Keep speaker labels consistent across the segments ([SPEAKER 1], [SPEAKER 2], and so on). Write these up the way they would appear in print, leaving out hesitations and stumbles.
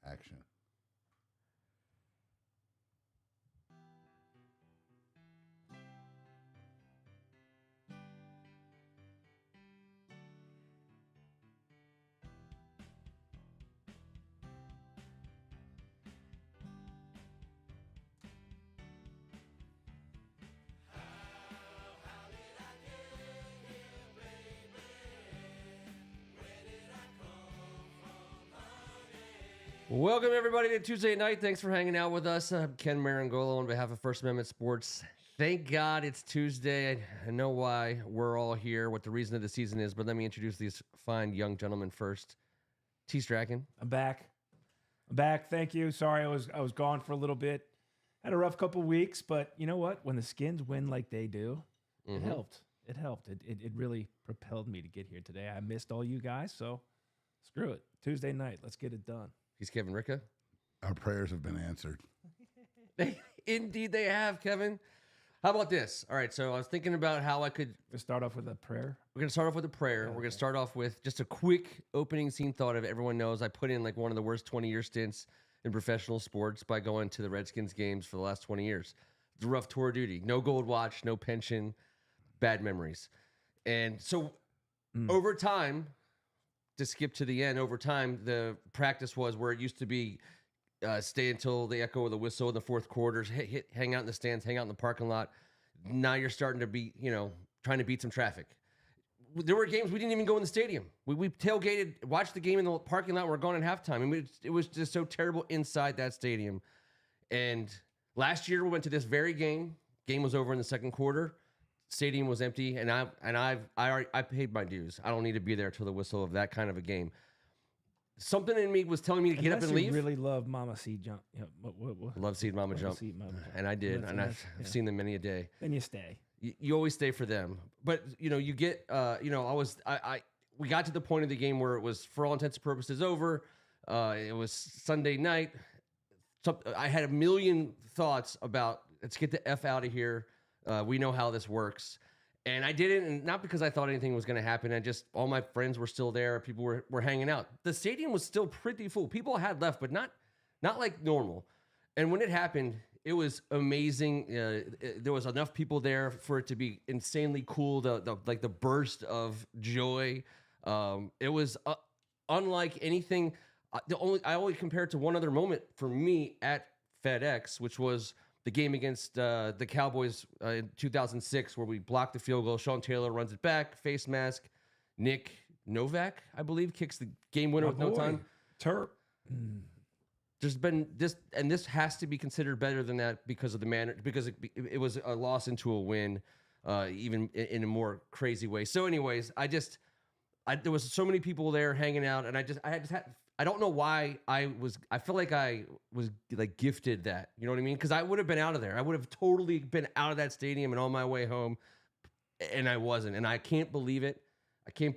[SPEAKER 1] Action.
[SPEAKER 2] Welcome, everybody, to Tuesday night. Thanks for hanging out with us. I'm Ken Meringolo on behalf of First Amendment Sports. Thank God it's Tuesday. I know why we're all here, what the reason of the season is, but let me introduce these fine young gentlemen first. T. Strachan.
[SPEAKER 3] I'm back. Thank you. Sorry, I was gone for a little bit. Had a rough couple weeks, but you know what? When the Skins win like they do, it helped. It helped. It really propelled me to get here today. I missed all you guys, so screw it. Tuesday night, let's get it done.
[SPEAKER 2] He's Kevin Ricca.
[SPEAKER 1] Our prayers have been answered.
[SPEAKER 2] Indeed, they have, Kevin. How about this? All right, so I was thinking about how I could...
[SPEAKER 3] Let's start off with a prayer.
[SPEAKER 2] We're going to start off with a prayer. We're going to start off with just a quick opening scene thought of everyone knows. I put in like one of the worst 20-year stints in professional sports by going to the Redskins games for the last 20 years. It's a rough tour of duty. No gold watch, no pension, bad memories. And so over time... To skip to the end, over time, the practice was where it used to be stay until the echo of the whistle in the fourth quarters, hang out in the stands, hang out in the parking lot. Now you're starting to be, trying to beat some traffic. There were games we didn't even go in the stadium. We tailgated, watched the game in the parking lot, and we're gone at halftime. I mean, it was just so terrible inside that stadium. And last year we went to this very game. Game was over in the second quarter. Stadium was empty, and I paid my dues. I don't need to be there till the whistle of that kind of a game. Something in me was telling me to get up and leave.
[SPEAKER 3] You really love Mama Seed Jump. Yeah, what?
[SPEAKER 2] Love Seed Mama Jump. And I did, and I've seen them many a day.
[SPEAKER 3] Then you stay.
[SPEAKER 2] You always stay for them, but you get we got to the point of the game where it was, for all intents and purposes, over. It was Sunday night. I had a million thoughts about, let's get the F out of here. We know how this works. And I didn't, and not because I thought anything was going to happen. All my friends were still there. People were hanging out. The stadium was still pretty full. People had left, but not like normal. And when it happened, it was amazing. There was enough people there for it to be insanely cool. The burst of joy. It was unlike anything. I only compare it to one other moment for me at FedEx, which was the game against the Cowboys in 2006, where we blocked the field goal. Sean Taylor runs it back, face mask. Nick Novak, I believe, kicks the game winner with no time.
[SPEAKER 3] Terp.
[SPEAKER 2] There's been this, and this has to be considered better than that because of the manner, because it was a loss into a win, even in a more crazy way. So, anyways, there was so many people there hanging out, and I don't know why I feel like I was like gifted that, you know what I mean? Because I would have been out of there. I would have totally been out of that stadium and on my way home, and I wasn't. And I can't believe it.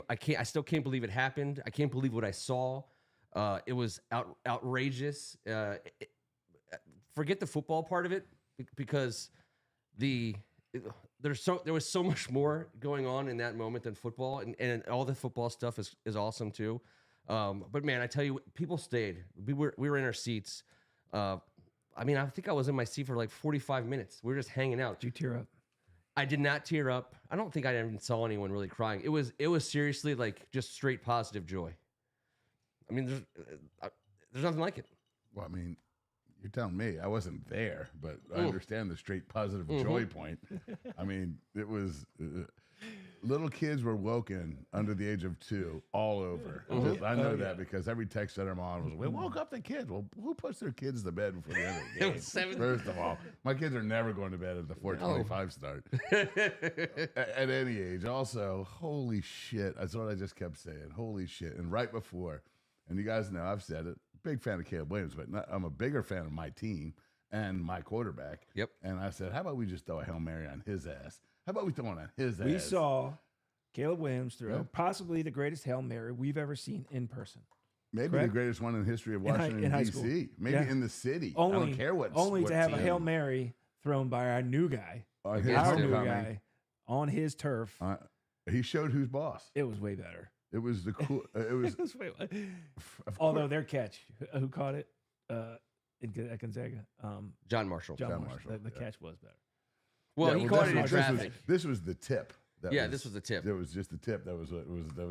[SPEAKER 2] I still can't believe it happened. I can't believe what I saw. It was outrageous. Forget the football part of it, because there was so much more going on in that moment than football, and all the football stuff is awesome too. But man, I tell you, people stayed. We were in our seats. I think I was in my seat for like 45 minutes. We were just hanging out.
[SPEAKER 3] Did you tear up?
[SPEAKER 2] I did not tear up. I don't think I even saw anyone really crying. It was seriously like just straight positive joy. I mean, there's nothing like it.
[SPEAKER 1] Well, I mean, you're telling me. I wasn't there, but I understand the straight positive joy point. I mean, it was... little kids were woken under the age of 2 all over. I know that because every text that I'm on was, we woke up the kids. Well, who puts their kids to bed before the end of the game?
[SPEAKER 2] It was 7.
[SPEAKER 1] First of all, my kids are never going to bed at the 4:25 start. At any age. Also, holy shit. That's what I just kept saying. Holy shit. And right before, and you guys know I've said it, big fan of Caleb Williams, but I'm a bigger fan of my team and my quarterback.
[SPEAKER 2] Yep.
[SPEAKER 1] And I said, how about we just throw a Hail Mary on his ass? How about we throw it on his ass?
[SPEAKER 3] We saw Caleb Williams throw possibly the greatest Hail Mary we've ever seen in person.
[SPEAKER 1] Maybe
[SPEAKER 3] Correct?
[SPEAKER 1] the greatest one in the history of Washington,
[SPEAKER 3] in high
[SPEAKER 1] D.C.
[SPEAKER 3] school.
[SPEAKER 1] Maybe in the city.
[SPEAKER 3] Only,
[SPEAKER 1] I don't care what
[SPEAKER 3] to have
[SPEAKER 1] team.
[SPEAKER 3] a Hail Mary thrown by our new guy,
[SPEAKER 1] Our
[SPEAKER 3] new guy on his turf.
[SPEAKER 1] He showed who's boss.
[SPEAKER 3] It was way better.
[SPEAKER 1] It was the cool. It was.
[SPEAKER 3] Wait, what?
[SPEAKER 1] Of
[SPEAKER 3] Although
[SPEAKER 1] course-
[SPEAKER 3] their catch, who caught it at Gonzaga?
[SPEAKER 2] John Marshall.
[SPEAKER 3] John
[SPEAKER 1] John
[SPEAKER 3] Marshall.
[SPEAKER 1] Marshall,
[SPEAKER 3] The
[SPEAKER 1] yeah.
[SPEAKER 3] catch was better.
[SPEAKER 2] Well,
[SPEAKER 1] Yeah,
[SPEAKER 2] he
[SPEAKER 1] well,
[SPEAKER 2] caught it in
[SPEAKER 1] this was-
[SPEAKER 2] traffic.
[SPEAKER 1] This was the tip.
[SPEAKER 2] This was the tip.
[SPEAKER 1] It was just the tip. That was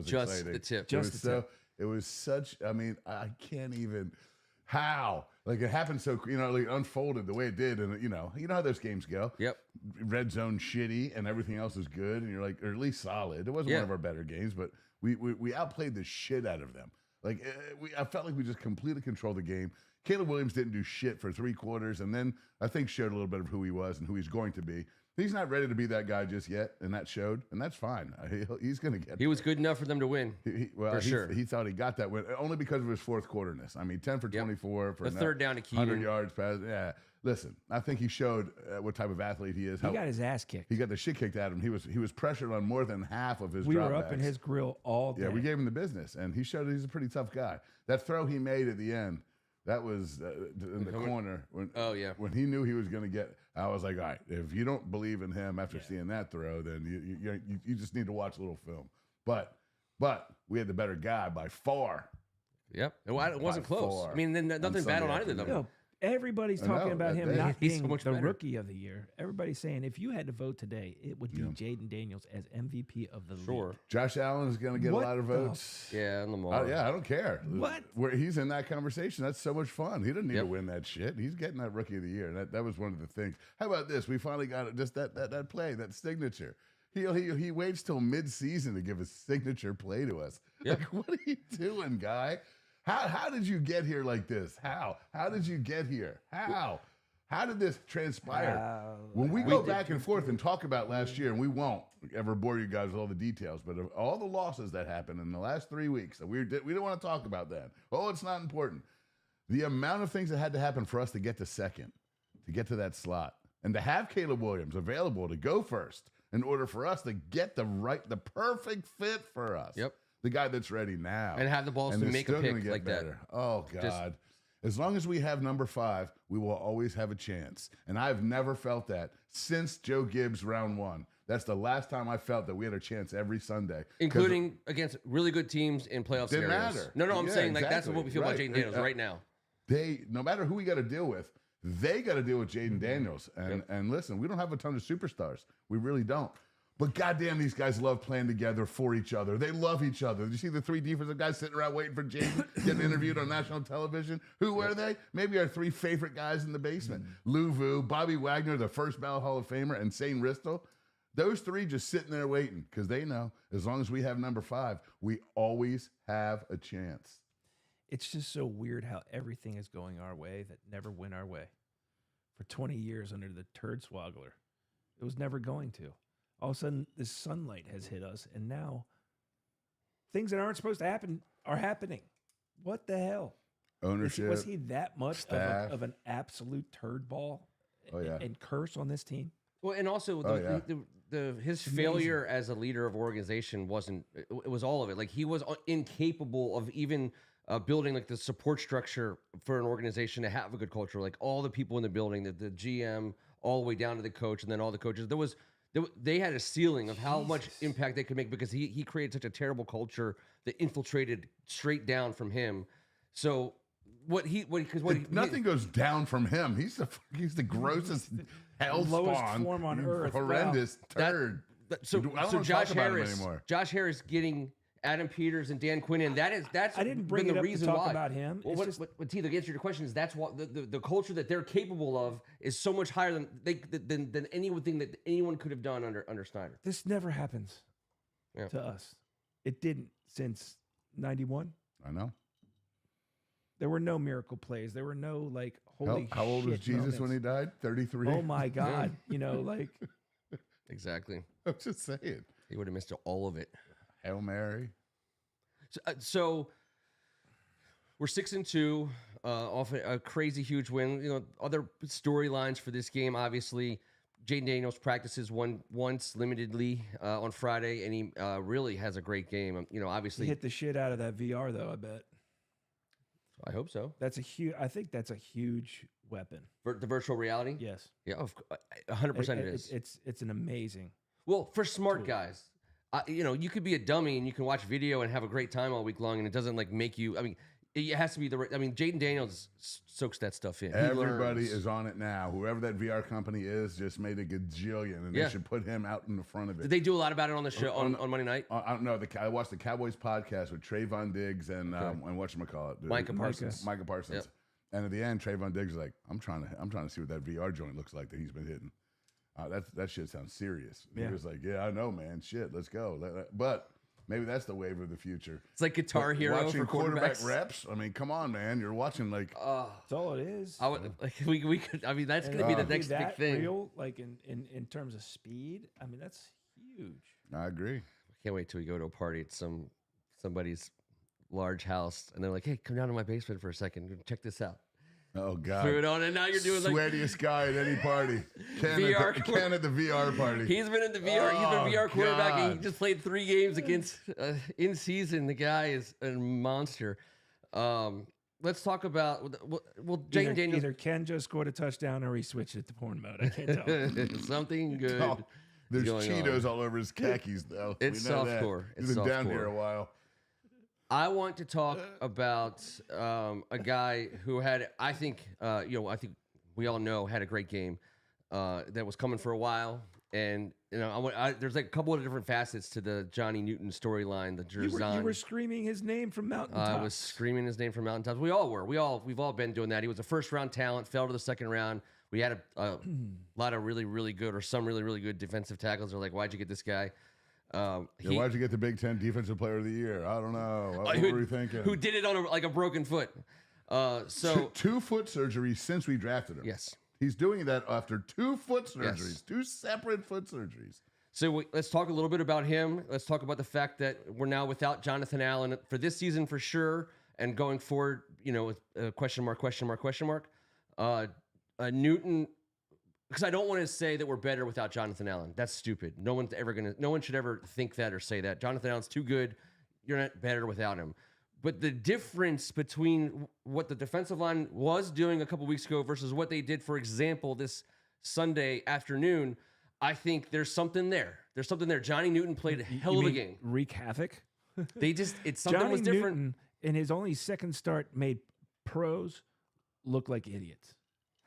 [SPEAKER 2] Just
[SPEAKER 1] exciting.
[SPEAKER 2] the tip.
[SPEAKER 1] It
[SPEAKER 3] Just
[SPEAKER 1] was
[SPEAKER 3] the tip.
[SPEAKER 1] It was such. I mean, I can't even. How like it happened so like unfolded the way it did, and you know how those games go.
[SPEAKER 2] Yep.
[SPEAKER 1] Red zone shitty, and everything else is good, and you're like, or at least solid. It wasn't
[SPEAKER 2] Yeah.
[SPEAKER 1] one of our better games, but we outplayed the shit out of them. Like I felt like we just completely controlled the game. Caleb Williams didn't do shit for 3 quarters, and then I think showed a little bit of who he was and who he's going to be. He's not ready to be that guy just yet, and that showed, and that's fine. He's going to get.
[SPEAKER 2] He was good enough for them to win. For sure.
[SPEAKER 1] He thought he got that win only because of his fourth quarterness. I mean, 10 for 24 for
[SPEAKER 2] The third down to Keenan.
[SPEAKER 1] 100 yards pass. Yeah, listen, I think he showed what type of athlete he is.
[SPEAKER 3] He got his ass kicked.
[SPEAKER 1] He got the shit kicked out of him. He was pressured on more than half of his.
[SPEAKER 3] We were
[SPEAKER 1] dropbacks.
[SPEAKER 3] up in his grill all day.
[SPEAKER 1] Yeah, we gave him the business, and he showed that he's a pretty tough guy. That throw he made at the end, that was in the corner. When he knew he was going to get, I was like, all right, if you don't believe in him after seeing that throw, then you just need to watch a little film. But we had the better guy by far.
[SPEAKER 2] Yep. It wasn't
[SPEAKER 1] By
[SPEAKER 2] close.
[SPEAKER 1] far.
[SPEAKER 2] I mean, then nothing bad on
[SPEAKER 1] Sunday
[SPEAKER 2] either of them.
[SPEAKER 3] No, everybody's
[SPEAKER 1] I know,
[SPEAKER 3] talking about
[SPEAKER 1] that
[SPEAKER 3] him
[SPEAKER 1] day.
[SPEAKER 3] not
[SPEAKER 2] He's
[SPEAKER 3] being
[SPEAKER 2] so much
[SPEAKER 3] the
[SPEAKER 2] better.
[SPEAKER 3] rookie of the year. Everybody's saying if you had to vote today, it would be Jaden Daniels as MVP of the
[SPEAKER 2] Sure.
[SPEAKER 3] league.
[SPEAKER 1] Josh Allen is going to get
[SPEAKER 3] What
[SPEAKER 1] a lot of
[SPEAKER 3] the
[SPEAKER 1] votes.
[SPEAKER 2] Yeah, and Lamar.
[SPEAKER 1] Yeah, I don't care.
[SPEAKER 3] What?
[SPEAKER 1] Where he's in that conversation, that's so much fun. He doesn't need
[SPEAKER 2] Yep.
[SPEAKER 1] to win that shit. He's getting that rookie of the year. That was one of the things. How about this? We finally got just that play, that signature. He waits till mid-season to give a signature play to us.
[SPEAKER 2] Yep.
[SPEAKER 1] Like, what are you doing, guy? How did you get here like this? How did you get here? How did this transpire? When we go back and forth and talk about last year, and we won't ever bore you guys with all the details, but of all the losses that happened in the last 3 weeks, we don't want to talk about that. Oh, it's not important. The amount of things that had to happen for us to get to second, to get to that slot, and to have Caleb Williams available to go first in order for us to get the perfect fit for us.
[SPEAKER 2] Yep.
[SPEAKER 1] The guy that's ready now.
[SPEAKER 2] And have the balls
[SPEAKER 1] And
[SPEAKER 2] to
[SPEAKER 1] it's
[SPEAKER 2] make a
[SPEAKER 1] still gonna
[SPEAKER 2] pick
[SPEAKER 1] get
[SPEAKER 2] like that.
[SPEAKER 1] better. Oh, God.
[SPEAKER 2] Just-
[SPEAKER 1] As long as we have number 5, we will always have a chance. And I've never felt that since Joe Gibbs round 1. That's the last time I felt that we had a chance every Sunday. 'Cause
[SPEAKER 2] Including against really good teams in playoff
[SPEAKER 1] Didn't
[SPEAKER 2] scenarios.
[SPEAKER 1] matter.
[SPEAKER 2] No, I'm
[SPEAKER 1] Yeah,
[SPEAKER 2] saying like that's
[SPEAKER 1] exactly.
[SPEAKER 2] what we feel about
[SPEAKER 1] Right.
[SPEAKER 2] Jaden Daniels right now.
[SPEAKER 1] no matter who we got to deal with, they got to deal with Jaden Daniels. And listen, we don't have a ton of superstars. We really don't. But goddamn, these guys love playing together for each other. They love each other. Did you see the 3 defensive guys sitting around waiting for Jaden getting interviewed on national television? Who were they? Maybe our 3 favorite guys in the basement. Lou Vu, Bobby Wagner, the first ballot Hall of Famer, and Shane Ristel. Those 3 just sitting there waiting because they know as long as we have number 5, we always have a chance.
[SPEAKER 3] It's just so weird how everything is going our way that never went our way. For 20 years under the turd swaggler, it was never going to. All of a sudden, this sunlight has hit us, and now things that aren't supposed to happen are happening. What the hell?
[SPEAKER 1] Ownership.
[SPEAKER 3] Was he that much
[SPEAKER 1] staff.
[SPEAKER 3] of an absolute turd ball
[SPEAKER 1] Oh, yeah.
[SPEAKER 3] and curse on this team?
[SPEAKER 2] Well, and also his failure as a leader of organization wasn't. It was all of it. Like he was incapable of even building like the support structure for an organization to have a good culture. Like all the people in the building, the GM, all the way down to the coach, and then all the coaches. They had a ceiling of how much impact they could make because he created such a terrible culture that infiltrated straight down from him. So
[SPEAKER 1] nothing goes down from him. He's the grossest hell
[SPEAKER 3] lowest
[SPEAKER 1] spawn,
[SPEAKER 3] form on earth.
[SPEAKER 1] horrendous turd.
[SPEAKER 2] So
[SPEAKER 1] I don't wanna
[SPEAKER 2] Josh
[SPEAKER 1] talk about him
[SPEAKER 2] Harris,
[SPEAKER 1] anymore.
[SPEAKER 2] Josh Harris getting Adam Peters and Dan Quinn in. That's
[SPEAKER 3] I didn't bring
[SPEAKER 2] been
[SPEAKER 3] it
[SPEAKER 2] the
[SPEAKER 3] up to
[SPEAKER 2] reason
[SPEAKER 3] talk
[SPEAKER 2] why.
[SPEAKER 3] about him.
[SPEAKER 2] Well,
[SPEAKER 3] It's
[SPEAKER 2] what T, to answer your question is that's what the culture that they're capable of is so much higher than anything that anyone could have done under Snyder.
[SPEAKER 3] This never happens to us. It didn't since 91.
[SPEAKER 1] I know.
[SPEAKER 3] There were no miracle plays. There were no like holy.
[SPEAKER 1] How old was
[SPEAKER 3] shit
[SPEAKER 1] Jesus
[SPEAKER 3] moments.
[SPEAKER 1] when he died? 33.
[SPEAKER 3] Oh my God! Like
[SPEAKER 2] Exactly.
[SPEAKER 1] I'm just saying.
[SPEAKER 2] He would have missed all of it.
[SPEAKER 1] Hail Mary.
[SPEAKER 2] So we're 6-2, off a crazy huge win. Other storylines for this game. Obviously, Jaden Daniels practices once limitedly on Friday, and he really has a great game.
[SPEAKER 3] he
[SPEAKER 2] Obviously,
[SPEAKER 3] hit the shit out of that VR though. I bet
[SPEAKER 2] I hope so.
[SPEAKER 3] that's a huge. I think that's a huge weapon.
[SPEAKER 2] The virtual reality.
[SPEAKER 3] Yes,
[SPEAKER 2] Yeah, 100% it is.
[SPEAKER 3] It's an amazing.
[SPEAKER 2] Well, for smart guys, you could be a dummy and you can watch video and have a great time all week long, and it doesn't like make you. I mean, it has to be the right. I mean, Jaden Daniels soaks that stuff in.
[SPEAKER 1] Everybody is on it now. Whoever that VR company is just made a gajillion, and they should put him out in the front of it.
[SPEAKER 2] Did they do a lot about it on the show on Monday night?
[SPEAKER 1] I don't know. I watched the Cowboys podcast with Trayvon Diggs and whatchamacallit?
[SPEAKER 2] Micah Parsons.
[SPEAKER 1] Micah Parsons.
[SPEAKER 2] Yep.
[SPEAKER 1] And at the end, Trayvon Diggs is like, I'm trying to see what that VR joint looks like that he's been hitting. That shit sounds serious. He was like, yeah, I know, man. Shit, let's go. But maybe that's the wave of the future.
[SPEAKER 2] It's like Guitar Hero
[SPEAKER 1] watching
[SPEAKER 2] for
[SPEAKER 1] quarterback
[SPEAKER 2] quarterbacks.
[SPEAKER 1] reps. I mean, come on, man. You're watching like.
[SPEAKER 3] That's all it is.
[SPEAKER 2] We could. I mean, that's going to be the next big thing.
[SPEAKER 3] Real, like in terms of speed. I mean, that's huge.
[SPEAKER 1] I agree.
[SPEAKER 2] I can't wait till we go to a party at somebody's large house, and they're like, "Hey, come down to my basement for a second. Check this out."
[SPEAKER 1] Oh God!
[SPEAKER 2] Threw it on, and now you're doing like
[SPEAKER 1] sweatiest guy at any party. Ken at the VR party.
[SPEAKER 2] He's been in the VR. He's been VR quarterback. And he just played 3 games against in season. The guy is a monster. Let's talk about Jaden Daniels.
[SPEAKER 3] Either Ken just scored a touchdown or he switched it to porn mode. I can't tell.
[SPEAKER 2] Something good.
[SPEAKER 1] Oh, there's Cheetos all over his khakis though.
[SPEAKER 2] It's softcore.
[SPEAKER 1] He's been down here a while.
[SPEAKER 2] I want to talk about a guy who had, I think we all know had a great game that was coming for a while, and there's like a couple of different facets to the Johnny Newton storyline.
[SPEAKER 3] You were screaming his name from mountaintops.
[SPEAKER 2] I was screaming his name from mountaintops. We all were. We've all been doing that. He was a first-round talent, fell to the second round. We had a lot of really, really good, or some really, really good defensive tackles. They're like, why'd you get this guy?
[SPEAKER 1] Why'd you get the Big Ten Defensive Player of the Year? I don't know. What were you thinking?
[SPEAKER 2] Who did it on a broken foot? So
[SPEAKER 1] two foot surgeries since we drafted him.
[SPEAKER 2] Yes,
[SPEAKER 1] he's doing that after 2 foot surgeries,
[SPEAKER 2] Yes.
[SPEAKER 1] 2 separate foot surgeries.
[SPEAKER 2] So let's talk a little bit about him. Let's talk about the fact that we're now without Jonathan Allen for this season for sure, and going forward, question mark. Newton. Because I don't want to say that we're better without Jonathan Allen. That's stupid. No one should ever think that or say that. Jonathan Allen's too good. You're not better without him. But the difference between what the defensive line was doing a couple weeks ago versus what they did, for example, this Sunday afternoon, I think there's something there. There's something there. Johnny Newton played a hell of a game.
[SPEAKER 3] Wreak havoc.
[SPEAKER 2] Something
[SPEAKER 3] Johnny
[SPEAKER 2] was different.
[SPEAKER 3] Newton, in his only second start, made pros look like idiots.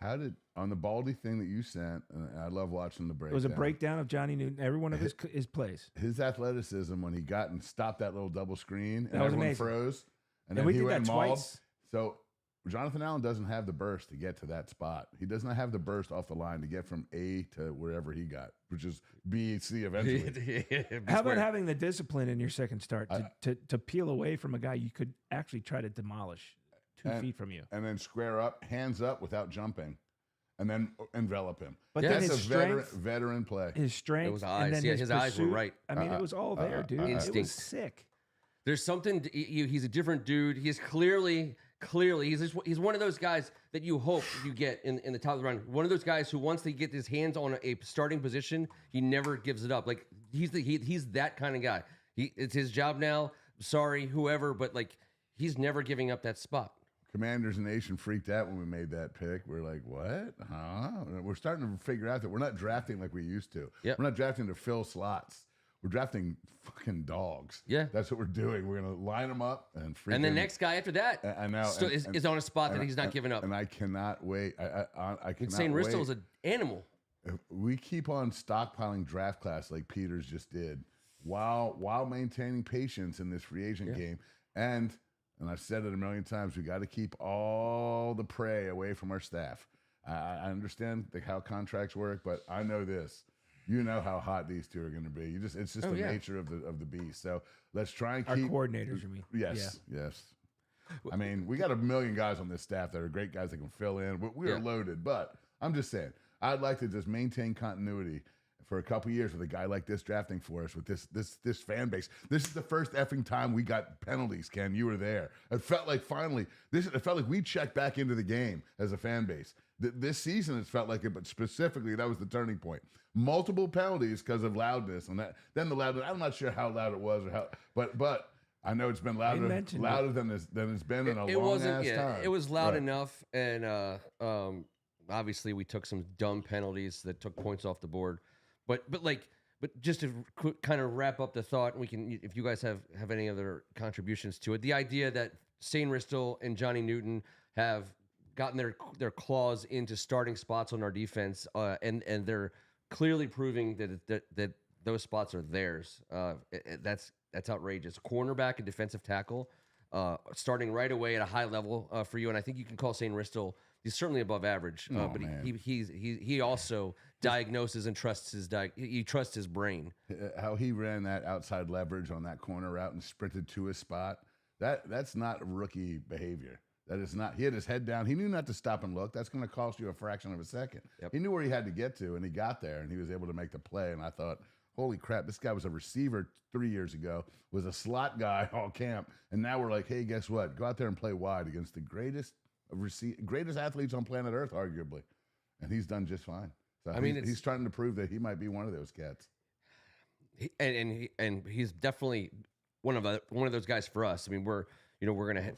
[SPEAKER 1] How did, on the Baldy thing that you sent, and I love watching the breakdown.
[SPEAKER 3] It was a breakdown of Johnny Newton, every one of his plays.
[SPEAKER 1] His athleticism when he got and stopped that little double screen and
[SPEAKER 3] was
[SPEAKER 1] everyone
[SPEAKER 3] amazing.
[SPEAKER 1] froze. And
[SPEAKER 3] And
[SPEAKER 1] then
[SPEAKER 3] we
[SPEAKER 1] he
[SPEAKER 3] did
[SPEAKER 1] went
[SPEAKER 3] that
[SPEAKER 1] mauled.
[SPEAKER 3] twice.
[SPEAKER 1] So Jonathan Allen doesn't have the burst to get to that spot. He does not have the burst off the line to get from A to wherever he got, which is B, C eventually.
[SPEAKER 3] How about having the discipline in your second start to peel away from a guy you could actually try to demolish 2 feet from you?
[SPEAKER 1] And then square up, hands up without jumping. And then envelop him.
[SPEAKER 3] But
[SPEAKER 2] Yeah,
[SPEAKER 3] then
[SPEAKER 1] That's
[SPEAKER 3] his
[SPEAKER 1] a
[SPEAKER 3] strength,
[SPEAKER 1] veteran play.
[SPEAKER 3] his strength,
[SPEAKER 2] It was
[SPEAKER 3] and
[SPEAKER 2] eyes.
[SPEAKER 3] then
[SPEAKER 2] Yeah, his eyes were
[SPEAKER 3] pursuit.
[SPEAKER 2] right.
[SPEAKER 3] I mean, it was all there, dude. It
[SPEAKER 2] instinct.
[SPEAKER 3] was sick.
[SPEAKER 2] There's something. He's a different dude. He's clearly. He's one of those guys that you hope you get in the top of the round. One of those guys who once they get his hands on a starting position, he never gives it up. Like he's that kind of guy. It's his job now. Sorry, whoever, but like he's never giving up that spot.
[SPEAKER 1] Commanders Nation freaked out when we made that pick. We're like, what? Huh? We're starting to figure out that we're not drafting like we used to.
[SPEAKER 2] Yep.
[SPEAKER 1] We're not drafting to fill slots. We're drafting fucking dogs.
[SPEAKER 2] Yeah.
[SPEAKER 1] That's what we're doing. We're going to line them up and freak
[SPEAKER 2] And the
[SPEAKER 1] them.
[SPEAKER 2] next guy after that
[SPEAKER 1] I know.
[SPEAKER 2] is on a spot that he's not giving up.
[SPEAKER 1] And I cannot wait. I cannot
[SPEAKER 2] Insane
[SPEAKER 1] wait.
[SPEAKER 2] Ristel is an animal.
[SPEAKER 1] If we keep on stockpiling draft class like Peters just did, while maintaining patience in this free agent game. And I've said it a million times, we got to keep all the prey away from our staff. I understand how contracts work, but I know this. You know how hot these two are going to be. It's just the nature of the beast. So let's try and keep
[SPEAKER 3] Our coordinators, you mean?
[SPEAKER 1] Yes. I mean, we got a million guys on this staff that are great guys that can fill in. We are loaded, but I'm just saying, I'd like to just maintain continuity for a couple years with a guy like this drafting for us with this fan base. This is the first effing time we got penalties, Ken. You were there. It felt like finally, it felt like we checked back into the game as a fan base. This season, it felt like it, but specifically, that was the turning point. Multiple penalties because of loudness, and then the loudness. I'm not sure how loud it was, but I know it's been louder than it's been in a long ass time.
[SPEAKER 2] It was loud enough, and obviously we took some dumb penalties that took points off the board. But like But just to kind of wrap up the thought, we can, if you guys have any other contributions to it, the idea that Sane Ristel and Johnny Newton have gotten their claws into starting spots on our defense, and they're clearly proving that those spots are theirs. That's outrageous. Cornerback and defensive tackle, starting right away at a high level for you, and I think you can call Sane Ristel. He's certainly above average, but he also diagnoses and trusts he trusts his brain.
[SPEAKER 1] How he ran that outside leverage on that corner route and sprinted to his spot. That's not rookie behavior. That is not. He had his head down. He knew not to stop and look. That's going to cost you a fraction of a second.
[SPEAKER 2] Yep.
[SPEAKER 1] He knew where he had to get to, and he got there, and he was able to make the play. And I thought, holy crap, this guy was a receiver 3 years ago, was a slot guy all camp, and now we're like, hey, guess what? Go out there and play wide against the greatest athletes on planet Earth, arguably, and he's done just fine. So he's trying to prove that he might be one of those cats.
[SPEAKER 2] And he's definitely one of those guys for us. I mean, we're gonna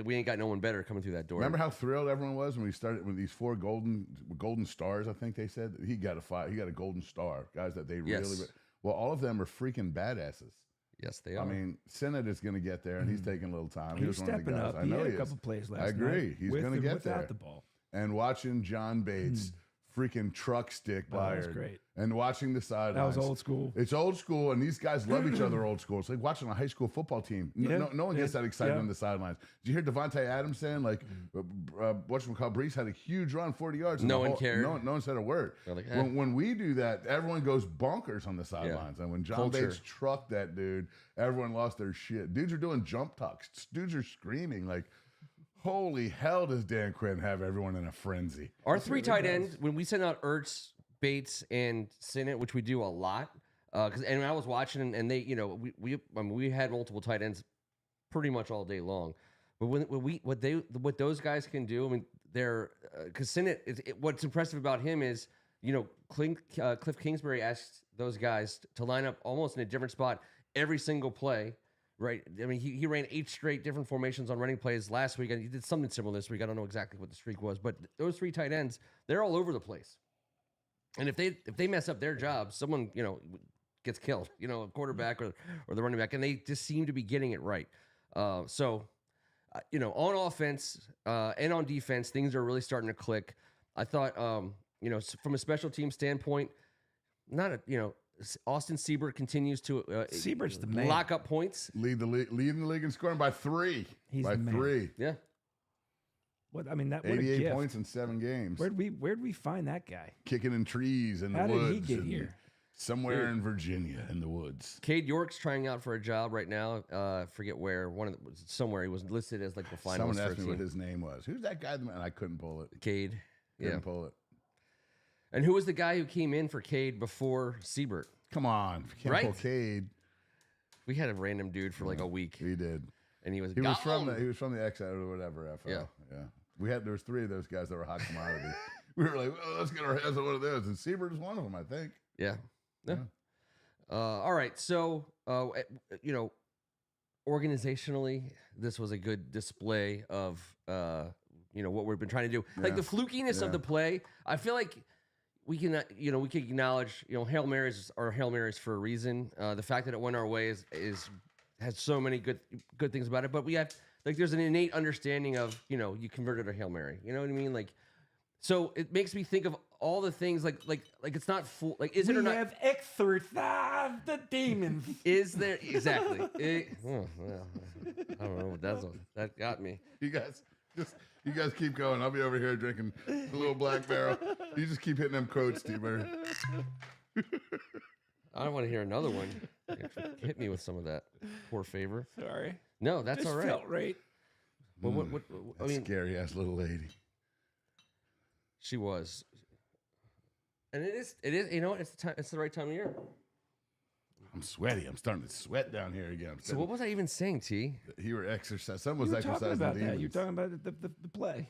[SPEAKER 2] we ain't got no one better coming through that door.
[SPEAKER 1] Remember how thrilled everyone was when we started with these 4 golden stars? I think they said he got a golden star. Guys that they really well, all of them are freaking badasses.
[SPEAKER 2] Yes, they are.
[SPEAKER 1] I mean, Sinnott is going to get there, and he's taking a little time.
[SPEAKER 3] He's stepping up.
[SPEAKER 1] I know
[SPEAKER 3] he had
[SPEAKER 1] he
[SPEAKER 3] a couple plays last night.
[SPEAKER 1] I agree. He's going to get there.
[SPEAKER 3] The ball.
[SPEAKER 1] And watching John Bates freaking truck stick by
[SPEAKER 3] that was
[SPEAKER 1] her,
[SPEAKER 3] great.
[SPEAKER 1] and watching the sidelines.
[SPEAKER 3] That was old school.
[SPEAKER 1] It's old school, and these guys love each other old school. It's like watching a high school football team. No one gets that excited on the sidelines. Did you hear Devontae Adams saying, like, whatchamacallit, Brees had a huge run, 40 yards.
[SPEAKER 2] No one cared.
[SPEAKER 1] No one said a word.
[SPEAKER 2] Like,
[SPEAKER 1] when we do that, everyone goes bonkers on the sidelines. And when John Bates trucked that dude, everyone lost their shit. Dudes are doing jump tucks. Dudes are screaming like, holy hell, does Dan Quinn have everyone in a frenzy?
[SPEAKER 2] Our 3 tight ends, when we send out Ertz, Bates, and Sinnott, which we do a lot, and I was watching, and they, we had multiple tight ends pretty much all day long. But what those guys can do, I mean, they're because Sinnott, what's impressive about him is, Cliff Kingsbury asked those guys to line up almost in a different spot every single play. Right. I mean, he ran 8 straight different formations on running plays last week, and he did something similar this week. I don't know exactly what the streak was, but those 3 tight ends, they're all over the place. And if they mess up their job, someone, gets killed, a quarterback or the running back, and they just seem to be getting it right. So, on offense and on defense, things are really starting to click. I thought, from a special team standpoint, Austin Siebert continues to
[SPEAKER 3] Siebert's the man.
[SPEAKER 2] Lock up points.
[SPEAKER 1] Leading the league in scoring by 3.
[SPEAKER 3] He's
[SPEAKER 1] by
[SPEAKER 3] the man.
[SPEAKER 1] 3.
[SPEAKER 2] Yeah.
[SPEAKER 3] What I mean, that
[SPEAKER 1] 88 points in 7 games.
[SPEAKER 3] Where'd we find that guy?
[SPEAKER 1] Kicking in trees in the woods.
[SPEAKER 3] How did he get here?
[SPEAKER 1] Somewhere in Virginia in the woods.
[SPEAKER 2] Cade York's trying out for a job right now. Forget where. Somewhere he was listed as like the finalist.
[SPEAKER 1] Someone asked me what his name was. Who's that guy? And I couldn't pull it.
[SPEAKER 2] Cade.
[SPEAKER 1] Couldn't pull it.
[SPEAKER 2] And who was the guy who came in for Cade before Siebert?
[SPEAKER 1] Come on, can't pull Cade.
[SPEAKER 2] We had a random dude for like a week.
[SPEAKER 1] We did,
[SPEAKER 2] and he was
[SPEAKER 1] from the X or whatever. FL. Yeah. There was 3 of those guys that were hot commodity. We were like, let's get our hands on one of those, and Siebert is one of them, I think.
[SPEAKER 2] Yeah. All right, so organizationally, this was a good display of what we've been trying to do. Like the flukiness of the play. I feel like we can acknowledge, Hail Marys are Hail Marys for a reason. The fact that it went our way has so many good things about it. But we have, there's an innate understanding of, you converted a Hail Mary. You know what I mean? So it makes me think of all the things like it's not full. Is it or not?
[SPEAKER 3] We have exorcised the demons.
[SPEAKER 2] Is there exactly? I don't know what that got me.
[SPEAKER 1] You guys keep going. I'll be over here drinking a little Black Barrel. You just keep hitting them quotes, T-Bird.
[SPEAKER 2] I don't want to hear another one. Hit me with some of that. Poor favor.
[SPEAKER 3] Sorry.
[SPEAKER 2] No, that's all right.
[SPEAKER 3] Felt right.
[SPEAKER 2] Well, I mean,
[SPEAKER 1] scary ass little lady.
[SPEAKER 2] She was, and it is. It's the time. It's the right time of year.
[SPEAKER 1] I'm sweaty. I'm starting to sweat down here again.
[SPEAKER 2] So what was I even saying, T?
[SPEAKER 1] You were exercising. Someone was
[SPEAKER 3] talking
[SPEAKER 1] exercising
[SPEAKER 3] about
[SPEAKER 1] the
[SPEAKER 3] that.
[SPEAKER 1] demons.
[SPEAKER 3] You're talking about the play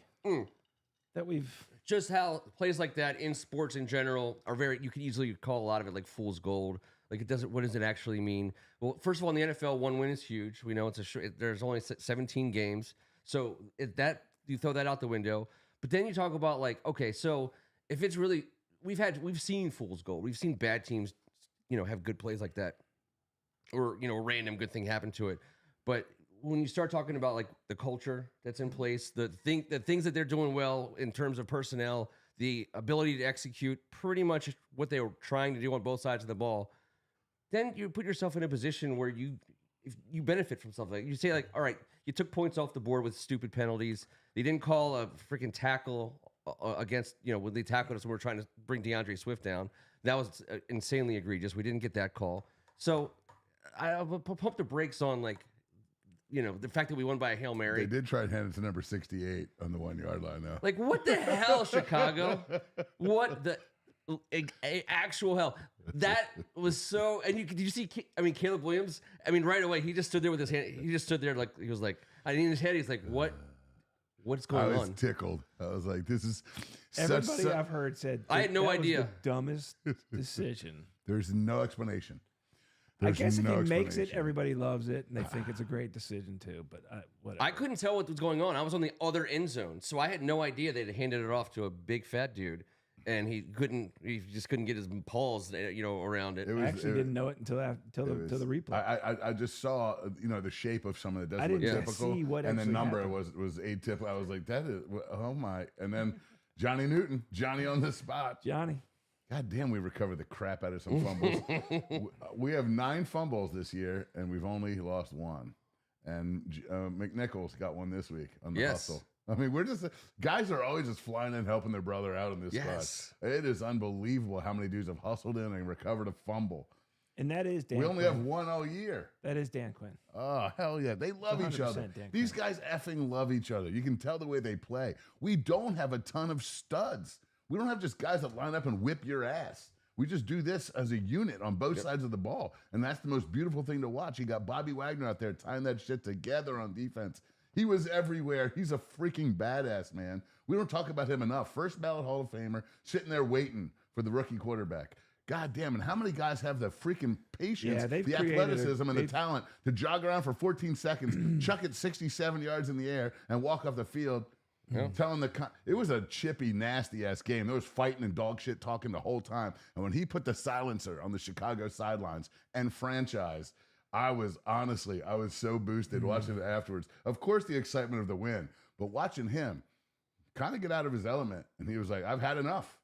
[SPEAKER 3] that we've
[SPEAKER 2] just how plays like that in sports in general are very. You could easily call a lot of it like fool's gold. Like it doesn't. What does it actually mean? Well, first of all, in the NFL, 1 win is huge. We know there's only 17 games, so you throw that out the window. But then you talk about okay, so if it's really we've seen fool's gold. We've seen bad teams, have good plays like that, or a random good thing happen to it. But when you start talking about like the culture that's in place, the things that they're doing well in terms of personnel, the ability to execute pretty much what they were trying to do on both sides of the ball, then you put yourself in a position where you benefit from something. Like you say, like, all right, you took points off the board with stupid penalties. They didn't call a freaking tackle against, when they tackled us when we were trying to bring DeAndre Swift down. That was insanely egregious. We didn't get that call. So I pump the brakes on, like, the fact that we won by a Hail Mary.
[SPEAKER 1] They did try to hand it to number 68 on the 1 yard line, though.
[SPEAKER 2] Like, what the hell, Chicago? What the actual hell? That was so. And did you see? Caleb Williams. Right away he just stood there with his hand. He just stood there like he was like. In his head he's like, what's going on?
[SPEAKER 1] I was tickled. I was like, this is.
[SPEAKER 3] Everybody I've heard said
[SPEAKER 2] I had no idea.
[SPEAKER 3] Was the dumbest decision.
[SPEAKER 1] There's no explanation.
[SPEAKER 3] I guess if he makes it, everybody loves it, and they think it's a great decision too. But whatever.
[SPEAKER 2] I couldn't tell what was going on. I was on the other end zone, so I had no idea they'd handed it off to a big fat dude, and he just couldn't get his paws, around it.
[SPEAKER 3] I actually didn't know it until the replay.
[SPEAKER 1] I just saw, the shape of someone that
[SPEAKER 3] I
[SPEAKER 1] doesn't
[SPEAKER 3] didn't
[SPEAKER 1] look typical,
[SPEAKER 3] see what
[SPEAKER 1] and the
[SPEAKER 3] actually
[SPEAKER 1] number
[SPEAKER 3] happened.
[SPEAKER 1] was atypical. I was like, that is, oh my! And then Johnny Newton, Johnny on the spot.
[SPEAKER 3] Johnny.
[SPEAKER 1] God damn, we recovered the crap out of some fumbles. We have 9 fumbles this year, and we've only lost 1. And McNichols got one this week on the hustle. We're just guys are always just flying in, helping their brother out in this spot. It is unbelievable how many dudes have hustled in and recovered a fumble.
[SPEAKER 3] And that is Dan.
[SPEAKER 1] We only
[SPEAKER 3] Quinn.
[SPEAKER 1] have 1 all year.
[SPEAKER 3] That is Dan Quinn.
[SPEAKER 1] Oh, hell yeah. They love each other. These guys effing love each other. You can tell the way they play. We don't have a ton of studs. We don't have just guys that line up and whip your ass. We just do this as a unit on both sides of the ball. And that's the most beautiful thing to watch. You got Bobby Wagner out there tying that shit together on defense. He was everywhere. He's a freaking badass, man. We don't talk about him enough. First ballot Hall of Famer, sitting there waiting for the rookie quarterback. God damn, and how many guys have the freaking patience, the athleticism, and the talent to jog around for 14 seconds, chuck it 67 yards in the air, and walk off the field telling it was a chippy, nasty-ass game. There was fighting and dog shit talking the whole time. And when he put the silencer on the Chicago sidelines and franchise, I was so boosted watching it afterwards. Of course, the excitement of the win, but watching him kind of get out of his element. And he was like, I've had enough.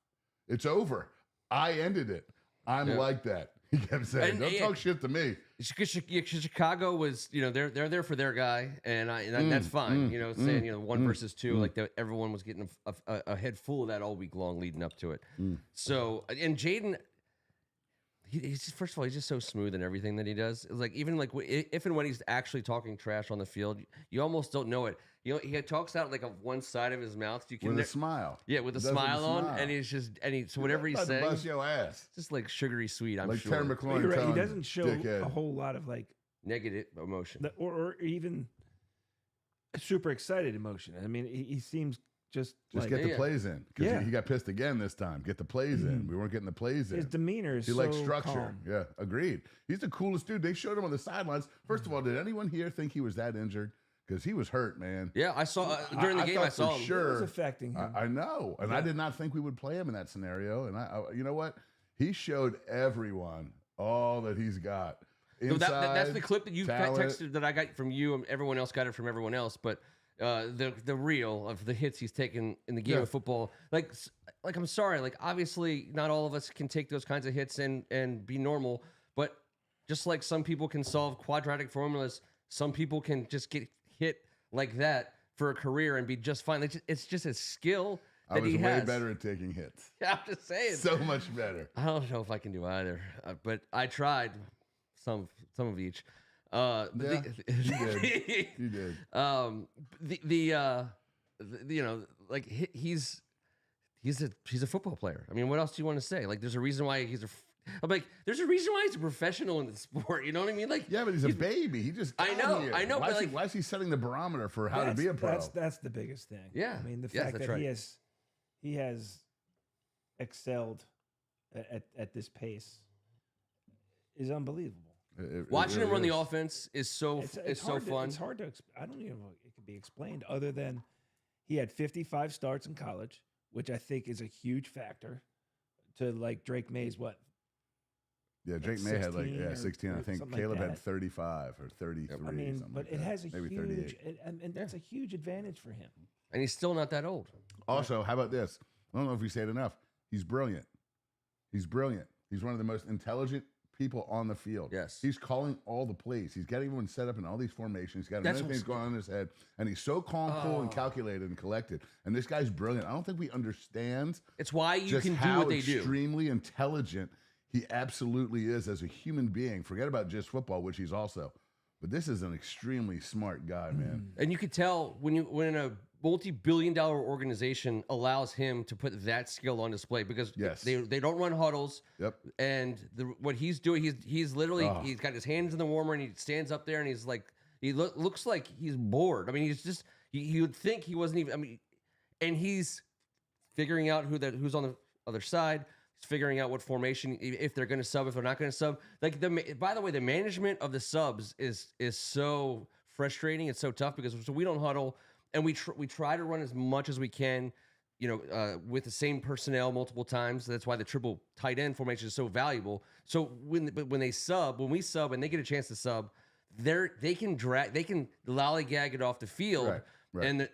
[SPEAKER 1] It's over. I ended it. I'm like that. He kept saying, "Don't talk shit to me."
[SPEAKER 2] Chicago was, they're there for their guy, and that's fine. Saying 1 versus 2, like everyone was getting a head full of that all week long leading up to it. So, and Jaden, he's first of all, he's just so smooth in everything that he does. It's like even like if and when he's actually talking trash on the field, you almost don't know it. He talks out like of one side of his mouth. You can
[SPEAKER 1] with a smile.
[SPEAKER 2] Yeah, with a smile on, and so whatever he's saying,
[SPEAKER 1] bust your ass.
[SPEAKER 2] Just like sugary sweet. I'm
[SPEAKER 1] like
[SPEAKER 2] sure.
[SPEAKER 1] Terry McLaurin.
[SPEAKER 3] Right. He doesn't show
[SPEAKER 1] dickhead.
[SPEAKER 3] a whole lot of like
[SPEAKER 2] negative emotion,
[SPEAKER 3] or even super excited emotion. He seems just like,
[SPEAKER 1] get the plays in. Because he got pissed again this time. Get the plays in. We weren't getting the plays in.
[SPEAKER 3] His demeanor is
[SPEAKER 1] he
[SPEAKER 3] so
[SPEAKER 1] likes structure.
[SPEAKER 3] Calm.
[SPEAKER 1] Yeah, agreed. He's the coolest dude. They showed him on the sidelines. First of all, did anyone here think he was that injured? Because he was hurt, man.
[SPEAKER 2] Yeah, I saw during the game. I saw him.
[SPEAKER 1] Sure,
[SPEAKER 3] it was affecting him.
[SPEAKER 1] I know, and I did not think we would play him in that scenario. And you know what? He showed everyone all that he's got. Inside,
[SPEAKER 2] that's the clip that you
[SPEAKER 1] talent.
[SPEAKER 2] texted that I got from you, and everyone else got it from everyone else. But the reel of the hits he's taken in the game of football, like I'm sorry, like obviously not all of us can take those kinds of hits and be normal, but just like some people can solve quadratic formulas, some people can just get hit like that for a career and be just fine. It's just a skill that he has.
[SPEAKER 1] I was way better at taking hits.
[SPEAKER 2] I'm just saying.
[SPEAKER 1] So much better.
[SPEAKER 2] I don't know if I can do either, but I tried some of each. You did.
[SPEAKER 1] You did.
[SPEAKER 2] He's a football player. What else do you want to say? Like, there's a reason why there's a reason why he's a professional in the sport. You know what I mean? Like,
[SPEAKER 1] yeah, but he's a baby. He just
[SPEAKER 2] I know.
[SPEAKER 1] Why is he setting the barometer for how to be a pro?
[SPEAKER 3] That's the biggest thing.
[SPEAKER 2] Yeah.
[SPEAKER 3] The fact that he has excelled at this pace is unbelievable.
[SPEAKER 2] Watching him run the offense is so fun.
[SPEAKER 3] It's hard to. I don't even know if it can be explained other than he had 55 starts in college, which I think is a huge factor to like Drake May's what?
[SPEAKER 1] Yeah, Drake May had like
[SPEAKER 3] 16 or
[SPEAKER 1] 16. I think
[SPEAKER 3] something like
[SPEAKER 1] Caleb had
[SPEAKER 3] that.
[SPEAKER 1] 35 or 33.
[SPEAKER 3] I mean,
[SPEAKER 1] something
[SPEAKER 3] but
[SPEAKER 1] like
[SPEAKER 3] it
[SPEAKER 1] that.
[SPEAKER 3] has a
[SPEAKER 1] maybe
[SPEAKER 3] huge,
[SPEAKER 1] 38.
[SPEAKER 3] and that's a huge advantage for him.
[SPEAKER 2] And he's still not that old.
[SPEAKER 1] Also, how about this? I don't know if we say it enough. He's brilliant. He's brilliant. He's one of the most intelligent people on the field.
[SPEAKER 2] Yes.
[SPEAKER 1] He's calling all the plays. He's getting everyone set up in all these formations. He's got
[SPEAKER 2] That's
[SPEAKER 1] many things going on in his head. And he's so calm, cool, and calculated and collected. And this guy's brilliant. I don't think we understand
[SPEAKER 2] It's why you
[SPEAKER 1] just
[SPEAKER 2] can do
[SPEAKER 1] how
[SPEAKER 2] what they do.
[SPEAKER 1] extremely intelligent he absolutely is as a human being. Forget about just football, which he's also. But this is an extremely smart guy, man.
[SPEAKER 2] And you could tell when a multi-billion-dollar organization allows him to put that skill on display because
[SPEAKER 1] Yes.
[SPEAKER 2] they don't run huddles.
[SPEAKER 1] Yep.
[SPEAKER 2] And what he's doing, he's literally he's got his hands in the warmer and he stands up there and he's like looks like he's bored. I mean, he's just you would think he wasn't even. I mean, and he's figuring out who's on the other side. He's figuring out what formation, if they're going to sub, if they're not going to sub. Like by the way, the management of the subs is so frustrating. It's so tough because we don't huddle and we try to run as much as we can, with the same personnel multiple times. That's why the triple tight end formation is so valuable. So when we sub and they get a chance to sub, they can lollygag it off the field.
[SPEAKER 1] Right.
[SPEAKER 2] And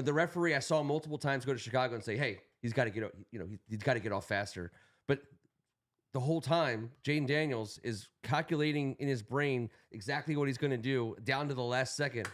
[SPEAKER 2] the referee I saw multiple times go to Chicago and say, "Hey, he's got to get he's got to get off faster." But the whole time, Jaden Daniels is calculating in his brain exactly what he's going to do down to the last second.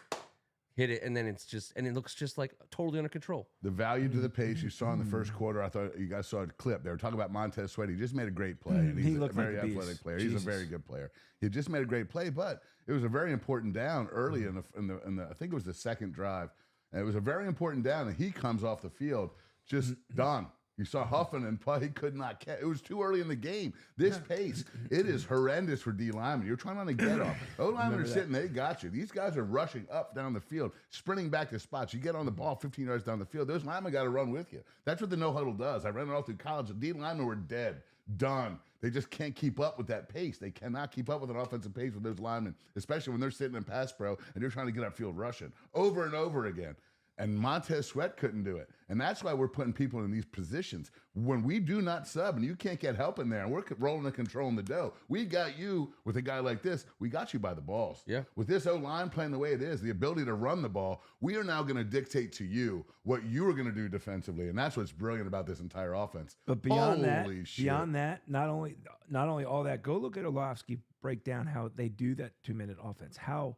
[SPEAKER 2] Hit it, and then it looks just like totally under control.
[SPEAKER 1] The value to the pace you saw in the first quarter, I thought you guys saw a clip. They were talking about Montez Sweat. He just made a great play. And he's a very athletic player.
[SPEAKER 3] Jesus.
[SPEAKER 1] He's a very good player. He just made a great play, but it was a very important down early in the I think it was the second drive. And it was a very important down, and he comes off the field just done. You saw huffing and putt. He could not catch. It was too early in the game. This pace, it is horrendous for D linemen. You're trying to get off. O linemen are sitting, they got you. These guys are rushing up down the field, sprinting back to spots. You get on the ball 15 yards down the field. Those linemen got to run with you. That's what the no huddle does. I ran it all through college. The D linemen were dead, done. They just can't keep up with that pace. They cannot keep up with an offensive pace with those linemen, especially when they're sitting in pass pro and you're trying to get upfield rushing over and over again. And Montez Sweat couldn't do it. And that's why we're putting people in these positions. When we do not sub and you can't get help in there and we're rolling and controlling the dough, we got you with a guy like this. We got you by the balls.
[SPEAKER 2] Yeah.
[SPEAKER 1] With this O-line playing the way it is, the ability to run the ball, we are now going to dictate to you what you are going to do defensively. And that's what's brilliant about this entire offense.
[SPEAKER 3] But beyond
[SPEAKER 1] Holy shit.
[SPEAKER 3] not only all that, go look at Orlovsky break down how they do that 2-minute offense, how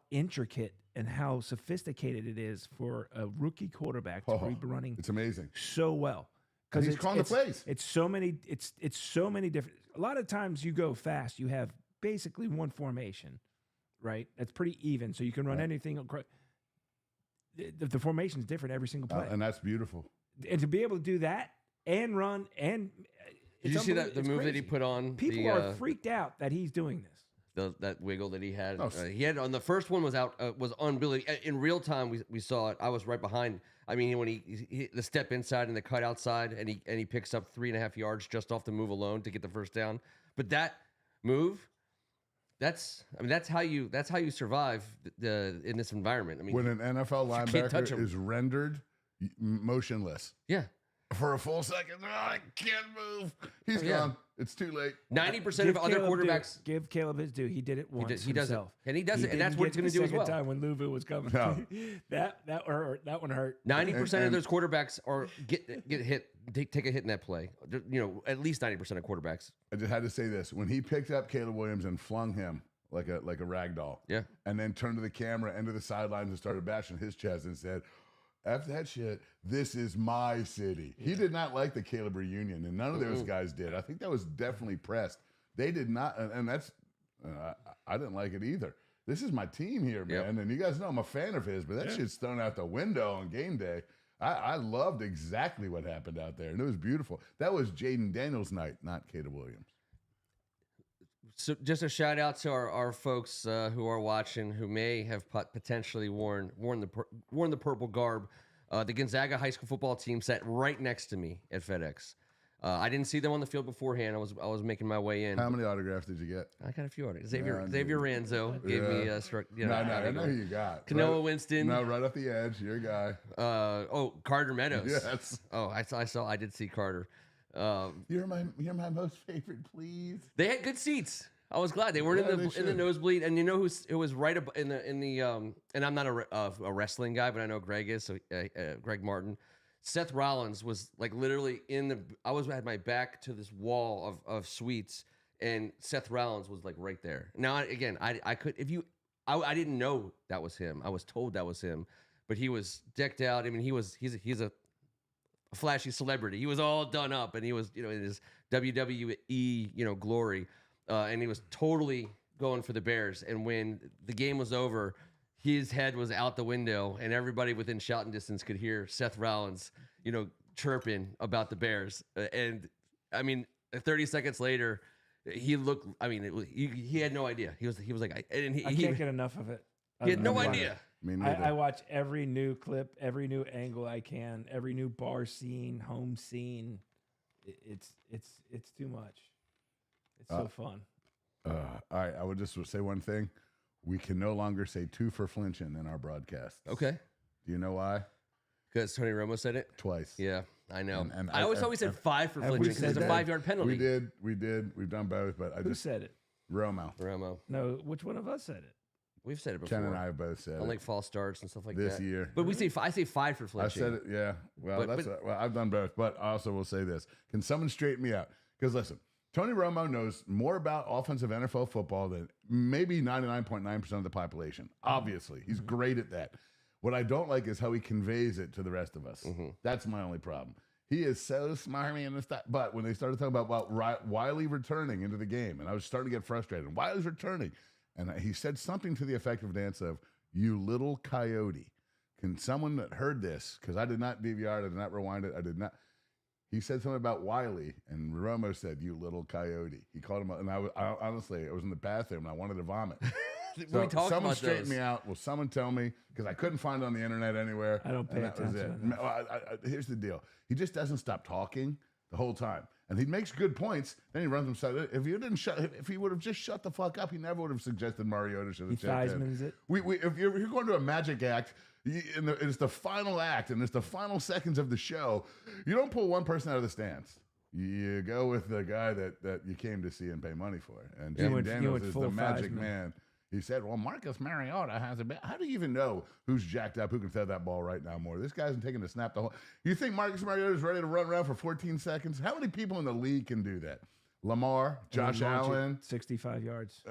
[SPEAKER 3] intricate and how sophisticated it is for a rookie quarterback to be running.
[SPEAKER 1] It's amazing.
[SPEAKER 3] So well.
[SPEAKER 1] Because he's calling the plays.
[SPEAKER 3] It's so many different. A lot of times you go fast, you have basically one formation, right? That's pretty even, so you can run anything. The formation is different every single play,
[SPEAKER 1] And that's beautiful.
[SPEAKER 3] and to be able to do that and run and
[SPEAKER 2] Did you see the move that he put on?
[SPEAKER 3] People are freaked out that he's doing this.
[SPEAKER 2] That wiggle that he had.
[SPEAKER 1] Oh.
[SPEAKER 2] He had on the first one was unbelievable. In real time, we saw it. I was right behind. I mean, when he the step inside and the cut outside, and he picks up 3.5 yards just off the move alone to get the first down. But that move, that's how you survive in this environment. I mean,
[SPEAKER 1] When an NFL
[SPEAKER 2] can't touch
[SPEAKER 1] linebacker
[SPEAKER 2] him.
[SPEAKER 1] is rendered motionless
[SPEAKER 2] yeah.
[SPEAKER 1] for a full second, I can't move. He's
[SPEAKER 2] Yeah.
[SPEAKER 1] gone. It's too late.
[SPEAKER 2] 90% of other quarterbacks.
[SPEAKER 3] Give Caleb his due. He did it once.
[SPEAKER 2] He does it,
[SPEAKER 3] himself.
[SPEAKER 2] and he does it, and
[SPEAKER 3] didn't
[SPEAKER 2] that's what he's
[SPEAKER 3] get
[SPEAKER 2] going to
[SPEAKER 3] the
[SPEAKER 2] do as
[SPEAKER 3] second
[SPEAKER 2] well.
[SPEAKER 3] time when Louvu was coming.
[SPEAKER 1] No.
[SPEAKER 3] that hurt. That one hurt.
[SPEAKER 2] 90% of those quarterbacks get hit, take a hit in that play. At least 90% of quarterbacks.
[SPEAKER 1] I just had to say this. When he picked up Caleb Williams and flung him like a rag doll,
[SPEAKER 2] Yeah.
[SPEAKER 1] and then turned to the camera and to the sidelines and started bashing his chest and said, F that shit, this is my city. He did not like the Caleb reunion, and none of those guys did. I think that was definitely pressed. They did not, and that's, I didn't like it either. This is my team here, man.
[SPEAKER 2] Yep.
[SPEAKER 1] And you guys know I'm a fan of his, but that shit's thrown out the window on game day. I loved exactly what happened out there, and it was beautiful. That was Jaden Daniels' night, not Caleb Williams.
[SPEAKER 2] So just a shout out to our folks who are watching, who may have potentially worn the purple garb. The Gonzaga high school football team sat right next to me at FedEx. I didn't see them on the field beforehand. I was making my way in.
[SPEAKER 1] How many autographs did you get?
[SPEAKER 2] I got a few autographs. Xavier Ranzo gave me a struck.
[SPEAKER 1] No, I know who you got.
[SPEAKER 2] Canoa Winston.
[SPEAKER 1] No, right off the edge, your guy.
[SPEAKER 2] Carter Meadows.
[SPEAKER 1] Yes.
[SPEAKER 2] Oh, I did see Carter.
[SPEAKER 1] You're my most favorite, please.
[SPEAKER 2] They had good seats. I was glad they weren't in the nosebleed. And you know who was right in the and I'm not a wrestling guy, but I know Greg is. So Greg Martin, Seth Rollins was like literally had my back to this wall of suites, and Seth Rollins was like right there. Now again, I didn't know that was him. I was told that was him, but he was decked out. I mean, he's a flashy celebrity. He was all done up, and he was in his WWE glory. And he was totally going for the Bears. And when the game was over, his head was out the window, and everybody within shouting distance could hear Seth Rollins, chirping about the Bears. And I mean, 30 seconds later, he looked. I mean, he had no idea. He was like, I
[SPEAKER 3] can't get enough of it.
[SPEAKER 2] He had no idea.
[SPEAKER 3] I watch every new clip, every new angle I can, every new bar scene, home scene. It's too much. It's so fun.
[SPEAKER 1] All right, I would just say one thing. We can no longer say 2 for flinching in our broadcast.
[SPEAKER 2] Okay.
[SPEAKER 1] Do you know why?
[SPEAKER 2] Because Tony Romo said it?
[SPEAKER 1] Twice.
[SPEAKER 2] Yeah, I know.
[SPEAKER 1] And
[SPEAKER 2] I always said 5 for flinching because it's a 5-yard penalty.
[SPEAKER 1] We did. We've done both, but
[SPEAKER 3] Who said it?
[SPEAKER 1] Romo.
[SPEAKER 3] No, which one of us said it?
[SPEAKER 2] We've said it before.
[SPEAKER 1] Ken and I both said
[SPEAKER 2] on like false starts and stuff like
[SPEAKER 1] this
[SPEAKER 2] that.
[SPEAKER 1] year.
[SPEAKER 2] But I say 5 for flinching.
[SPEAKER 1] I said it, yeah. Well, well, I've done both, but I also will say this. Can someone straighten me out? Because listen, Tony Romo knows more about offensive NFL football than maybe 99.9% of the population. Obviously, he's great at that. What I don't like is how he conveys it to the rest of us. That's my only problem. He is so smarmy and stuff. But when they started talking about Wiley returning into the game, and I was starting to get frustrated. Wiley's returning. And he said something to the effect of dance of, "You little coyote." Can someone that heard this, because I did not DVR it, I did not rewind it, I did not. He said something about Wiley, and Romo said, "You little coyote." He called him, and I honestly, I was in the bathroom, and I wanted to vomit. So someone straighten me out. Will someone tell me? Because I couldn't find it on the internet anywhere.
[SPEAKER 3] I don't pay attention.
[SPEAKER 1] Here's the deal. He just doesn't stop talking the whole time. And he makes good points. Then he runs himself. If he would have just shut the fuck up, he never would have suggested Mariota should have checked in.
[SPEAKER 3] Theismans it.
[SPEAKER 1] If you're going to a magic act, it's the final act, and it's the final seconds of the show. You don't pull one person out of the stands. You go with the guy that you came to see and pay money for. And Jim Daniels is the magic man. He said, "Well, Marcus Mariota has a bit." How do you even know who's jacked up, who can throw that ball right now more? This guy isn't taking a snap the whole. You think Marcus Mariota is ready to run around for 14 seconds? How many people in the league can do that? Lamar, Josh Allen,
[SPEAKER 3] 65 yards.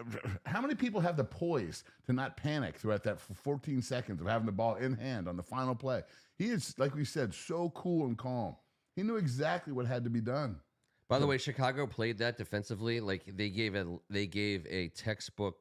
[SPEAKER 1] How many people have the poise to not panic throughout that 14 seconds of having the ball in hand on the final play? He is, like we said, so cool and calm. He knew exactly what had to be done.
[SPEAKER 2] By the way, Chicago played that defensively like they gave a textbook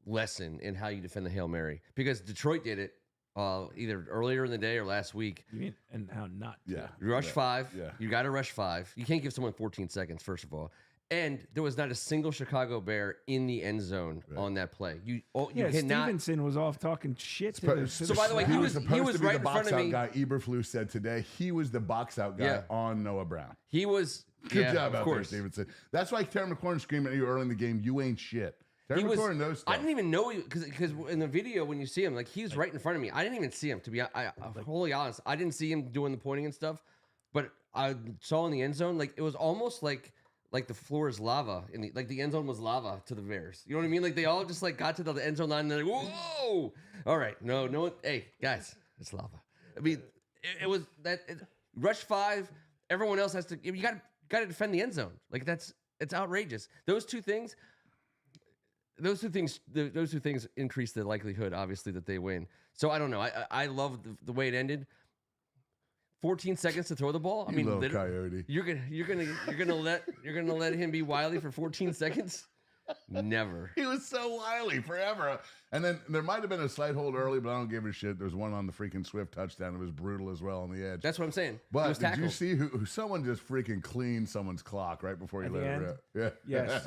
[SPEAKER 2] lesson in how you defend the Hail Mary, because Detroit did it either earlier in the day or last week.
[SPEAKER 3] You mean, and how not to.
[SPEAKER 1] Yeah.
[SPEAKER 2] Rush 5.
[SPEAKER 1] Yeah.
[SPEAKER 2] You got to rush 5. You can't give someone 14 seconds, first of all. And there was not a single Chicago Bear in the end zone on that play. You cannot.
[SPEAKER 3] Stevenson was off talking shit.
[SPEAKER 2] So by the way, he was
[SPEAKER 1] supposed to be
[SPEAKER 2] right
[SPEAKER 1] the
[SPEAKER 2] in front
[SPEAKER 1] box
[SPEAKER 2] of
[SPEAKER 1] out
[SPEAKER 2] me.
[SPEAKER 1] guy. Eberflus said today he was the box out guy on Noah Brown.
[SPEAKER 2] He was.
[SPEAKER 1] Good job
[SPEAKER 2] of
[SPEAKER 1] out there, Stevenson. That's why Terry McLaurin screaming at you early in the game, "You ain't shit." Terry McLaurin knows stuff.
[SPEAKER 2] I didn't even know because in the video when you see him, like he's right in front of me. I didn't even see him, to be wholly honest. I didn't see him doing the pointing and stuff, but I saw in the end zone, like it was almost like the floor is lava, like the end zone was lava to the Bears. You know what I mean? Like they all just like got to the end zone line and they're like, "Whoa! All right, no, hey guys, it's lava." I mean, it was that rush 5. Everyone else has to. You got to defend the end zone. Like it's outrageous. Those two things increase the likelihood, obviously, that they win. So I don't know. I love the way it ended. 14 seconds to throw the ball. I mean,
[SPEAKER 1] coyote.
[SPEAKER 2] You're gonna let him be Wiley for 14 seconds? Never.
[SPEAKER 1] He was so wily forever. And then there might have been a slight hold early, but I don't give a shit. There's one on the freaking Swift touchdown. It was brutal as well on the edge.
[SPEAKER 2] That's what I'm saying.
[SPEAKER 1] But did you see who someone just freaking cleaned someone's clock right before he let it rip? Yeah.
[SPEAKER 3] Yes.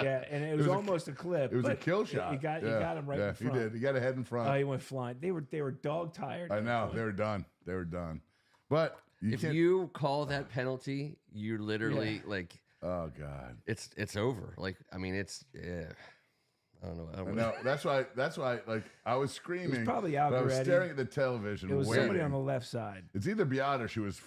[SPEAKER 3] Yeah, and it was almost a clip.
[SPEAKER 1] It was a kill shot.
[SPEAKER 3] You got him right in front.
[SPEAKER 1] He did. He got a head in front.
[SPEAKER 3] Oh, he went flying. They were dog tired.
[SPEAKER 1] I know. They were done. They were done. But
[SPEAKER 2] if you call that penalty, you're literally like,
[SPEAKER 1] oh God,
[SPEAKER 2] it's over. Like, I mean, it's I don't know.
[SPEAKER 1] I know. That's why. Like I was screaming.
[SPEAKER 3] It was probably
[SPEAKER 1] but I was
[SPEAKER 3] Algaretti.
[SPEAKER 1] staring at the television.
[SPEAKER 3] It was
[SPEAKER 1] waiting.
[SPEAKER 3] somebody on the left side.
[SPEAKER 1] It's either Biotish who was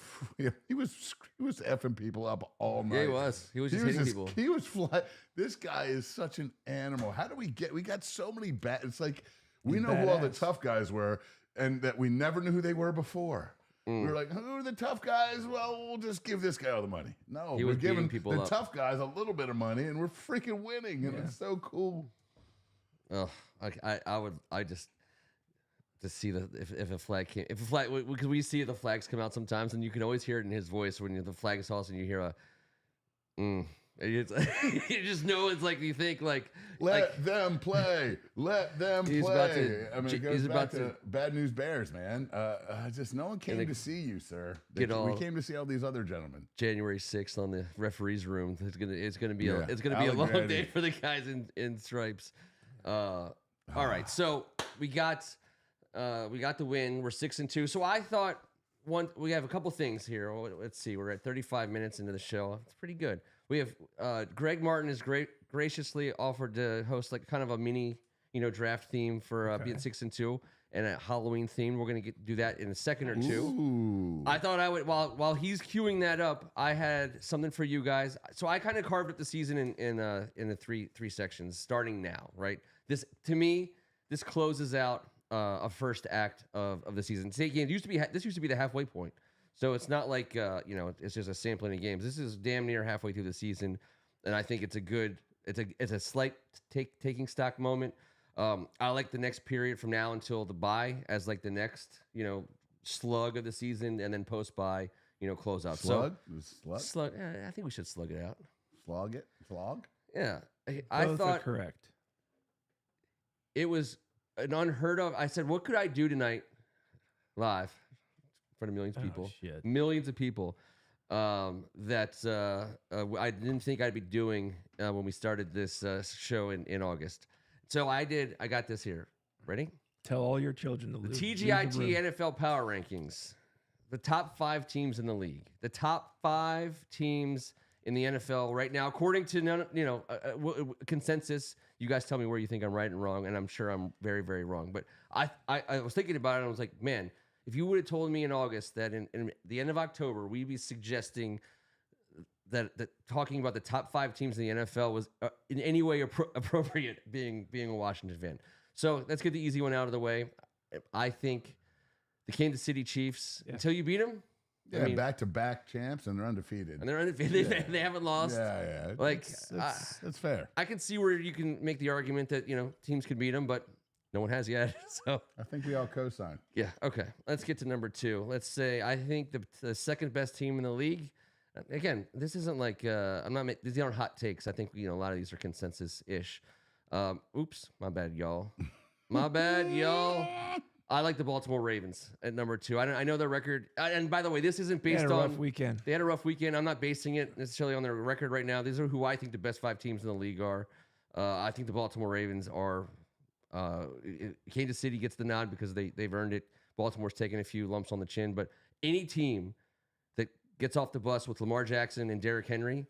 [SPEAKER 1] he was effing people up all night.
[SPEAKER 2] Yeah, he was. He was just hitting people.
[SPEAKER 1] He was fly. This guy is such an animal. How do we get? We got so many bad. It's like we know who all the tough guys were, and that we never knew who they were before. We were like, who are the tough guys? Well, we'll just give this guy all the money. No,
[SPEAKER 2] He
[SPEAKER 1] we're
[SPEAKER 2] was beating
[SPEAKER 1] giving
[SPEAKER 2] people
[SPEAKER 1] the
[SPEAKER 2] up.
[SPEAKER 1] tough guys a little bit of money, and we're freaking winning, and it's so cool.
[SPEAKER 2] Oh, I would just to see if a flag came, if a flag, because we see the flags come out sometimes, and you can always hear it in his voice when the flag is tossed and you hear a it's, you just know it's like you think
[SPEAKER 1] let them play. Let them
[SPEAKER 2] He's
[SPEAKER 1] play.
[SPEAKER 2] about to-
[SPEAKER 1] I mean, it
[SPEAKER 2] he's
[SPEAKER 1] goes
[SPEAKER 2] about
[SPEAKER 1] back to Bad News Bears, man. Just no one came to see you, sir. We came to see all these other gentlemen.
[SPEAKER 2] January 6th on the referees room. It's gonna be a long
[SPEAKER 1] Allegretti.
[SPEAKER 2] day for the guys in stripes. All right, so we got the win. We're 6-2. So I thought we have a couple things here. Let's see. We're at 35 minutes into the show. It's pretty good. We have Greg Martin has graciously offered to host like kind of a mini, draft theme for being 6-2 and a Halloween theme. We're gonna do that in a second or two.
[SPEAKER 1] Ooh.
[SPEAKER 2] I thought I would while he's queuing that up. I had something for you guys. So I kind of carved up the season in the three sections starting now. Right. This to me this closes out a first act of the season. This used to be the halfway point. So it's not like it's just a sampling of games. This is damn near halfway through the season, and I think it's a slight taking stock moment. I like the next period from now until the bye as like the next slug of the season, and then post bye close out.
[SPEAKER 1] Slug?
[SPEAKER 2] Slug. I think we should slug it out.
[SPEAKER 1] Slog it? Slog?
[SPEAKER 2] Yeah,
[SPEAKER 3] I thought correct.
[SPEAKER 2] It was an unheard of. I said, what could I do tonight live? In front of millions of people that I didn't think I'd be doing when we started this show in August. So I got this here. Ready?
[SPEAKER 3] Tell all your children to
[SPEAKER 2] The
[SPEAKER 3] leave
[SPEAKER 2] TGIT
[SPEAKER 3] the room.
[SPEAKER 2] NFL Power Rankings. The top 5 teams in the league. The top 5 teams in the NFL right now, according to consensus. You guys tell me where you think I'm right and wrong, and I'm sure I'm very, very wrong. But I was thinking about it, and I was like, man, if you would have told me in August that in the end of October we'd be suggesting that talking about the top 5 teams in the NFL was in any way appropriate, being a Washington fan. So let's get the easy one out of the way. I think the Kansas City Chiefs, until you beat them.
[SPEAKER 1] Yeah, back-to-back champs, and they're undefeated.
[SPEAKER 2] And they're undefeated. Yeah. They haven't lost.
[SPEAKER 1] Yeah.
[SPEAKER 2] Like
[SPEAKER 1] that's fair.
[SPEAKER 2] I can see where you can make the argument that teams could beat them, but no one has yet. So
[SPEAKER 1] I think we all co-sign.
[SPEAKER 2] Yeah. Okay. Let's get to number 2. Let's say I think the second best team in the league. Again, this isn't like these aren't hot takes. I think a lot of these are consensus ish. Oops, my bad, y'all. My bad, y'all. I like the Baltimore Ravens at number 2. I know their record, and by the way, this isn't based on.
[SPEAKER 3] They had a rough weekend.
[SPEAKER 2] They had a rough weekend. I'm not basing it necessarily on their record right now. These are who I think the best 5 teams in the league are. I think the Baltimore Ravens are. Kansas City gets the nod because they've earned it. Baltimore's taking a few lumps on the chin, but any team that gets off the bus with Lamar Jackson and Derrick Henry,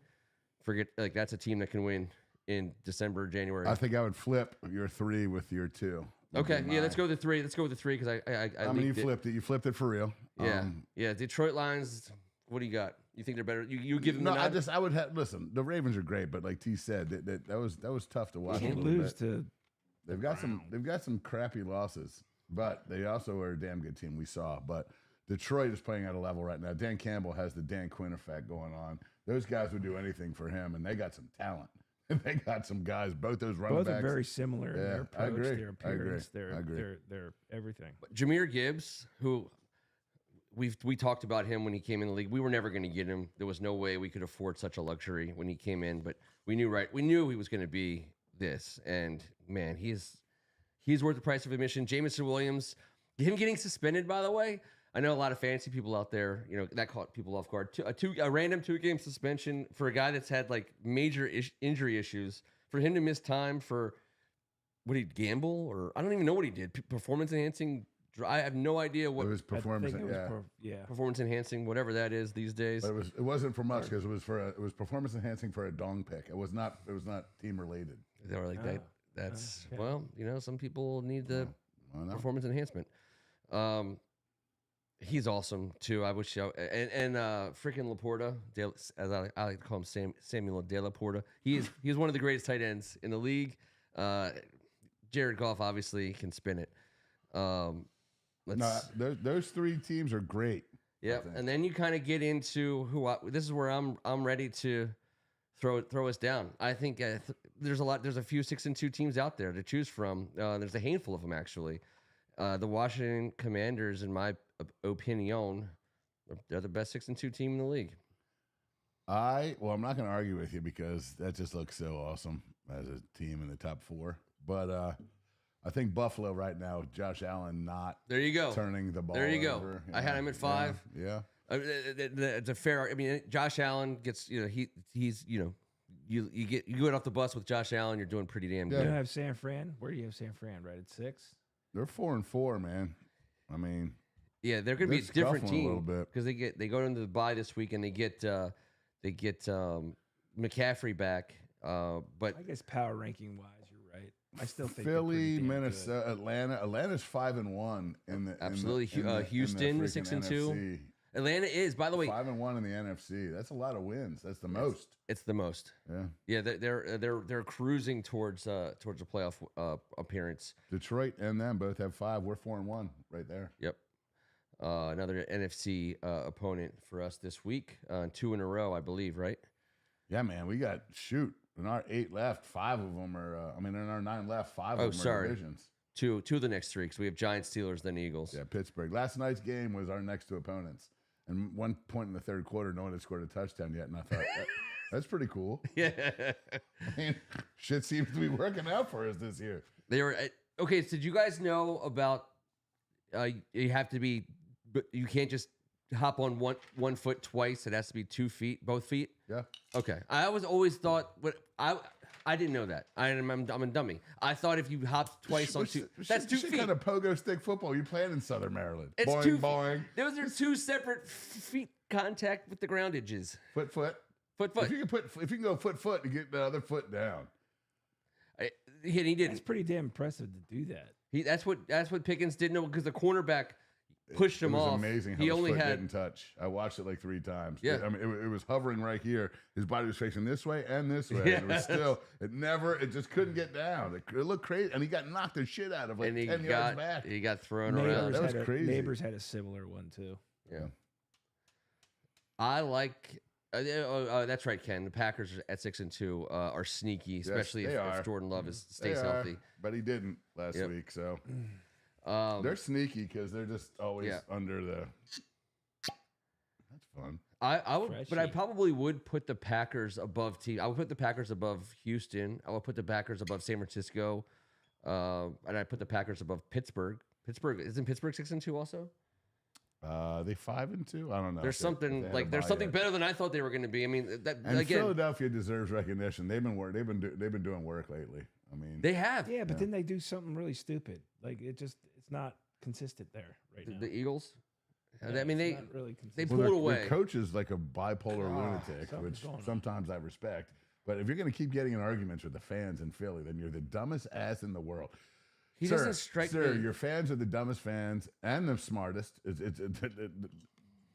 [SPEAKER 2] that's a team that can win in December, January.
[SPEAKER 1] I think I would flip your 3 with your 2.
[SPEAKER 2] Okay, yeah, let's go with the 3. Let's go with the 3 because I
[SPEAKER 1] mean, you flipped it. You flipped it for real.
[SPEAKER 2] Yeah. Detroit Lions. What do you got? You think they're better? You give them the nod?
[SPEAKER 1] I would have. Listen, the Ravens are great, but like T said, that was tough to watch.
[SPEAKER 3] You can't lose to.
[SPEAKER 1] They've got some crappy losses, but they also are a damn good team. We saw, but Detroit is playing at a level right now. Dan Campbell has the Dan Quinn effect going on. Those guys would do anything for him, and they got some talent. They got some guys. Both those running backs.
[SPEAKER 3] Both are very similar in their approach,
[SPEAKER 1] I agree.
[SPEAKER 3] their appearance,
[SPEAKER 1] I agree.
[SPEAKER 3] their everything.
[SPEAKER 2] Jameer Gibbs, who we talked about him when he came in the league. We were never going to get him. There was no way we could afford such a luxury when he came in, but we knew he was going to be this. And man, he's worth the price of admission. Jameson Williams, him getting suspended, by the way. I know a lot of fantasy people out there, that caught people off guard. A random 2-game suspension for a guy that's had like major injury issues. For him to miss time for what he'd gamble, or I don't even know what he did. Performance enhancing. I have no idea what
[SPEAKER 1] it was. Performance,
[SPEAKER 2] performance enhancing, whatever that is these days.
[SPEAKER 1] But it wasn't for much because it was performance enhancing for a dong pick. It was not team related.
[SPEAKER 2] They were like that. That's
[SPEAKER 3] Okay.
[SPEAKER 2] well, some people need the
[SPEAKER 1] Why not?
[SPEAKER 2] performance enhancement. He's awesome too. I wish and freaking Laporta, as I like to call him, Samuel De Laporta. He's one of the greatest tight ends in the league. Jared Goff obviously can spin it.
[SPEAKER 1] No, those three teams are great.
[SPEAKER 2] Yeah, and then you kind of get into this is where I'm ready to throw us down. I think there's a few 6-2 teams out there to choose from. There's a handful of them actually. The Washington Commanders, in my opinion, they're the best 6-2 team in the league.
[SPEAKER 1] I'm not going to argue with you because that just looks so awesome as a team in the top 4. But I think Buffalo right now, Josh Allen not
[SPEAKER 2] There you go.
[SPEAKER 1] turning the ball
[SPEAKER 2] There you
[SPEAKER 1] over.
[SPEAKER 2] go. I had him at 5.
[SPEAKER 1] Yeah.
[SPEAKER 2] It's a fair. I mean, Josh Allen gets. He's. You get off the bus with Josh Allen, you're doing pretty damn
[SPEAKER 3] You
[SPEAKER 2] good.
[SPEAKER 3] don't have San Fran? Where do you have San Fran? Right at 6?
[SPEAKER 1] They're 4-4, man. I mean,
[SPEAKER 2] Yeah, they're going to be a
[SPEAKER 1] they're
[SPEAKER 2] different
[SPEAKER 1] scuffling a little
[SPEAKER 2] team
[SPEAKER 1] bit.
[SPEAKER 2] because they go into the bye this week and they get McCaffrey back. But
[SPEAKER 3] I guess power ranking wise, you're right. I still think
[SPEAKER 1] Philly,
[SPEAKER 3] they're pretty damn
[SPEAKER 1] Minnesota, Atlanta. Atlanta's 5-1 in the
[SPEAKER 2] Absolutely. Houston,
[SPEAKER 1] freaking
[SPEAKER 2] 6-2.
[SPEAKER 1] NFC.
[SPEAKER 2] Atlanta is, by the way,
[SPEAKER 1] 5-1 in the NFC. That's a lot of wins. That's the most.
[SPEAKER 2] it's the most.
[SPEAKER 1] Yeah.
[SPEAKER 2] Yeah, they're cruising towards a playoff appearance.
[SPEAKER 1] Detroit and them both have 5. We're 4-1 right there.
[SPEAKER 2] Yep. Another NFC opponent for us this week. 2 in a row, I believe, right?
[SPEAKER 1] Yeah, man. We got in our 8 left. 5 of them are. In our 9 left, 5 of them
[SPEAKER 2] sorry.
[SPEAKER 1] are divisions.
[SPEAKER 2] Two of the next 3 because we have Giants, Steelers, then Eagles.
[SPEAKER 1] Yeah, Pittsburgh. Last night's game was our next 2 opponents. And one point in the third quarter, no one had scored a touchdown yet, and I thought that's pretty cool.
[SPEAKER 2] Yeah.
[SPEAKER 1] I mean, shit seems to be working out for us this year.
[SPEAKER 2] They were okay. So did you guys know about? You have to be. You can't just hop on one foot twice. It has to be 2 feet, both feet.
[SPEAKER 1] Yeah.
[SPEAKER 2] Okay. I always thought, but I didn't know that. I'm a dummy. I thought if you hopped twice on 2, that's 2 feet.
[SPEAKER 1] What kind of pogo stick football you playing in Southern Maryland?
[SPEAKER 2] It's
[SPEAKER 1] boing,
[SPEAKER 2] 2
[SPEAKER 1] boing.
[SPEAKER 2] Those are 2 separate feet contact with the groundages.
[SPEAKER 1] Foot.
[SPEAKER 2] Foot.
[SPEAKER 1] If you can go foot, you get the other foot down.
[SPEAKER 2] He
[SPEAKER 3] good.
[SPEAKER 2] didn't.
[SPEAKER 3] That's pretty damn impressive to do that.
[SPEAKER 2] That's what Pickens didn't know because the cornerback pushed him
[SPEAKER 1] it was
[SPEAKER 2] off.
[SPEAKER 1] amazing how
[SPEAKER 2] he
[SPEAKER 1] his
[SPEAKER 2] only
[SPEAKER 1] foot
[SPEAKER 2] had
[SPEAKER 1] didn't touch. I watched it like 3 times.
[SPEAKER 2] Yeah.
[SPEAKER 1] It was hovering right here. His body was facing this way and this way. And it was still, it just couldn't get down. It looked crazy. And he got knocked the shit out of like 10 yards back.
[SPEAKER 2] He got thrown around.
[SPEAKER 1] That was crazy.
[SPEAKER 3] Neighbors had a similar one too.
[SPEAKER 2] Yeah. I like. That's right, Ken. The Packers at 6-2 are sneaky, especially if Jordan Love stays healthy.
[SPEAKER 1] But he didn't last week, so they're sneaky because they're just always under the. That's fun.
[SPEAKER 2] I would, but I probably would put the Packers above team. I would put the Packers above Houston. I would put the Packers above San Francisco, and I put the Packers above Pittsburgh. Isn't Pittsburgh 6-2 also?
[SPEAKER 1] They 5-2. I don't know.
[SPEAKER 2] There's something better than I thought they were going to be. I mean, again,
[SPEAKER 1] Philadelphia deserves recognition. They've been doing work lately. I mean,
[SPEAKER 2] they have.
[SPEAKER 3] Yeah, but then they do something really stupid. Like it's not consistent there right now.
[SPEAKER 2] The Eagles.
[SPEAKER 3] Yeah,
[SPEAKER 2] I mean,
[SPEAKER 3] it's not really
[SPEAKER 2] they
[SPEAKER 3] consistent.
[SPEAKER 2] pulled away.
[SPEAKER 1] Their coach is like a bipolar lunatic, which sometimes I respect. But if you're going to keep getting in arguments with the fans in Philly, then you're the dumbest ass in the world.
[SPEAKER 2] He doesn't strike me.
[SPEAKER 1] Your fans are the dumbest fans and the smartest.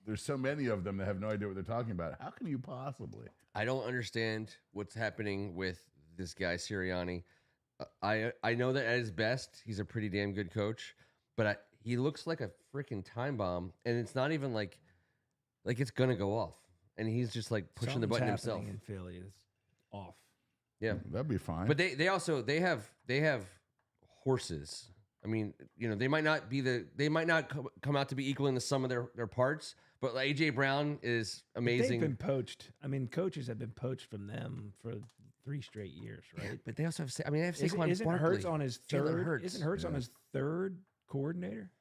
[SPEAKER 1] There's so many of them that have no idea what they're talking about. How can you possibly?
[SPEAKER 2] I don't understand what's happening with this guy Sirianni. I know that at his best, he's a pretty damn good coach, but he looks like a freaking time bomb, and it's not even like it's gonna go off, and he's just like pushing the button himself.
[SPEAKER 3] In Philly is off.
[SPEAKER 2] Yeah,
[SPEAKER 1] that'd be fine.
[SPEAKER 2] But they also have horses. I mean, they might not come out to be equal in the sum of their parts, but AJ Brown is amazing.
[SPEAKER 3] They've been poached. I mean, coaches have been poached from them for 3 straight years, right?
[SPEAKER 2] But they also have. I mean, they have Saquon
[SPEAKER 3] Isn't
[SPEAKER 2] Barkley.
[SPEAKER 3] Hurts on his third?
[SPEAKER 2] Hurts.
[SPEAKER 3] Isn't Hurts on his 3rd coordinator?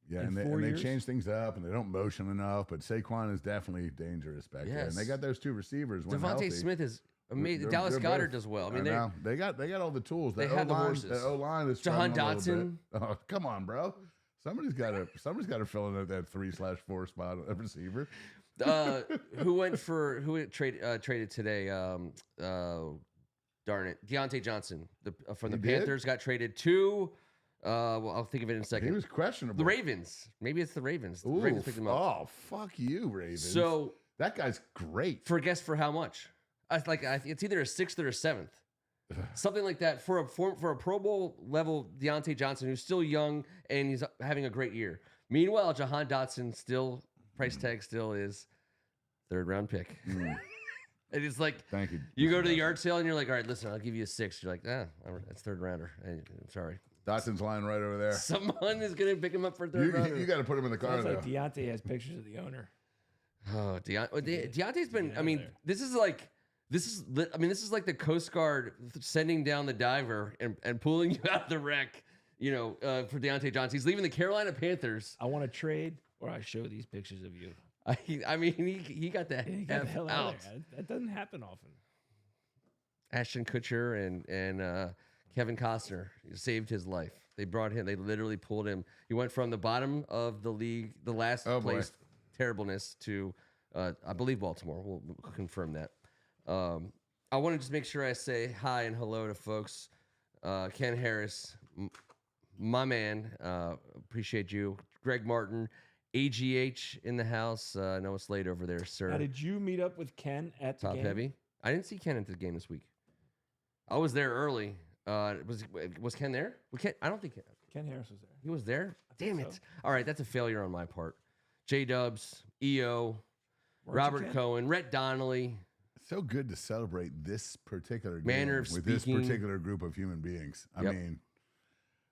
[SPEAKER 1] Yeah, and they change things up, and they don't motion enough. But Saquon is definitely dangerous back there, and they got those 2 receivers.
[SPEAKER 2] Devontae Smith is amazing. Dallas Goedert does well. I mean,
[SPEAKER 1] they got all the tools.
[SPEAKER 2] They have the horses.
[SPEAKER 1] The O-line is
[SPEAKER 2] Jahan Dotson.
[SPEAKER 1] Oh, come on, bro. Somebody's got to fill in that 3/4 spot at receiver.
[SPEAKER 2] Who traded today? Darn it. Deontay Johnson from the
[SPEAKER 1] He did?
[SPEAKER 2] Panthers got traded to, well, I'll think of it in a second.
[SPEAKER 1] He was questionable.
[SPEAKER 2] The Ravens. Maybe it's the Ravens. The
[SPEAKER 1] Ooh,
[SPEAKER 2] Ravens picked him up.
[SPEAKER 1] Oh, fuck you, Ravens.
[SPEAKER 2] So
[SPEAKER 1] that guy's great.
[SPEAKER 2] guess for how much? It's either a 6th or a 7th. Something like that for a Pro Bowl level Deontay Johnson, who's still young and he's having a great year. Meanwhile, Jahan Dotson price tag still is 3rd round pick. And it's like,
[SPEAKER 1] Thank you.
[SPEAKER 2] You go to the yard sale and you're like, all right, listen, I'll give you a 6. You're like, that's 3rd rounder. I'm sorry.
[SPEAKER 1] Dotson's lying right over there.
[SPEAKER 2] Someone is going to pick him up for 3rd rounder.
[SPEAKER 1] You got to put him in the car,
[SPEAKER 3] Sounds
[SPEAKER 1] though.
[SPEAKER 3] like Deontay has pictures of the owner.
[SPEAKER 2] Oh, Deontay's been. I mean, this is like the Coast Guard sending down the diver and pulling you out of the wreck. For Deontay Johnson, he's leaving the Carolina Panthers.
[SPEAKER 3] I want to trade, or I show these pictures of you.
[SPEAKER 2] I mean, he got the
[SPEAKER 3] He got the hell
[SPEAKER 2] out.
[SPEAKER 3] out of there. That doesn't happen often.
[SPEAKER 2] Ashton Kutcher and Kevin Costner saved his life. They brought him. They literally pulled him. He went from the bottom of the league, the last place terribleness, to I believe Baltimore. We'll confirm that. I want to just make sure I say hi and hello to folks. Ken Harris, my man. Appreciate you. Greg Martin, AGH in the house. I know it's late over there, sir.
[SPEAKER 3] Now, did you meet up with Ken at the
[SPEAKER 2] Top
[SPEAKER 3] game?
[SPEAKER 2] heavy. I didn't see Ken at the game this week. I was there early. Was Ken there? I don't think
[SPEAKER 3] Ken Harris was there.
[SPEAKER 2] he was there. Damn
[SPEAKER 3] think
[SPEAKER 2] it!
[SPEAKER 3] so.
[SPEAKER 2] All right, that's a failure on my part. J Dubs, EO,
[SPEAKER 3] Weren't you,
[SPEAKER 2] Robert
[SPEAKER 3] Ken?
[SPEAKER 2] Cohen, Rhett Donnelly.
[SPEAKER 1] So good to celebrate this particular
[SPEAKER 2] Manner
[SPEAKER 1] game
[SPEAKER 2] of
[SPEAKER 1] with this
[SPEAKER 2] speaking.
[SPEAKER 1] particular group of human beings. I
[SPEAKER 2] Yep.
[SPEAKER 1] mean,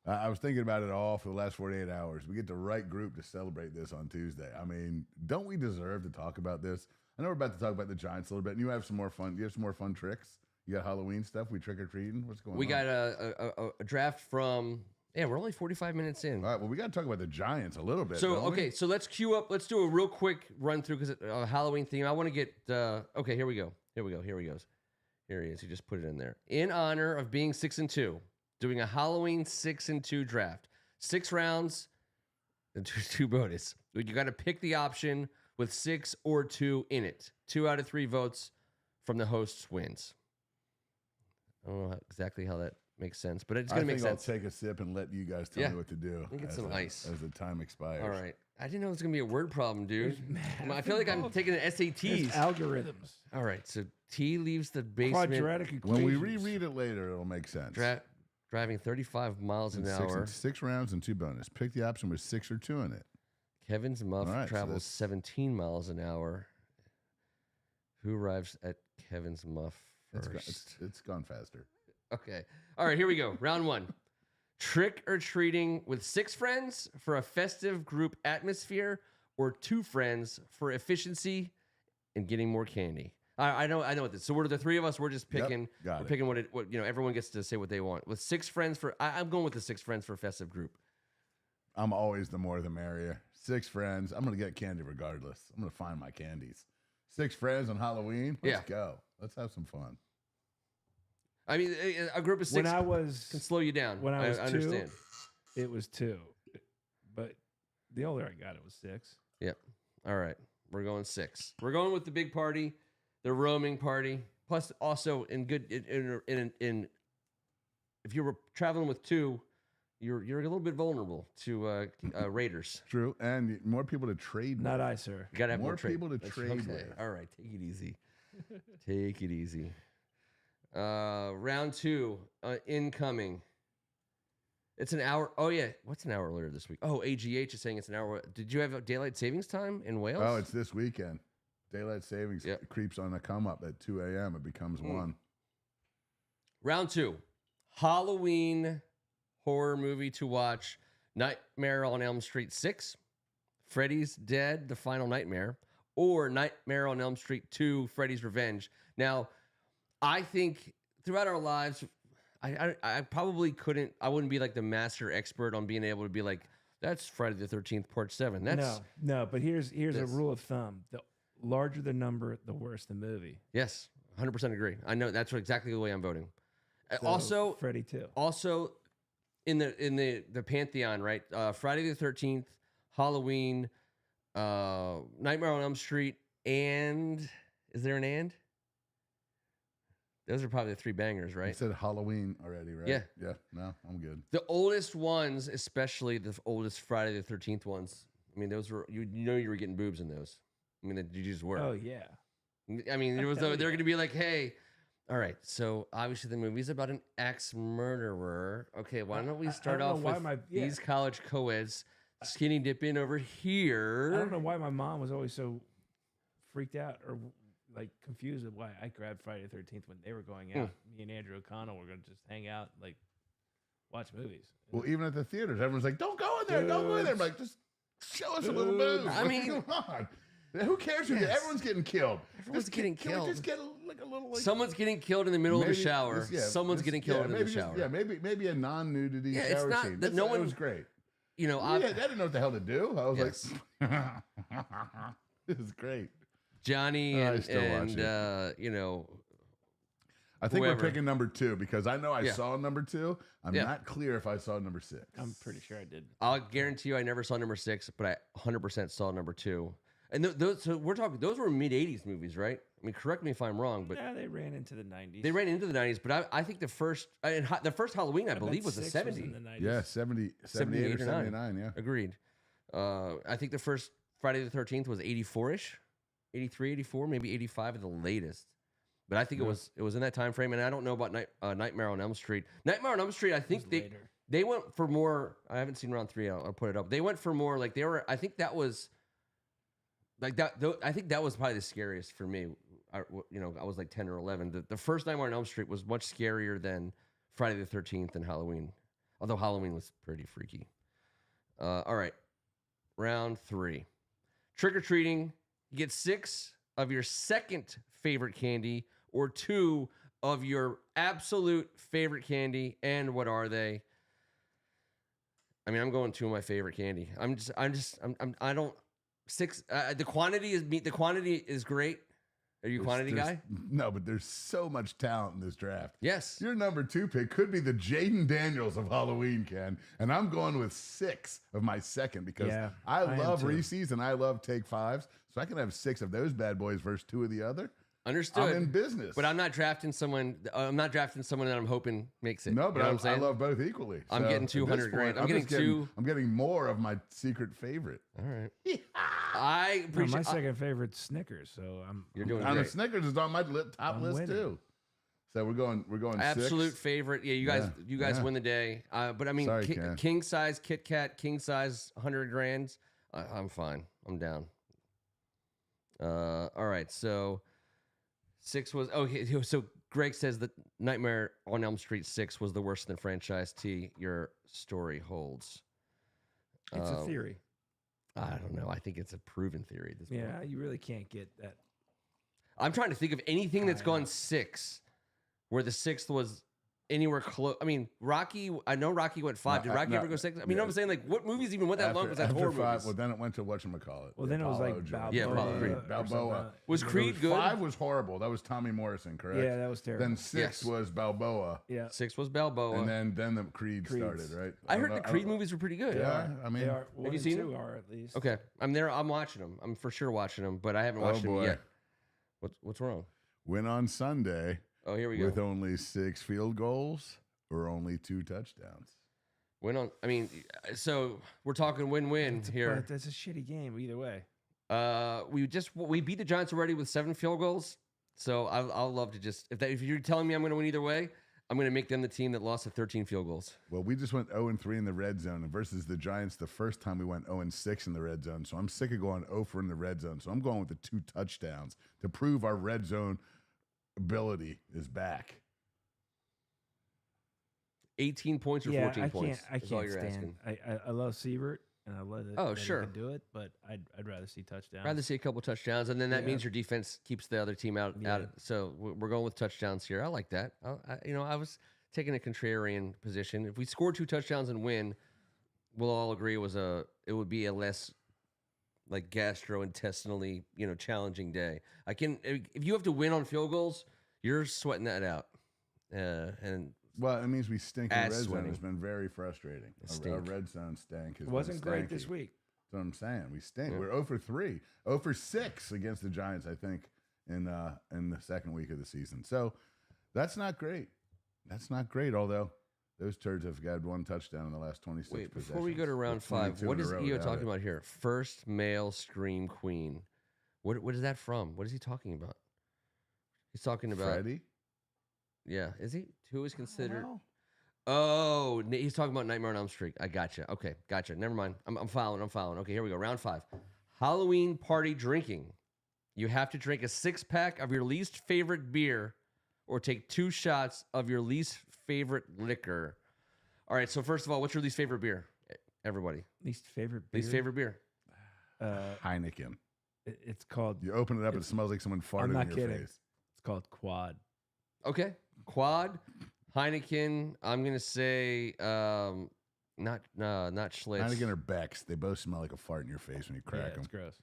[SPEAKER 1] I was thinking about it all for the last 48 hours. We get the right group to celebrate this on Tuesday. I mean, don't we deserve to talk about this? I know we're about to talk about the Giants a little bit, and you have some more fun. You have some more fun tricks. You got Halloween stuff. We trick or treating. What's going on?
[SPEAKER 2] We got a draft from. Yeah, we're only 45 minutes in.
[SPEAKER 1] All right. Well, we got to talk about the Giants a little bit.
[SPEAKER 2] So
[SPEAKER 1] don't we?
[SPEAKER 2] okay, so let's queue up. Let's do a real quick run through because Halloween theme. I want to get. Okay, here we go. Here he goes. Here he is. He just put it in there. In honor of being 6-2, doing a Halloween 6-2 draft. 6 rounds and two bonus. You got to pick the option with 6 or 2 in it. 2 out of 3 votes from the hosts wins. I don't know exactly how that makes sense, but it's going to make sense.
[SPEAKER 1] I'll take a sip and let you guys tell me what to do.
[SPEAKER 2] Let me get some ice.
[SPEAKER 1] As the time expires.
[SPEAKER 2] All right. I didn't know it was going to be a word problem, dude. I feel like I'm taking an
[SPEAKER 3] It's
[SPEAKER 2] SATs.
[SPEAKER 3] algorithms.
[SPEAKER 2] All right. So T leaves the basement.
[SPEAKER 3] Quadratic equations.
[SPEAKER 1] When we reread it later, it'll make sense.
[SPEAKER 2] Driving 35 miles an
[SPEAKER 1] And
[SPEAKER 2] hour.
[SPEAKER 1] 6 rounds and 2 bonus. Pick the option with 6 or 2 in it.
[SPEAKER 2] Kevin's muff
[SPEAKER 1] All right, so
[SPEAKER 2] travels
[SPEAKER 1] that's-
[SPEAKER 2] 17 miles an hour. Who arrives at Kevin's muff first?
[SPEAKER 1] It's gone faster.
[SPEAKER 2] Okay. All right, here we go. Round 1. Trick or treating with 6 friends for a festive group atmosphere, or 2 friends for efficiency and getting more candy. I know what this. So we're the 3 of us. We're just picking.
[SPEAKER 1] got
[SPEAKER 2] we're
[SPEAKER 1] it.
[SPEAKER 2] picking what everyone gets to say what they want. With 6 friends for. I'm going with the 6 friends for a festive group.
[SPEAKER 1] I'm always the more the merrier. 6 friends. I'm going to get candy regardless. I'm going to find my candies. 6 friends on Halloween. Let's go. Let's have some fun.
[SPEAKER 2] I mean, a group of 6
[SPEAKER 3] When I was
[SPEAKER 2] can slow you down.
[SPEAKER 3] when I was 2,
[SPEAKER 2] understand.
[SPEAKER 3] it was 2, but the older I got, it was 6.
[SPEAKER 2] Yep. All right. We're going 6. We're going with the big party, the roaming party. Plus, also in if you were traveling with 2, you're a little bit vulnerable to raiders.
[SPEAKER 1] True. And more people to trade
[SPEAKER 3] Not
[SPEAKER 1] with.
[SPEAKER 3] I, sir.
[SPEAKER 2] You gotta have
[SPEAKER 1] More
[SPEAKER 2] trade.
[SPEAKER 1] people to trade
[SPEAKER 2] okay.
[SPEAKER 1] with.
[SPEAKER 2] All right. Take it easy. Take it easy. Round 2, incoming. It's an hour. Oh yeah, what's an hour earlier this week? Oh, AGH is saying it's an hour. Did you have a daylight savings time in Wales?
[SPEAKER 1] Oh, it's this weekend. Daylight savings creeps on a come up at 2 a.m. It becomes 1.
[SPEAKER 2] Round 2, Halloween horror movie to watch: Nightmare on Elm Street 6, Freddy's Dead: The Final Nightmare, or Nightmare on Elm Street 2: Freddy's Revenge. Now, I think throughout our lives, I probably couldn't. I wouldn't be like the master expert on being able to be like, that's Friday the 13th, Part 7. That's
[SPEAKER 3] No. But here's a
[SPEAKER 2] this.
[SPEAKER 3] rule of thumb: the larger the number, the worse the movie.
[SPEAKER 2] Yes, 100% agree. I know that's exactly the way I'm voting.
[SPEAKER 3] So,
[SPEAKER 2] Also,
[SPEAKER 3] Freddy 2.
[SPEAKER 2] Also, in the pantheon, right? Friday the 13th, Halloween, Nightmare on Elm Street, and is there an and? Those are probably the 3 bangers,
[SPEAKER 1] You
[SPEAKER 2] right?
[SPEAKER 1] said Halloween already, right?
[SPEAKER 2] Yeah.
[SPEAKER 1] Yeah. No, I'm good.
[SPEAKER 2] The oldest ones, especially the oldest Friday the 13th ones. I mean, those were you know you were getting boobs in those. I mean, you just were.
[SPEAKER 3] Oh yeah.
[SPEAKER 2] I mean, it was
[SPEAKER 3] Hell
[SPEAKER 2] they're
[SPEAKER 3] yeah.
[SPEAKER 2] going to be like, hey, all right. So obviously the movie's about an ex-murderer. Okay, why don't we start
[SPEAKER 3] don't
[SPEAKER 2] off
[SPEAKER 3] know why
[SPEAKER 2] with
[SPEAKER 3] yeah.
[SPEAKER 2] these college co-eds skinny dipping over here?
[SPEAKER 3] I don't know why my mom was always so freaked out or like confused with why I grabbed Friday the 13th when they were going out. Me and Andrew O'Connell were going to just hang out, like watch movies.
[SPEAKER 1] Well, even at the theaters, everyone's like, "Don't go in there, don't go in there." I'm like, just show us a little boob.
[SPEAKER 2] I mean,
[SPEAKER 1] come on. Who cares?
[SPEAKER 2] Yes.
[SPEAKER 1] Everyone's getting killed.
[SPEAKER 2] Everyone's
[SPEAKER 1] Just
[SPEAKER 2] getting
[SPEAKER 1] Can
[SPEAKER 2] killed.
[SPEAKER 1] we just get like a little like
[SPEAKER 2] Someone's getting killed in the middle of the
[SPEAKER 1] maybe
[SPEAKER 2] shower.
[SPEAKER 1] this-
[SPEAKER 2] Someone's getting killed in the
[SPEAKER 1] maybe
[SPEAKER 2] shower.
[SPEAKER 1] maybe a non-nudity
[SPEAKER 2] Yeah, it's
[SPEAKER 1] shower
[SPEAKER 2] not
[SPEAKER 1] scene.
[SPEAKER 2] that no
[SPEAKER 1] It
[SPEAKER 2] one-
[SPEAKER 1] was great.
[SPEAKER 2] You know,
[SPEAKER 1] I didn't know what the hell to do. I was
[SPEAKER 2] Yes.
[SPEAKER 1] like, this is great.
[SPEAKER 2] Johnny
[SPEAKER 1] I
[SPEAKER 2] and,
[SPEAKER 1] still watch
[SPEAKER 2] you know,
[SPEAKER 1] I think
[SPEAKER 2] Whoever.
[SPEAKER 1] we're picking number 2 because I know I
[SPEAKER 2] Yeah.
[SPEAKER 1] saw number 2. I'm
[SPEAKER 2] Yeah.
[SPEAKER 1] not clear if I saw number 6.
[SPEAKER 3] I'm pretty sure I did.
[SPEAKER 2] I'll guarantee you I never saw number 6, but I 100% saw number 2. And those, so we're talking, those were mid 80s movies, right? I mean, correct me if I'm wrong, but
[SPEAKER 3] Yeah, they ran into the 90s.
[SPEAKER 2] they ran into the 90s. But I think the first Halloween, I
[SPEAKER 3] bet
[SPEAKER 2] believe, was the
[SPEAKER 3] 6
[SPEAKER 2] 70s.
[SPEAKER 3] in the 90s.
[SPEAKER 1] Yeah, 78 or
[SPEAKER 2] 78 or
[SPEAKER 1] 79, yeah.
[SPEAKER 2] Agreed. I think the first Friday the 13th was 84-ish, 83, 84, maybe 85 at the latest. But I think it was in that time frame. And I don't know about Nightmare on Elm Street. Nightmare on Elm Street, I think
[SPEAKER 3] later.
[SPEAKER 2] they went for more. I haven't seen round 3. I'll put it up. They went for more like they were. I think that was like that. I think that was probably the scariest for me. I was like 10 or 11. The first Nightmare on Elm Street was much scarier than Friday the 13th and Halloween. Although Halloween was pretty freaky. All right. Round 3. Trick or treating. You get 6 of your second favorite candy or 2 of your absolute favorite candy. And what are they? I mean, I'm going 2 of my favorite candy. I don't 6. The quantity is great. Are you a quantity guy?
[SPEAKER 1] No, but there's so much talent in this draft.
[SPEAKER 2] Yes.
[SPEAKER 1] Your number 2 pick could be the Jaden Daniels of Halloween, Ken. And I'm going with 6 of my second because
[SPEAKER 3] Yeah,
[SPEAKER 1] I
[SPEAKER 3] I am
[SPEAKER 1] love
[SPEAKER 3] too.
[SPEAKER 1] Reese's and I love Take 5s. So I can have 6 of those bad boys versus 2 of the other.
[SPEAKER 2] Understood.
[SPEAKER 1] I'm in business.
[SPEAKER 2] But I'm not drafting someone. I'm not drafting someone that I'm hoping makes it.
[SPEAKER 1] No,
[SPEAKER 2] You
[SPEAKER 1] but
[SPEAKER 2] know what I'm
[SPEAKER 1] I
[SPEAKER 2] saying?
[SPEAKER 1] love both equally.
[SPEAKER 2] I'm
[SPEAKER 1] So
[SPEAKER 2] getting
[SPEAKER 1] at this
[SPEAKER 2] 200 grand.
[SPEAKER 1] point,
[SPEAKER 2] I'm getting
[SPEAKER 1] just
[SPEAKER 2] 2.
[SPEAKER 1] I'm getting more of my secret favorite.
[SPEAKER 2] All right. I
[SPEAKER 3] No,
[SPEAKER 2] appreciate.
[SPEAKER 3] my second favorite's Snickers, so I'm
[SPEAKER 2] You're doing
[SPEAKER 1] And the
[SPEAKER 2] great.
[SPEAKER 1] Snickers is on my top
[SPEAKER 3] I'm
[SPEAKER 1] list
[SPEAKER 3] winning.
[SPEAKER 1] too. So we're going
[SPEAKER 2] Absolute
[SPEAKER 1] 6.
[SPEAKER 2] favorite. Yeah, you guys
[SPEAKER 1] Yeah.
[SPEAKER 2] Win the day. But I mean,
[SPEAKER 1] Sorry, Ken.
[SPEAKER 2] king size Kit Kat, king size 100 grand. I'm fine. I'm down. All right. So 6 was okay. So Greg says that Nightmare on Elm Street 6 was the worst in the franchise. T, your story holds.
[SPEAKER 3] it's a theory.
[SPEAKER 2] I don't know. I think it's a proven theory at this point.
[SPEAKER 3] Yeah, you really can't get that.
[SPEAKER 2] I'm trying to think of anything that's gone 6 where the 6th was anywhere close. I mean, Rocky, I know Rocky went 5. Did Rocky ever go 6? I mean, you know what I'm saying? Like, what movies even went that long besides horror
[SPEAKER 1] 5,
[SPEAKER 2] movies?
[SPEAKER 1] well, then it went to whatchamacallit.
[SPEAKER 3] Well, then it was like
[SPEAKER 1] Apollo,
[SPEAKER 3] Balboa.
[SPEAKER 2] Yeah, Apollo,
[SPEAKER 3] or
[SPEAKER 2] Creed.
[SPEAKER 3] something.
[SPEAKER 1] Balboa.
[SPEAKER 2] Was Creed good?
[SPEAKER 1] 5 was horrible. That was Tommy Morrison, correct?
[SPEAKER 3] Yeah, that was terrible.
[SPEAKER 1] Then 6
[SPEAKER 2] Yes.
[SPEAKER 1] was Balboa.
[SPEAKER 3] Yeah,
[SPEAKER 2] 6 was Balboa.
[SPEAKER 1] And then the Creed
[SPEAKER 3] Creeds.
[SPEAKER 1] started, right?
[SPEAKER 2] I
[SPEAKER 1] don't
[SPEAKER 2] heard
[SPEAKER 1] know-
[SPEAKER 2] the
[SPEAKER 1] I
[SPEAKER 2] Creed
[SPEAKER 1] don't-
[SPEAKER 2] movies were pretty good.
[SPEAKER 1] They are. I mean,
[SPEAKER 3] they are. One
[SPEAKER 2] you
[SPEAKER 3] and
[SPEAKER 2] seen
[SPEAKER 3] 2
[SPEAKER 2] them?
[SPEAKER 3] are at least.
[SPEAKER 2] Okay. I'm there. I'm watching them. I'm for sure watching them, but I haven't watched them
[SPEAKER 1] boy.
[SPEAKER 2] yet. What's wrong?
[SPEAKER 1] win on Sunday
[SPEAKER 2] Oh, here we
[SPEAKER 1] with
[SPEAKER 2] go.
[SPEAKER 1] only 6 field goals or only 2 touchdowns.
[SPEAKER 2] Win on. I mean, so we're talking win-win here.
[SPEAKER 3] But that's a shitty game either way.
[SPEAKER 2] We beat the Giants already with 7 field goals. So I'll love to just if you're telling me I'm going to win either way, I'm going to make them the team that lost at 13 field goals.
[SPEAKER 1] Well, we just went 0-3 in the red zone and versus the Giants the first time we went 0-6 in the red zone. So I'm sick of going 0-4 in the red zone. So I'm going with the 2 touchdowns to prove our red zone ability is back.
[SPEAKER 2] 18 points or
[SPEAKER 3] Yeah,
[SPEAKER 2] 14
[SPEAKER 3] I
[SPEAKER 2] points.
[SPEAKER 3] can't. I
[SPEAKER 2] is all
[SPEAKER 3] can't
[SPEAKER 2] you're
[SPEAKER 3] stand.
[SPEAKER 2] asking.
[SPEAKER 3] I love Siebert, and I love that.
[SPEAKER 2] Oh,
[SPEAKER 3] that he
[SPEAKER 2] sure.
[SPEAKER 3] can do it, but I'd rather see touchdowns.
[SPEAKER 2] Rather see a couple touchdowns, and then that
[SPEAKER 3] Yeah.
[SPEAKER 2] means your defense keeps the other team out.
[SPEAKER 3] Yeah.
[SPEAKER 2] So we're going with touchdowns here. I like that. I was taking a contrarian position. If we score 2 touchdowns and win, we'll all agree it would be a less like gastrointestinally challenging day. If you have to win on field goals, you're sweating that out, and
[SPEAKER 1] Well, it means we stink in the red
[SPEAKER 2] Ass
[SPEAKER 1] zone.
[SPEAKER 2] sweating.
[SPEAKER 1] It's been very frustrating. Our
[SPEAKER 2] Stink.
[SPEAKER 1] red zone stank.
[SPEAKER 3] It wasn't great this week.
[SPEAKER 1] That's what I'm saying. We stink.
[SPEAKER 2] Yeah.
[SPEAKER 1] We're 0-3, 0-6 against the Giants, I think, in the second week of the season. So That's not great. That's not great. Although those turds have got one touchdown in the last 26
[SPEAKER 2] Wait,
[SPEAKER 1] possessions.
[SPEAKER 2] before we go to round
[SPEAKER 1] With
[SPEAKER 2] 5,
[SPEAKER 1] 22
[SPEAKER 2] what
[SPEAKER 1] in a
[SPEAKER 2] is
[SPEAKER 1] row
[SPEAKER 2] Eo
[SPEAKER 1] without
[SPEAKER 2] talking
[SPEAKER 1] it.
[SPEAKER 2] about here? First male scream queen. What is that from? What is he talking about? He's talking about
[SPEAKER 1] Freddie?
[SPEAKER 2] Yeah, is he? Who is considered?
[SPEAKER 1] Well,
[SPEAKER 2] Oh, he's talking about Nightmare on Elm Street. I gotcha. Okay, gotcha. Never mind. I'm following. Okay, here we go. Round 5. Halloween party drinking. You have to drink a 6-pack of your least favorite beer or take 2 shots of your least favorite liquor. All right, so first of all, what's your least favorite beer? Everybody.
[SPEAKER 3] Least favorite beer?
[SPEAKER 2] Least favorite beer.
[SPEAKER 1] Heineken.
[SPEAKER 3] It's called.
[SPEAKER 1] You open it up, it smells like someone farted
[SPEAKER 3] I'm not
[SPEAKER 1] in your
[SPEAKER 3] kidding.
[SPEAKER 1] face.
[SPEAKER 3] It's called Quad.
[SPEAKER 2] Okay. Quad, Heineken. I'm gonna say not Schlitz.
[SPEAKER 1] Heineken or Beck's. They both smell like a fart in your face when you crack them.
[SPEAKER 3] It's gross.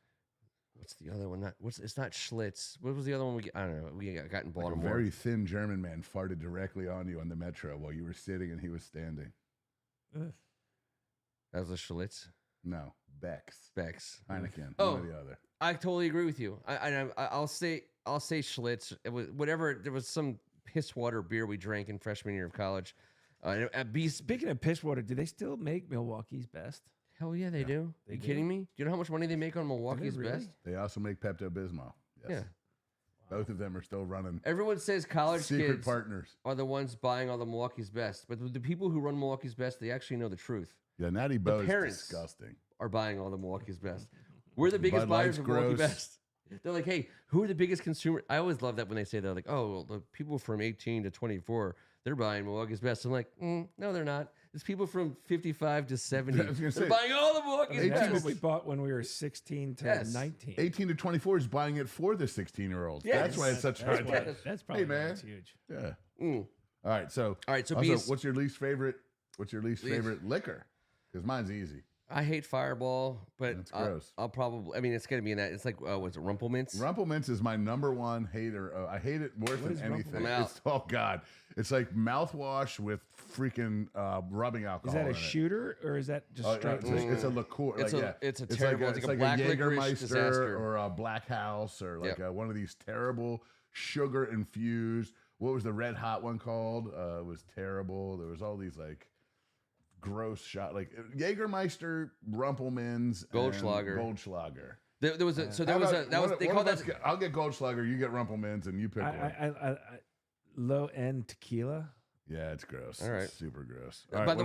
[SPEAKER 2] What's the other one? It's not Schlitz. What was the other one? I don't know. We got in
[SPEAKER 1] Like a
[SPEAKER 2] Baltimore.
[SPEAKER 1] very thin German man farted directly on you on the metro while you were sitting and he was standing.
[SPEAKER 3] Ugh.
[SPEAKER 2] That was a Schlitz.
[SPEAKER 1] No, Beck's.
[SPEAKER 2] Beck's.
[SPEAKER 1] Heineken.
[SPEAKER 2] Oh.
[SPEAKER 1] One or the other.
[SPEAKER 2] I totally agree with you. I'll say Schlitz. It was whatever. There was some piss water beer we drank in freshman year of college.
[SPEAKER 3] Speaking of piss water, do they still make Milwaukee's Best?
[SPEAKER 2] Hell yeah, they do.
[SPEAKER 3] They
[SPEAKER 2] You
[SPEAKER 3] do?
[SPEAKER 2] kidding me? Do you know how much money they make on Milwaukee's
[SPEAKER 3] really?
[SPEAKER 2] Best?
[SPEAKER 1] They also make Pepto-Bismol. Yes.
[SPEAKER 2] Yeah.
[SPEAKER 1] Both of them are still running
[SPEAKER 2] Everyone says college
[SPEAKER 1] secret
[SPEAKER 2] kids
[SPEAKER 1] partners.
[SPEAKER 2] are the ones buying all the Milwaukee's Best, but the people who run Milwaukee's Best, they actually know the truth.
[SPEAKER 1] Yeah, Natty Bo is
[SPEAKER 2] parents
[SPEAKER 1] disgusting.
[SPEAKER 2] Are buying all the Milwaukee's Best. We're the biggest
[SPEAKER 1] Bud
[SPEAKER 2] buyers
[SPEAKER 1] Light's
[SPEAKER 2] of Milwaukee
[SPEAKER 1] gross.
[SPEAKER 2] Best. They're like, hey, who are the biggest consumer? I always love that when they say that, like, oh, well, the people from 18 to 24, they're buying Milwaukee's Best. I'm like, no, they're not. It's people from 55 to 70.
[SPEAKER 1] I was gonna
[SPEAKER 2] They're
[SPEAKER 1] say,
[SPEAKER 2] buying all the Milwaukee's
[SPEAKER 1] 18
[SPEAKER 3] That's
[SPEAKER 2] Best.
[SPEAKER 3] what we bought when we were 16 to
[SPEAKER 2] Yes.
[SPEAKER 3] 19.
[SPEAKER 1] 18 to 24 is buying it for the 16-year-olds.
[SPEAKER 2] Yes.
[SPEAKER 1] That's why it's such a
[SPEAKER 3] That's,
[SPEAKER 1] hard
[SPEAKER 3] why-
[SPEAKER 1] time.
[SPEAKER 3] that's probably why
[SPEAKER 1] man.
[SPEAKER 3] it's huge.
[SPEAKER 1] Yeah.
[SPEAKER 2] Mm.
[SPEAKER 1] All right. So
[SPEAKER 2] All right, so
[SPEAKER 1] also,
[SPEAKER 2] Beast,
[SPEAKER 1] what's your least favorite favorite liquor? Because mine's easy.
[SPEAKER 2] I hate Fireball, but
[SPEAKER 1] That's gross.
[SPEAKER 2] I'll probably, I mean, it's going to be in that. It's like, what's it, Rumplemints?
[SPEAKER 1] Rumplemints is my number one hater. I hate it worse
[SPEAKER 3] What is
[SPEAKER 1] than anything.
[SPEAKER 2] Rumplemints? I'm
[SPEAKER 1] It's, oh God, it's like mouthwash with freaking rubbing alcohol.
[SPEAKER 3] Is that a
[SPEAKER 1] in it.
[SPEAKER 3] shooter or is that just
[SPEAKER 1] Oh,
[SPEAKER 3] straight?
[SPEAKER 1] it's a liqueur.
[SPEAKER 2] It's
[SPEAKER 1] like,
[SPEAKER 2] a-
[SPEAKER 1] yeah.
[SPEAKER 2] it's a terrible- it's like a black licorice
[SPEAKER 1] Jägermeister
[SPEAKER 2] disaster.
[SPEAKER 1] or a Black House or like
[SPEAKER 2] Yep.
[SPEAKER 1] one of these terrible sugar infused. What was the red hot one called? It was terrible. There was all these like gross shot like Jägermeister, Rumpelmans,
[SPEAKER 2] Goldschlager.
[SPEAKER 1] and Goldschlager.
[SPEAKER 2] There was a, so there
[SPEAKER 1] How
[SPEAKER 2] was
[SPEAKER 1] about
[SPEAKER 2] a, that was,
[SPEAKER 1] one-
[SPEAKER 2] they
[SPEAKER 1] one
[SPEAKER 2] call
[SPEAKER 1] of
[SPEAKER 2] that,
[SPEAKER 1] us I'll get Goldschlager. You get Rumpelmans, and you pick one.
[SPEAKER 3] I low end tequila.
[SPEAKER 1] Yeah, it's gross.
[SPEAKER 2] All right.
[SPEAKER 1] It's super gross.
[SPEAKER 2] by the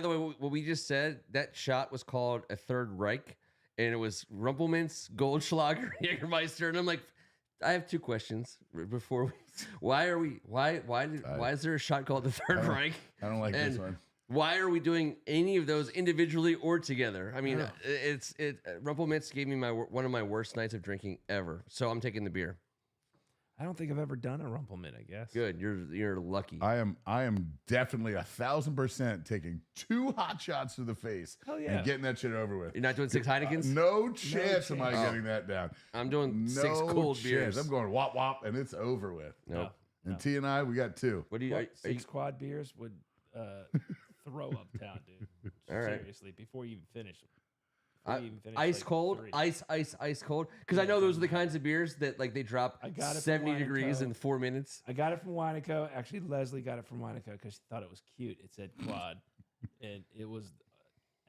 [SPEAKER 2] way, what we just said, that shot was called a Third Reich, and it was Rumpelmints, Goldschlager, Jägermeister, and I'm like, I have 2 questions before. Why is there a shot called the Third Reich?
[SPEAKER 1] I don't like
[SPEAKER 2] And
[SPEAKER 1] this one.
[SPEAKER 2] Why are we doing any of those individually or together? I mean, Rumpelmints gave me one of my worst nights of drinking ever. So I'm taking the beer.
[SPEAKER 3] I don't think I've ever done a Rumpelmint, I guess.
[SPEAKER 2] Good, you're lucky.
[SPEAKER 1] I am definitely 1,000% taking 2 hot shots to the face
[SPEAKER 3] Hell yeah.
[SPEAKER 1] and getting that shit over with.
[SPEAKER 2] You're not doing 6 Heinekens?
[SPEAKER 1] No chance am I
[SPEAKER 3] chance.
[SPEAKER 1] getting that down.
[SPEAKER 2] I'm doing
[SPEAKER 1] No
[SPEAKER 2] 6 cold
[SPEAKER 1] chance.
[SPEAKER 2] beers.
[SPEAKER 1] I'm going wop wop and it's over with.
[SPEAKER 2] Nope.
[SPEAKER 1] And T and I, we got 2.
[SPEAKER 2] What do you? Are, are you
[SPEAKER 3] 6 quad beers would throw up town, dude.
[SPEAKER 2] All right.
[SPEAKER 3] Seriously, before you even finish them.
[SPEAKER 2] ice cold, ice cold. Because I know those are the kinds of beers that like they drop
[SPEAKER 3] I got it from
[SPEAKER 2] 70 degrees
[SPEAKER 3] Wineco.
[SPEAKER 2] in 4 minutes.
[SPEAKER 3] I got it from Wineco. Actually, Leslie got it from Wineco because she thought it was cute. It said quad, and it was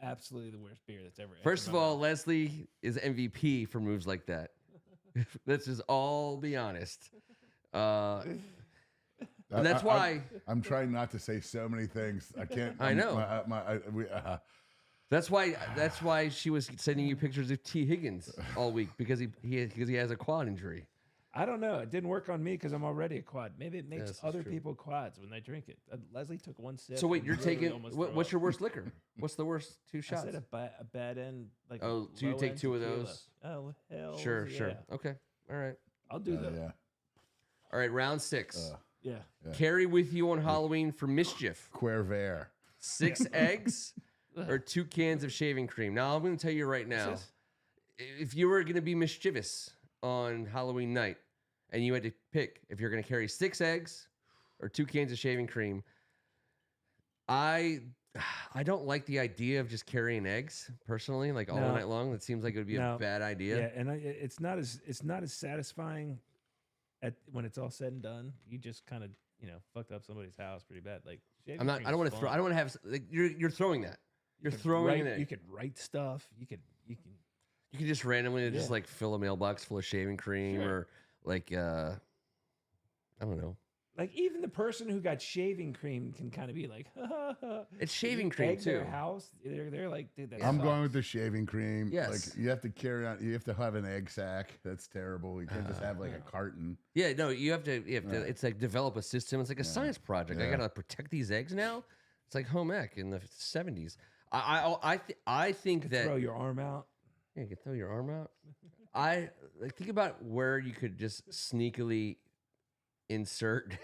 [SPEAKER 3] absolutely the worst beer that's ever.
[SPEAKER 2] First of
[SPEAKER 3] entered my
[SPEAKER 2] all,
[SPEAKER 3] mouth.
[SPEAKER 2] Leslie is MVP for moves like that. Let's just all be honest. And that's why.
[SPEAKER 1] I'm trying not to say so many things. I can't.
[SPEAKER 2] I know. That's why she was sending you pictures of T. Higgins all week because he has a quad injury.
[SPEAKER 3] I don't know. It didn't work on me because I'm already a quad. Maybe it
[SPEAKER 2] Yes,
[SPEAKER 3] makes
[SPEAKER 2] that's
[SPEAKER 3] other
[SPEAKER 2] true.
[SPEAKER 3] people quads when they drink it. Leslie took 1 sip.
[SPEAKER 2] So wait,
[SPEAKER 3] and
[SPEAKER 2] you're
[SPEAKER 3] literally
[SPEAKER 2] taking
[SPEAKER 3] almost
[SPEAKER 2] what's
[SPEAKER 3] threw
[SPEAKER 2] your worst liquor? What's the worst 2
[SPEAKER 3] up. I
[SPEAKER 2] shots?
[SPEAKER 3] said a bad end. Like
[SPEAKER 2] Oh, so you take
[SPEAKER 3] low-end
[SPEAKER 2] 2 of
[SPEAKER 3] tequila.
[SPEAKER 2] those?
[SPEAKER 3] Oh hell,
[SPEAKER 2] Sure,
[SPEAKER 3] yeah.
[SPEAKER 2] sure. Okay, all right,
[SPEAKER 3] I'll do that.
[SPEAKER 1] Yeah.
[SPEAKER 2] all right. Round 6.
[SPEAKER 3] Yeah.
[SPEAKER 2] Carry with you on Halloween for mischief.
[SPEAKER 1] Quervere.
[SPEAKER 2] 6 eggs or 2 cans of shaving cream. Now I'm going to tell you right now,
[SPEAKER 3] this?
[SPEAKER 2] if you were going to be mischievous on Halloween night and you had to pick if you're going to carry 6 eggs or 2 cans of shaving cream, I don't like the idea of just carrying eggs personally, like all
[SPEAKER 3] No.
[SPEAKER 2] night long. That seems like it would be a
[SPEAKER 3] No.
[SPEAKER 2] bad idea.
[SPEAKER 3] Yeah, and it's not as satisfying when it's all said and done. You just kind of fucked up somebody's house pretty bad. Like
[SPEAKER 2] I'm not. I don't want to throw. I don't want to have. Like, you're throwing that. You're
[SPEAKER 3] could
[SPEAKER 2] throwing
[SPEAKER 3] write,
[SPEAKER 2] it.
[SPEAKER 3] You could write stuff. You can.
[SPEAKER 2] You can just randomly just like fill a mailbox full of shaving cream or like I don't know.
[SPEAKER 3] Like even the person who got shaving cream can kind of be like,
[SPEAKER 2] it's shaving cream too.
[SPEAKER 3] Their house, they're like, dude, that
[SPEAKER 1] I'm
[SPEAKER 3] sucks.
[SPEAKER 1] going with the shaving cream.
[SPEAKER 2] Yes.
[SPEAKER 1] Like you have to carry on. You have to have an egg sack. That's terrible. You can't just have like a carton.
[SPEAKER 2] Yeah, no, you have to. It's like develop a system. It's like a science project. I
[SPEAKER 1] Yeah.
[SPEAKER 2] gotta protect these eggs now. It's like home ec in the 70s. I think that
[SPEAKER 3] Throw your arm out.
[SPEAKER 2] Yeah, you can throw your arm out. I like think about where you could just sneakily insert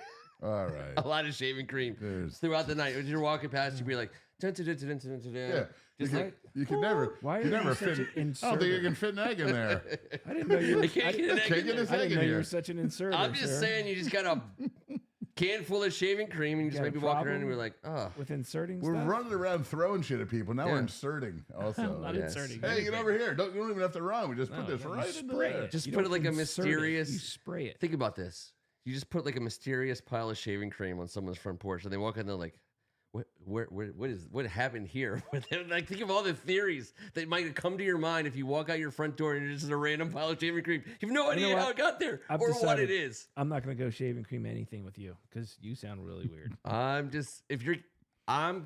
[SPEAKER 1] All right.
[SPEAKER 2] a lot of shaving cream throughout the night. As you're walking past, you'd be like, dun, dun, dun, dun, dun, dun, dun,
[SPEAKER 1] Yeah.
[SPEAKER 2] just like
[SPEAKER 1] You can never.
[SPEAKER 3] Why are
[SPEAKER 1] you
[SPEAKER 3] you
[SPEAKER 1] never
[SPEAKER 3] such
[SPEAKER 1] fit.
[SPEAKER 3] an
[SPEAKER 1] I don't think you
[SPEAKER 3] inserter?
[SPEAKER 1] can fit an egg in there.
[SPEAKER 3] I didn't know you were.
[SPEAKER 2] I can't get an egg
[SPEAKER 1] Can't
[SPEAKER 2] in
[SPEAKER 1] get
[SPEAKER 2] there.
[SPEAKER 1] this
[SPEAKER 3] I
[SPEAKER 1] egg
[SPEAKER 3] didn't
[SPEAKER 1] in
[SPEAKER 3] know you
[SPEAKER 1] here.
[SPEAKER 3] were such an inserter.
[SPEAKER 2] I'm just
[SPEAKER 3] sir.
[SPEAKER 2] saying, you just got a can full of shaving cream, and you just
[SPEAKER 3] got a
[SPEAKER 2] maybe walking around and
[SPEAKER 3] problem
[SPEAKER 2] you're like, oh.
[SPEAKER 3] with inserting
[SPEAKER 1] We're
[SPEAKER 3] stuff.
[SPEAKER 1] running around throwing shit at people. Now we're
[SPEAKER 2] Yeah.
[SPEAKER 1] inserting also.
[SPEAKER 3] I'm not
[SPEAKER 2] Yes.
[SPEAKER 3] inserting.
[SPEAKER 1] Hey, get
[SPEAKER 3] anything.
[SPEAKER 1] over here. You don't even have to run. We just put
[SPEAKER 3] No,
[SPEAKER 1] this
[SPEAKER 3] you
[SPEAKER 1] right into
[SPEAKER 3] spray
[SPEAKER 1] there.
[SPEAKER 3] it.
[SPEAKER 2] Just
[SPEAKER 3] You
[SPEAKER 2] put
[SPEAKER 3] don't
[SPEAKER 2] it like a
[SPEAKER 3] insert it,
[SPEAKER 2] mysterious-
[SPEAKER 3] You spray it.
[SPEAKER 2] Think about this. You just put like a mysterious pile of shaving cream on someone's front porch, and they walk in, they're like, what happened here? Like, think of all the theories that might come to your mind if you walk out your front door and it's just a random pile of shaving cream. You have no
[SPEAKER 3] You know
[SPEAKER 2] idea how
[SPEAKER 3] what?
[SPEAKER 2] it got there
[SPEAKER 3] I've
[SPEAKER 2] or what
[SPEAKER 3] decided-
[SPEAKER 2] it is.
[SPEAKER 3] I'm not going to go shaving cream anything with you because you sound really weird.
[SPEAKER 2] I'm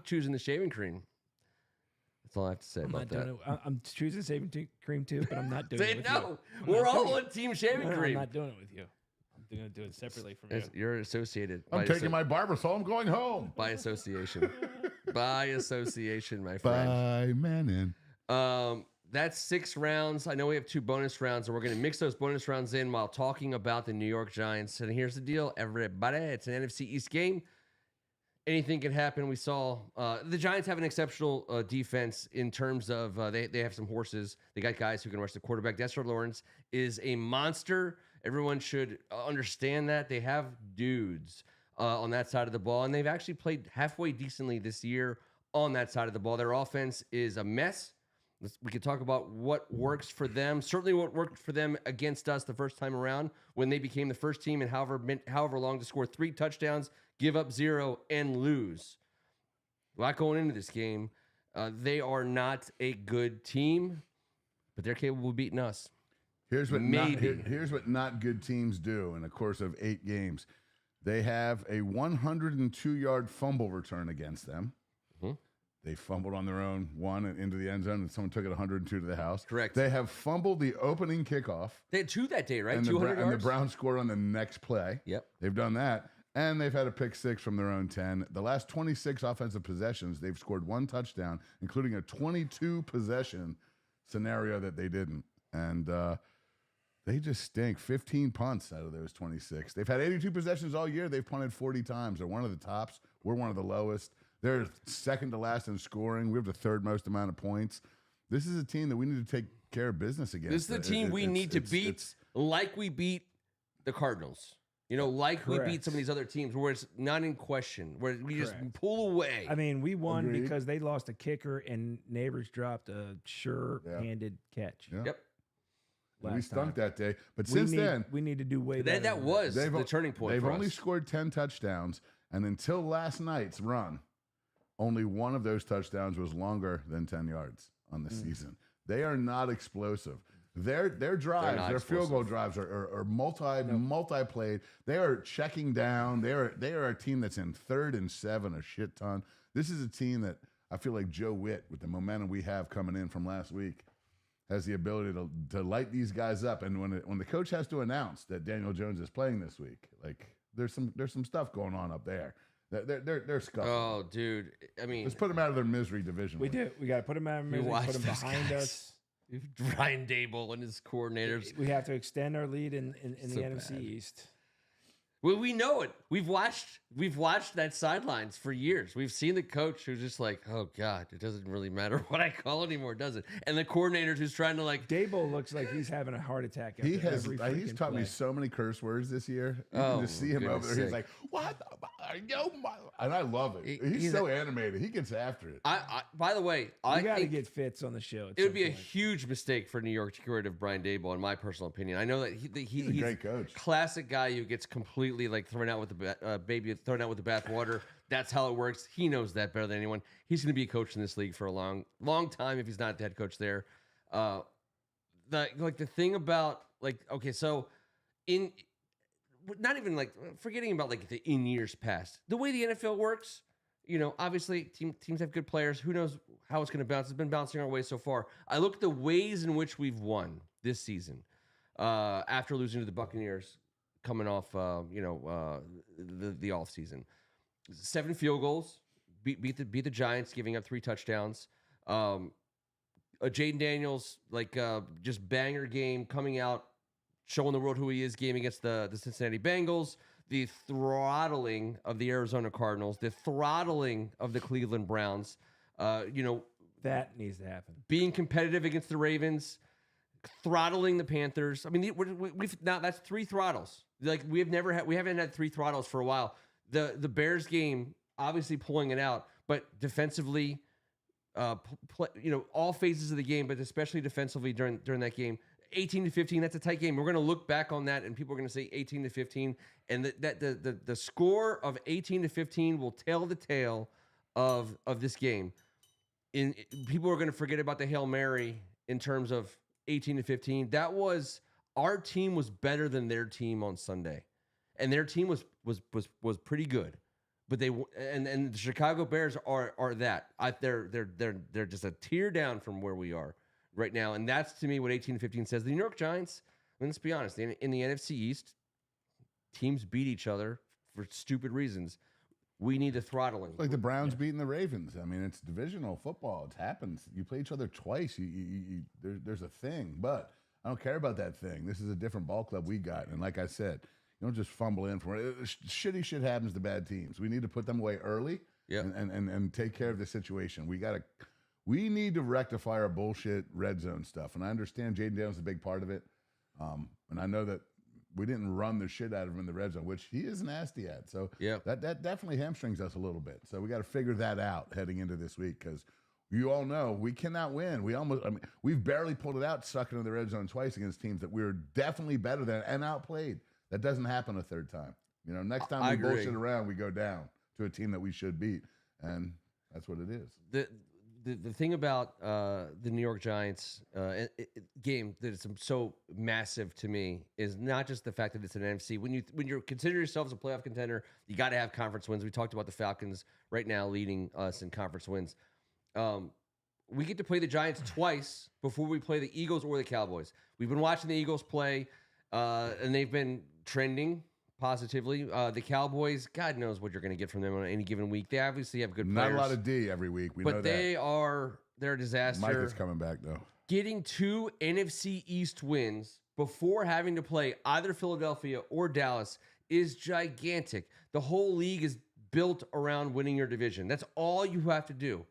[SPEAKER 2] choosing the shaving cream. That's all I have to say
[SPEAKER 3] I'm
[SPEAKER 2] about
[SPEAKER 3] not doing
[SPEAKER 2] that.
[SPEAKER 3] it. I'm choosing shaving cream too, but I'm not doing
[SPEAKER 2] Say
[SPEAKER 3] it with
[SPEAKER 2] no.
[SPEAKER 3] you. I'm
[SPEAKER 2] We're
[SPEAKER 3] not
[SPEAKER 2] all
[SPEAKER 3] doing it.
[SPEAKER 2] on team shaving
[SPEAKER 3] No, I'm
[SPEAKER 2] cream.
[SPEAKER 3] not doing it with you. I'm going to do it separately from you.
[SPEAKER 2] You're associated.
[SPEAKER 1] I'm taking my Barbasol. I'm going home.
[SPEAKER 2] by association. By association, my friend.
[SPEAKER 1] Bye, man.
[SPEAKER 2] That's 6 rounds. I know we have 2 bonus rounds, and we're going to mix those bonus rounds in while talking about the New York Giants. And here's the deal, everybody. It's an NFC East game. Anything can happen. We saw the Giants have an exceptional defense in terms of they have some horses. They got guys who can rush the quarterback. Dexter Lawrence is a monster. Everyone should understand that. They have dudes on that side of the ball, and they've actually played halfway decently this year on that side of the ball. Their offense is a mess. We could talk about what works for them. Certainly what worked for them against us the first time around when they became the first team in however long to score 3 touchdowns, give up 0, and lose. A lot going into this game. They are not a good team, but they're capable of beating us.
[SPEAKER 1] Here's what
[SPEAKER 2] Maybe.
[SPEAKER 1] here's what not good teams do in the course of 8 games. They have a 102-yard fumble return against them.
[SPEAKER 2] Mhm.
[SPEAKER 1] They fumbled on their own, one and into the end zone, and someone took it 102 to the house.
[SPEAKER 2] Correct.
[SPEAKER 1] They have fumbled the opening kickoff.
[SPEAKER 2] They had 2 that day, right?
[SPEAKER 1] And
[SPEAKER 2] 200
[SPEAKER 1] and the
[SPEAKER 2] yards?
[SPEAKER 1] Browns scored on the next play.
[SPEAKER 2] Yep.
[SPEAKER 1] They've done that. And they've had a pick 6 from their own 10. The last 26 offensive possessions, they've scored 1 touchdown, including a 22-possession scenario that they didn't. And they just stink. 15 punts out of those 26. They've had 82 possessions all year. They've punted 40 times. They're one of the tops. We're one of the lowest. They're second to last in scoring. We have the 3rd most amount of points. This is a team that we need to take care of business against.
[SPEAKER 2] This is the team we need to beat like we beat the Cardinals. You know, like we beat
[SPEAKER 3] Correct.
[SPEAKER 2] some of these other teams where it's not in question, where we just
[SPEAKER 3] Correct.
[SPEAKER 2] pull away.
[SPEAKER 3] I mean, we won
[SPEAKER 1] Agreed.
[SPEAKER 3] because they lost a kicker and Neighbors dropped a sure-handed catch.
[SPEAKER 1] Yeah.
[SPEAKER 2] Yep.
[SPEAKER 1] We
[SPEAKER 3] last
[SPEAKER 1] stunk
[SPEAKER 3] time.
[SPEAKER 1] that day. But
[SPEAKER 3] We
[SPEAKER 1] since
[SPEAKER 3] need,
[SPEAKER 1] then,
[SPEAKER 3] we need to do way better.
[SPEAKER 2] That
[SPEAKER 3] than
[SPEAKER 2] was
[SPEAKER 1] They've
[SPEAKER 2] the
[SPEAKER 1] o-
[SPEAKER 2] turning point
[SPEAKER 1] they've
[SPEAKER 2] for
[SPEAKER 1] only
[SPEAKER 2] us.
[SPEAKER 1] scored 10 touchdowns. And until last night's run, only one of those touchdowns was longer than 10 yards on the season. They are not explosive. Their drives,
[SPEAKER 2] not
[SPEAKER 1] their field goal
[SPEAKER 2] explosive.
[SPEAKER 1] drives are multi-played. They are checking down. They are a team that's in 3rd and 7 a shit ton. This is a team that I feel like Joe Witt, with the momentum we have coming in from last week, has the ability to light these guys up. And when the coach has to announce that Daniel Jones is playing this week, like there's some stuff going on up there. They're scuffling.
[SPEAKER 2] Oh, dude. I mean,
[SPEAKER 1] Let's put them out of their misery division.
[SPEAKER 3] We do. We got to put them out of misery,
[SPEAKER 2] watch
[SPEAKER 3] put them
[SPEAKER 2] those
[SPEAKER 3] behind
[SPEAKER 2] guys.
[SPEAKER 3] us.
[SPEAKER 2] Ryan Dable and his coordinators.
[SPEAKER 3] We have to extend our lead in
[SPEAKER 2] So
[SPEAKER 3] the NFC
[SPEAKER 2] bad.
[SPEAKER 3] East.
[SPEAKER 2] Well, we know it. We've watched that sidelines for years. We've seen the coach who's just like, oh God, it doesn't really matter what I call anymore, does it? And the coordinators who's trying to like,
[SPEAKER 3] Dable looks like he's having a heart attack. After
[SPEAKER 1] He's
[SPEAKER 3] every
[SPEAKER 1] taught me
[SPEAKER 3] play.
[SPEAKER 1] so many curse words this year. You
[SPEAKER 2] Oh,
[SPEAKER 1] can just see him over
[SPEAKER 2] goodness
[SPEAKER 1] there. He's
[SPEAKER 2] sake.
[SPEAKER 1] like, "What? And I love it. He's so animated. He gets after it.
[SPEAKER 2] By the way,
[SPEAKER 3] I got to
[SPEAKER 2] think
[SPEAKER 3] get Fitz on the show.
[SPEAKER 2] it would be a huge mistake for New York to get rid of Brian Daboll, in my personal opinion. I know that he's
[SPEAKER 1] a great coach.
[SPEAKER 2] Classic guy who gets completely like thrown out with the thrown out with the bathwater. That's how it works. He knows that better than anyone. He's going to be a coach in this league for a long time if he's not the head coach there. The thing about so in not even like forgetting about like the in years past, the way the NFL works, obviously teams have good players. Who knows how it's going to bounce? It's been bouncing our way so far. I look at the ways in which we've won this season after losing to the Buccaneers coming off, the off season. 7 field goals, beat the Giants, giving up 3 touchdowns. Jaden Daniels, just banger game coming out, showing the world who he is. Game against the Cincinnati Bengals, the throttling of the Arizona Cardinals, the throttling of the Cleveland Browns.
[SPEAKER 3] That needs to happen.
[SPEAKER 2] Being competitive against the Ravens, throttling the Panthers. I mean, we've now that's 3 throttles. We haven't had 3 throttles for a while. The Bears game, obviously pulling it out, but defensively, all phases of the game, but especially defensively during that game. 18-15, that's a tight game. We're going to look back on that, and people are going to say 18-15, and the score of 18-15 will tell the tale of this game. People are going to forget about the Hail Mary in terms of 18-15. Our team was better than their team on Sunday, and their team was pretty good. But the Chicago Bears are that. They're just a tier down from where we are right now, and that's to me what 18-15 says. The New York Giants, let's be honest, in the NFC East, teams beat each other for stupid reasons. We need the throttling.
[SPEAKER 1] Like the Browns beating the Ravens. I mean, it's divisional football. It happens. You play each other twice. There's a thing, but I don't care about that thing. This is a different ball club we got, and like I said, you don't just fumble in for it. Shitty shit happens to bad teams. We need to put them away early, and take care of the situation. We need to rectify our bullshit red zone stuff. And I understand Jaden Daniels is a big part of it. And I know that we didn't run the shit out of him in the red zone, which he is nasty at. So that definitely hamstrings us a little bit. So we got to figure that out heading into this week, because you all know we cannot win. We've barely pulled it out, stuck into the red zone twice against teams that we were definitely better than and outplayed. That doesn't happen a third time. Next time we bullshit around, we go down to a team that we should beat. And that's what it is.
[SPEAKER 2] The thing about the New York Giants game that is so massive to me is not just the fact that it's an NFC. When you consider yourselves a playoff contender, you got to have conference wins. We talked about the Falcons right now leading us in conference wins. We get to play the Giants twice before we play the Eagles or the Cowboys. We've been watching the Eagles play, and they've been trending positively. The Cowboys, God knows what you're going to get from them on any given week. They obviously have good players.
[SPEAKER 1] Not a lot of D every week. We know that.
[SPEAKER 2] But they're a disaster.
[SPEAKER 1] Mike is coming back, though.
[SPEAKER 2] Getting 2 NFC East wins before having to play either Philadelphia or Dallas is gigantic. The whole league is built around winning your division. That's all you have to do.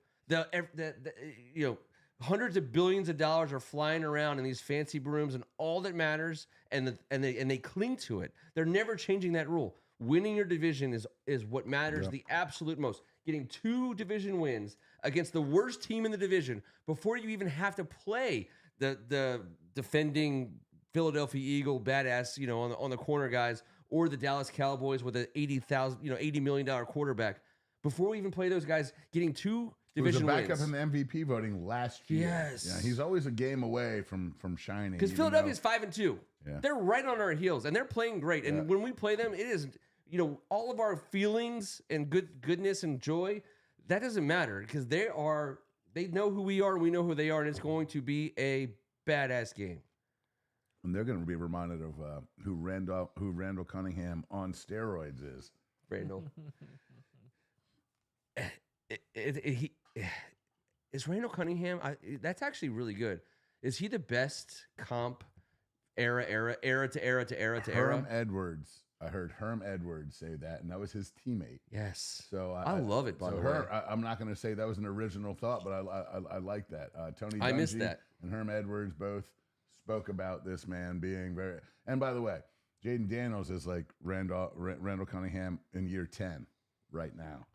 [SPEAKER 2] Hundreds of billions of dollars are flying around in these fancy brooms, and all that matters, and they cling to it. They're never changing that rule. Winning your division is what matters the absolute most. Getting 2 division wins against the worst team in the division before you even have to play the defending Philadelphia Eagle badass, on the corner guys, or the Dallas Cowboys with an $80 million quarterback. Before we even play those guys, getting 2 division wins.
[SPEAKER 1] He was a backup in the MVP voting last year.
[SPEAKER 2] Yes.
[SPEAKER 1] Yeah, he's always a game away from shining.
[SPEAKER 2] Because Philadelphia's 5-2.
[SPEAKER 1] Yeah.
[SPEAKER 2] They're right on our heels, and they're playing great. And when we play them, it is, all of our feelings and goodness and joy, that doesn't matter, because they know who we are, and we know who they are, and it's going to be a badass game.
[SPEAKER 1] And they're going to be reminded of who Randall Cunningham on steroids is.
[SPEAKER 2] Randall. Is Randall Cunningham? That's actually really good. Is he the best comp era to era?
[SPEAKER 1] Herm Edwards. I heard Herm Edwards say that, and that was his teammate.
[SPEAKER 2] Yes.
[SPEAKER 1] So
[SPEAKER 2] I love it. By the way,
[SPEAKER 1] I'm not going to say that was an original thought, but I like that. Tony
[SPEAKER 2] I missed
[SPEAKER 1] Dungy
[SPEAKER 2] that.
[SPEAKER 1] and Herm Edwards both spoke about this man being very. And by the way, Jaden Daniels is like Randall Cunningham in year 10. right now.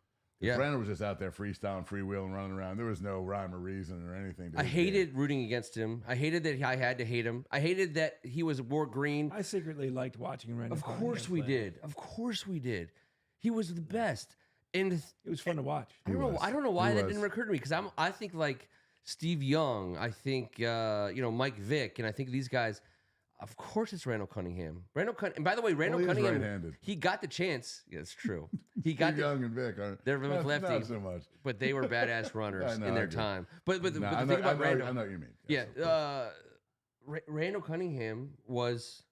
[SPEAKER 2] Yeah.
[SPEAKER 1] Randall was just out there freestyling, freewheeling, running around. There was no rhyme or reason or anything.
[SPEAKER 2] I hated rooting against him. I hated that I had to hate him. I hated that he wore green.
[SPEAKER 3] I secretly liked watching Randall.
[SPEAKER 2] Of course we did. Of course we did. He was the best. And
[SPEAKER 3] it was fun to watch.
[SPEAKER 2] I don't know why that didn't occur to me, because I think like Steve Young, I think Mike Vick, and I think these guys. Of course, it's Randall Cunningham. And by the way, Randall Cunningham,
[SPEAKER 1] right-handed.
[SPEAKER 2] he got the chance. Yeah, it's true. He got
[SPEAKER 1] Young and Vic.
[SPEAKER 2] They're both lefty,
[SPEAKER 1] not so much,
[SPEAKER 2] but they were badass runners in their time. But the thing
[SPEAKER 1] I
[SPEAKER 2] about Randall,
[SPEAKER 1] I know what you mean.
[SPEAKER 2] Yeah, Randall Cunningham was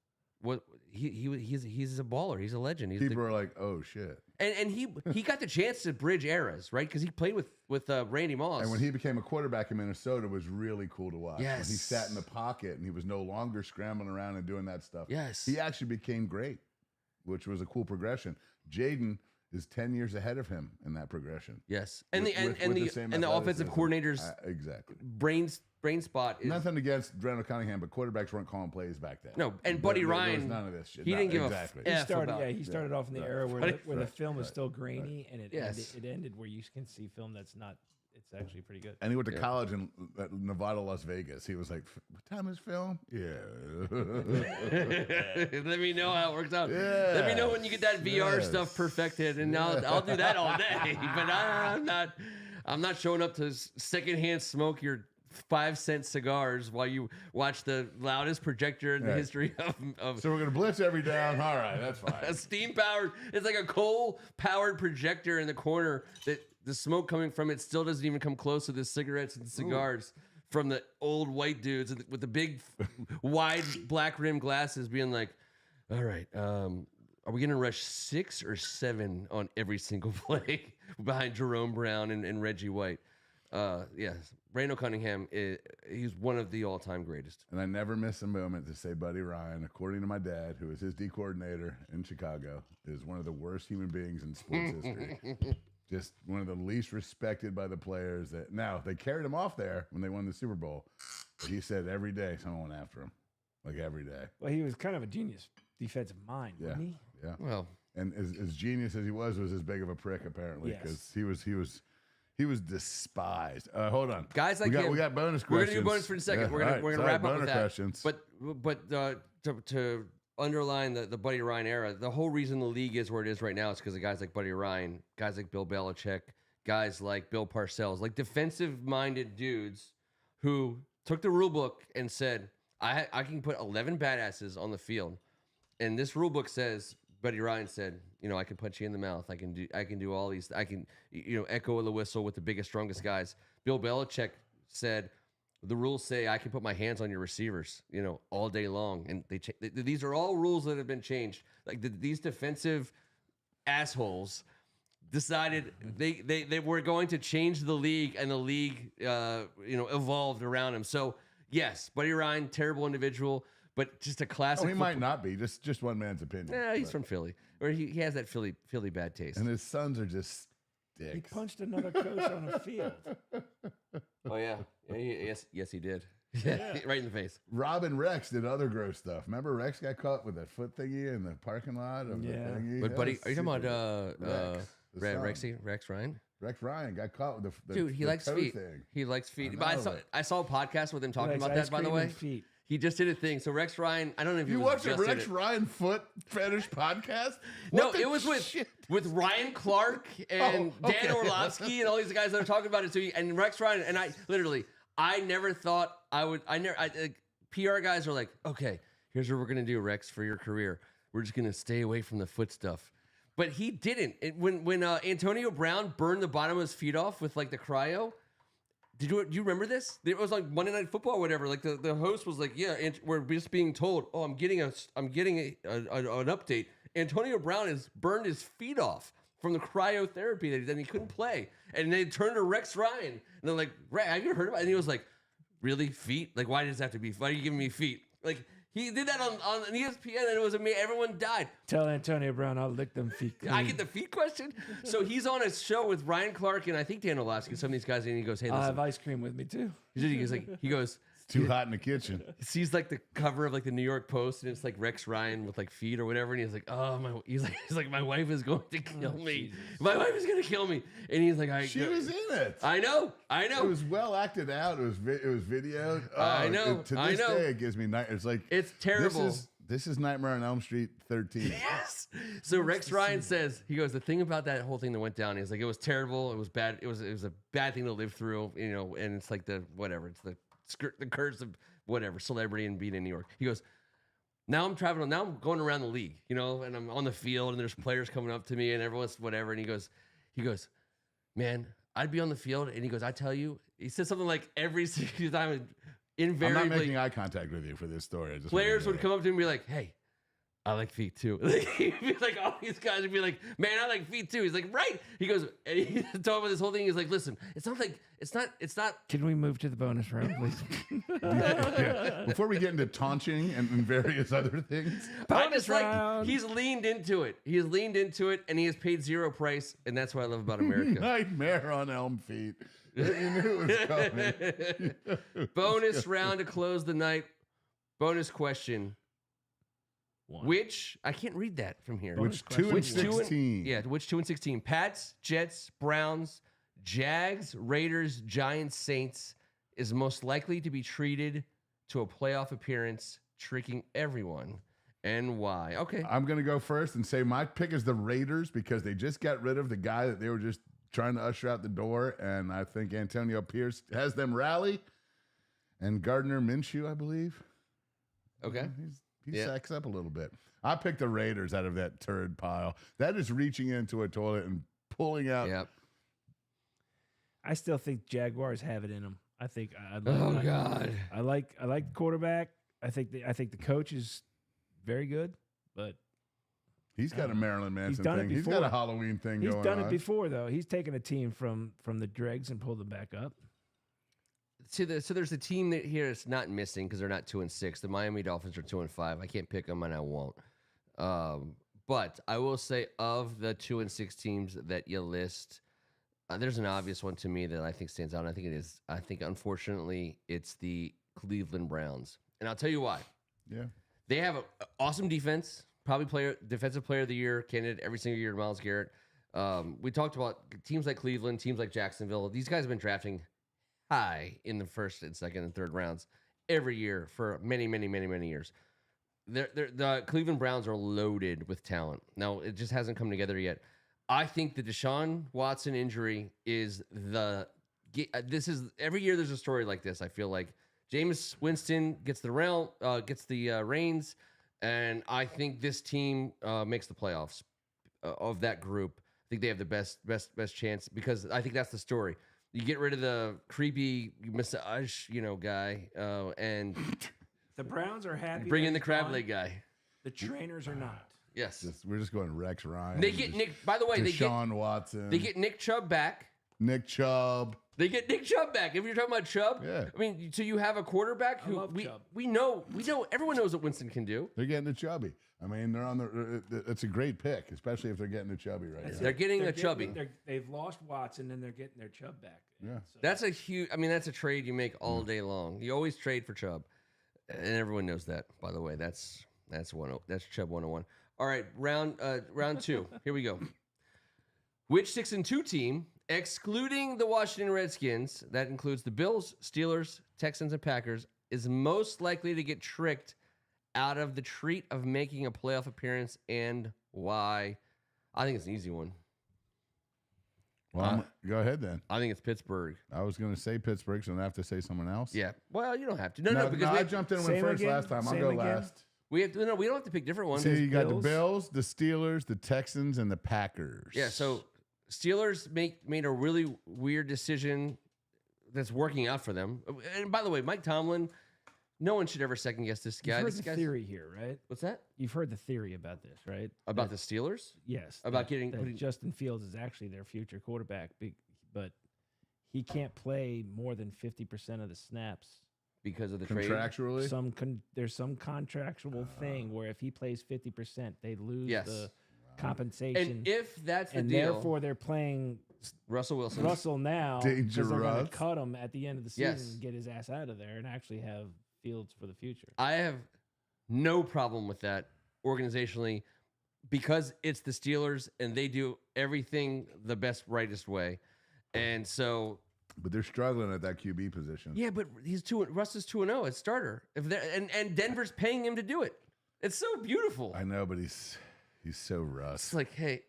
[SPEAKER 2] he's a baller. He's a legend.
[SPEAKER 1] People are like, oh shit.
[SPEAKER 2] And he got the chance to bridge eras, right? Because he played with Randy Moss.
[SPEAKER 1] And when he became a quarterback in Minnesota, it was really cool to watch.
[SPEAKER 2] Yes.
[SPEAKER 1] When he sat in the pocket and he was no longer scrambling around and doing that stuff.
[SPEAKER 2] Yes.
[SPEAKER 1] He actually became great, which was a cool progression. Jaden is 10 years ahead of him in that progression.
[SPEAKER 2] Yes. And
[SPEAKER 1] with
[SPEAKER 2] the offensive coordinators
[SPEAKER 1] exactly.
[SPEAKER 2] Brain spot is
[SPEAKER 1] nothing against Randall Cunningham, but quarterbacks weren't calling plays back then.
[SPEAKER 2] No, and Buddy Ryan,
[SPEAKER 1] there was none of this shit.
[SPEAKER 2] He didn't give
[SPEAKER 1] exactly.
[SPEAKER 2] a F about.
[SPEAKER 3] He started off in the era where the film was still grainy, and it ended where you can see film that's not. It's actually pretty good.
[SPEAKER 1] And he went to college in Nevada, Las Vegas. He was like, "What time is film?" Yeah.
[SPEAKER 2] Let me know how it works out.
[SPEAKER 1] Yeah.
[SPEAKER 2] Let me know when you get that VR stuff perfected, and I'll do that all day. But I'm not showing up to secondhand smoke your 5-cent cigars while you watch the loudest projector in the history of.
[SPEAKER 1] So we're gonna blitz every down. All right, that's fine.
[SPEAKER 2] A steam powered. It's like a coal powered projector in the corner that the smoke coming from it still doesn't even come close to the cigarettes and cigars from the old white dudes with the big, wide black rim glasses, being like, "All right, are we gonna rush 6 or 7 on every single play behind Jerome Brown and Reggie White?" Yes, Randall Cunningham, he's one of the all-time greatest.
[SPEAKER 1] And I never miss a moment to say Buddy Ryan, according to my dad, who is his D coordinator in Chicago, is one of the worst human beings in sports history. Just one of the least respected by the players. Now, they carried him off there when they won the Super Bowl. But he said every day someone went after him. Like every day.
[SPEAKER 3] Well, he was kind of a genius defensive mind, wasn't he?
[SPEAKER 1] Yeah.
[SPEAKER 2] Well,
[SPEAKER 1] and as genius as he was as big of a prick, apparently, because he was despised. Hold on,
[SPEAKER 2] guys like
[SPEAKER 1] we got bonus questions.
[SPEAKER 2] We're gonna do bonus for a second.
[SPEAKER 1] Yeah,
[SPEAKER 2] We're gonna wrap up with that.
[SPEAKER 1] Questions.
[SPEAKER 2] But to underline the Buddy Ryan era, the whole reason the league is where it is right now is because of guys like Buddy Ryan, guys like Bill Belichick, guys like Bill Parcells, like defensive-minded dudes who took the rule book and said, I can put 11 badasses on the field, and this rule book says. Buddy Ryan said, I can punch you in the mouth. I can do all these. I can, echo the whistle with the biggest, strongest guys. Bill Belichick said, the rules say I can put my hands on your receivers, all day long. And these are all rules that have been changed. Like these defensive assholes decided they were going to change the league, and the league, evolved around him. So yes, Buddy Ryan, terrible individual. But just a classic.
[SPEAKER 1] He might not be. Just one man's opinion.
[SPEAKER 2] Yeah, he's from Philly, or he has that Philly bad taste.
[SPEAKER 1] And his sons are just dicks.
[SPEAKER 3] He punched another coach on a field.
[SPEAKER 2] Oh yeah, yes, he did. Yeah, right in the face.
[SPEAKER 1] Rob and Rex did other gross stuff. Remember, Rex got caught with that foot thingy in the parking lot of the thingy.
[SPEAKER 2] But buddy, are you talking about Rex Ryan?
[SPEAKER 1] Rex Ryan got caught with the
[SPEAKER 2] dude. He
[SPEAKER 1] the
[SPEAKER 2] likes
[SPEAKER 1] toe
[SPEAKER 2] feet.
[SPEAKER 1] Thing.
[SPEAKER 2] He likes feet. But I saw a podcast with him talking about that. By the way,
[SPEAKER 3] feet.
[SPEAKER 2] He just did a thing. So Rex Ryan, I don't know if
[SPEAKER 1] you watched a Rex Ryan foot fetish podcast.
[SPEAKER 2] No, it was with Ryan Clark and Dan Orlovsky and all these guys that are talking about it. So and Rex Ryan and I never thought I would. PR guys are like, okay, here's what we're gonna do, Rex, for your career. We're just gonna stay away from the foot stuff. But he didn't. When Antonio Brown burned the bottom of his feet off with like the cryo. Do you remember this? It was like Monday Night Football or whatever. Like the host was like, yeah, we're just being told, I'm getting an update. Antonio Brown has burned his feet off from the cryotherapy that he couldn't play. And they turned to Rex Ryan. And they're like, have you heard about it? And he was like, really? Feet? Like, why does it have to be? Why are you giving me feet? Like, he did that on ESPN, and it was amazing. Everyone died.
[SPEAKER 3] Tell Antonio Brown I'll lick them feet clean.
[SPEAKER 2] I get the feet question. So he's on a show with Ryan Clark and I think Dan Orlovsky, some of these guys, and he goes, "Hey, listen,
[SPEAKER 3] I have ice cream with me too."
[SPEAKER 2] He goes,
[SPEAKER 1] too hot in the kitchen.
[SPEAKER 2] sees like the cover of like the New York Post, and it's like Rex Ryan with like feet or whatever, and he's like, "Oh my," he's like, "My wife is going to kill me. My wife is going to kill me." And he's like,
[SPEAKER 1] She was in it.
[SPEAKER 2] I know.
[SPEAKER 1] It was well acted out. It was videoed.
[SPEAKER 2] I know.
[SPEAKER 1] To this day, it gives me night. It's like
[SPEAKER 2] It's terrible.
[SPEAKER 1] This is Nightmare on Elm Street 13.
[SPEAKER 2] Yes. So Rex Ryan says, he goes, the thing about that whole thing that went down is like, it was terrible. It was bad. It was a bad thing to live through, you know, and it's like the curse of whatever, celebrity and being in New York. He goes, now I'm going around the league, you know, and I'm on the field and there's players coming up to me and everyone's whatever. And he goes, man, I'd be on the field. And he goes, I tell you, he says something like every single time, invariably.
[SPEAKER 1] I'm not making eye contact with you for this story.
[SPEAKER 2] Players would come up to him and be like, hey, I like feet too. He'd be like, all these guys would be like, man, I like feet too. He's like, right. He goes, and he told me this whole thing. He's like, listen, it's not.
[SPEAKER 3] Can we move to the bonus round, please?
[SPEAKER 1] Yeah. Before we get into taunting and various other things.
[SPEAKER 2] I just like, he's leaned into it. He's leaned into it and he has paid zero price. And that's what I love about America.
[SPEAKER 1] Nightmare on Elm Feet. You knew it was coming.
[SPEAKER 2] Bonus round to close the night. Bonus question. Which I can't read that from here.
[SPEAKER 1] Which 2 and 16?
[SPEAKER 2] Yeah, which 2 and 16? Pats, Jets, Browns, Jags, Raiders, Giants, Saints is most likely to be treated to a playoff appearance, tricking everyone, and why? Okay,
[SPEAKER 1] I'm gonna go first and say my pick is the Raiders because they just got rid of the guy that they were just trying to usher out the door, and I think Antonio Pierce has them rally, and Gardner Minshew, I believe.
[SPEAKER 2] Okay.
[SPEAKER 1] He sacks up a little bit. I picked the Raiders out of that turd pile. That is reaching into a toilet and pulling out.
[SPEAKER 2] Yep.
[SPEAKER 3] I still think Jaguars have it in them. I think.
[SPEAKER 2] God.
[SPEAKER 3] I like the quarterback. I think the coach is very good, but
[SPEAKER 1] he's got a Marilyn Manson
[SPEAKER 3] done
[SPEAKER 1] thing.
[SPEAKER 3] it
[SPEAKER 1] He's got a Halloween thing going on.
[SPEAKER 3] He's done it before, though. He's taken a team from the dregs and pulled them back up.
[SPEAKER 2] So there's a team that here that's not missing because they're not 2 and 6. The Miami Dolphins are 2 and 5. I can't pick them and I won't. But I will say of the 2 and 6 teams that you list, there's an obvious one to me that I think stands out. And I think it is. I think unfortunately it's the Cleveland Browns, and I'll tell you why.
[SPEAKER 1] Yeah,
[SPEAKER 2] they have an awesome defense. Probably defensive player of the year candidate every single year. Myles Garrett. We talked about teams like Cleveland, teams like Jacksonville. These guys have been drafting high in the first and second and third rounds every year for many years. The Cleveland Browns are loaded with talent. Now, it just hasn't come together yet. I think the Deshaun Watson injury is this is every year there's a story like this. I feel like Jameis Winston gets the reins, and I think this team makes the playoffs of that group. I think they have the best chance because I think that's the story. You get rid of the creepy massage, guy, and
[SPEAKER 3] the Browns are happy.
[SPEAKER 2] Bring in the crab leg guy.
[SPEAKER 3] The trainers are not.
[SPEAKER 2] Yes,
[SPEAKER 1] we're just going Rex Ryan.
[SPEAKER 2] They get Nick. By the way,
[SPEAKER 1] Deshaun Watson.
[SPEAKER 2] They get Nick Chubb back.
[SPEAKER 1] Nick Chubb.
[SPEAKER 2] They get Nick Chubb back. If you're talking about Chubb,
[SPEAKER 1] yeah.
[SPEAKER 2] I mean, so you have a quarterback who we know. Everyone knows what Winston can do.
[SPEAKER 1] They're getting a Chubby. I mean, they're on the. It's a great pick, especially if they're getting a Chubby right now.
[SPEAKER 2] They're getting a Chubby.
[SPEAKER 3] They've lost Watson, and they're getting their Chubb back.
[SPEAKER 1] Yeah,
[SPEAKER 2] so. That's a huge. I mean, that's a trade you make all day long. You always trade for Chubb, and everyone knows that. By the way, that's Chubb 101. All right, round 2. Here we go. Which 6-2 team, excluding the Washington Redskins, that includes the Bills, Steelers, Texans, and Packers, is most likely to get tricked out of the treat of making a playoff appearance, and why? I think it's an easy one.
[SPEAKER 1] Well, go ahead then.
[SPEAKER 2] I think it's Pittsburgh.
[SPEAKER 1] I was going to say Pittsburgh, so I have to say someone else.
[SPEAKER 2] Yeah. Well, you don't have to. No, because
[SPEAKER 1] I jumped in with first last time. I'll go last.
[SPEAKER 2] We don't have to pick different ones.
[SPEAKER 1] So you got the Bills, the Steelers, the Texans, and the Packers.
[SPEAKER 2] Yeah. So Steelers made a really weird decision that's working out for them. And by the way, Mike Tomlin. No one should ever second guess this guy.
[SPEAKER 3] You've heard the theory here, right?
[SPEAKER 2] What's that?
[SPEAKER 3] You've heard the theory about this, right?
[SPEAKER 2] About the Steelers?
[SPEAKER 3] Yes.
[SPEAKER 2] About putting
[SPEAKER 3] Justin Fields is actually their future quarterback, but he can't play more than 50% of the snaps
[SPEAKER 2] because of the trade.
[SPEAKER 1] Contractually,
[SPEAKER 3] there's some contractual thing where if he plays 50%, they lose the compensation.
[SPEAKER 2] And if that's the
[SPEAKER 3] deal, therefore they're playing
[SPEAKER 2] Russell Wilson.
[SPEAKER 3] Russell now, because they're going
[SPEAKER 1] Dangerous.
[SPEAKER 3] to cut him at the end of the season
[SPEAKER 2] Yes.
[SPEAKER 3] and get his ass out of there and actually have Fields for the future.
[SPEAKER 2] I have no problem with that organizationally because it's the Steelers and they do everything the best, rightest way. And so,
[SPEAKER 1] But they're struggling at that QB position.
[SPEAKER 2] yeah, but Russ is 2-0 at starter. And Denver's paying him to do it. It's so beautiful.
[SPEAKER 1] I know, but he's so Russ.
[SPEAKER 2] It's like, hey,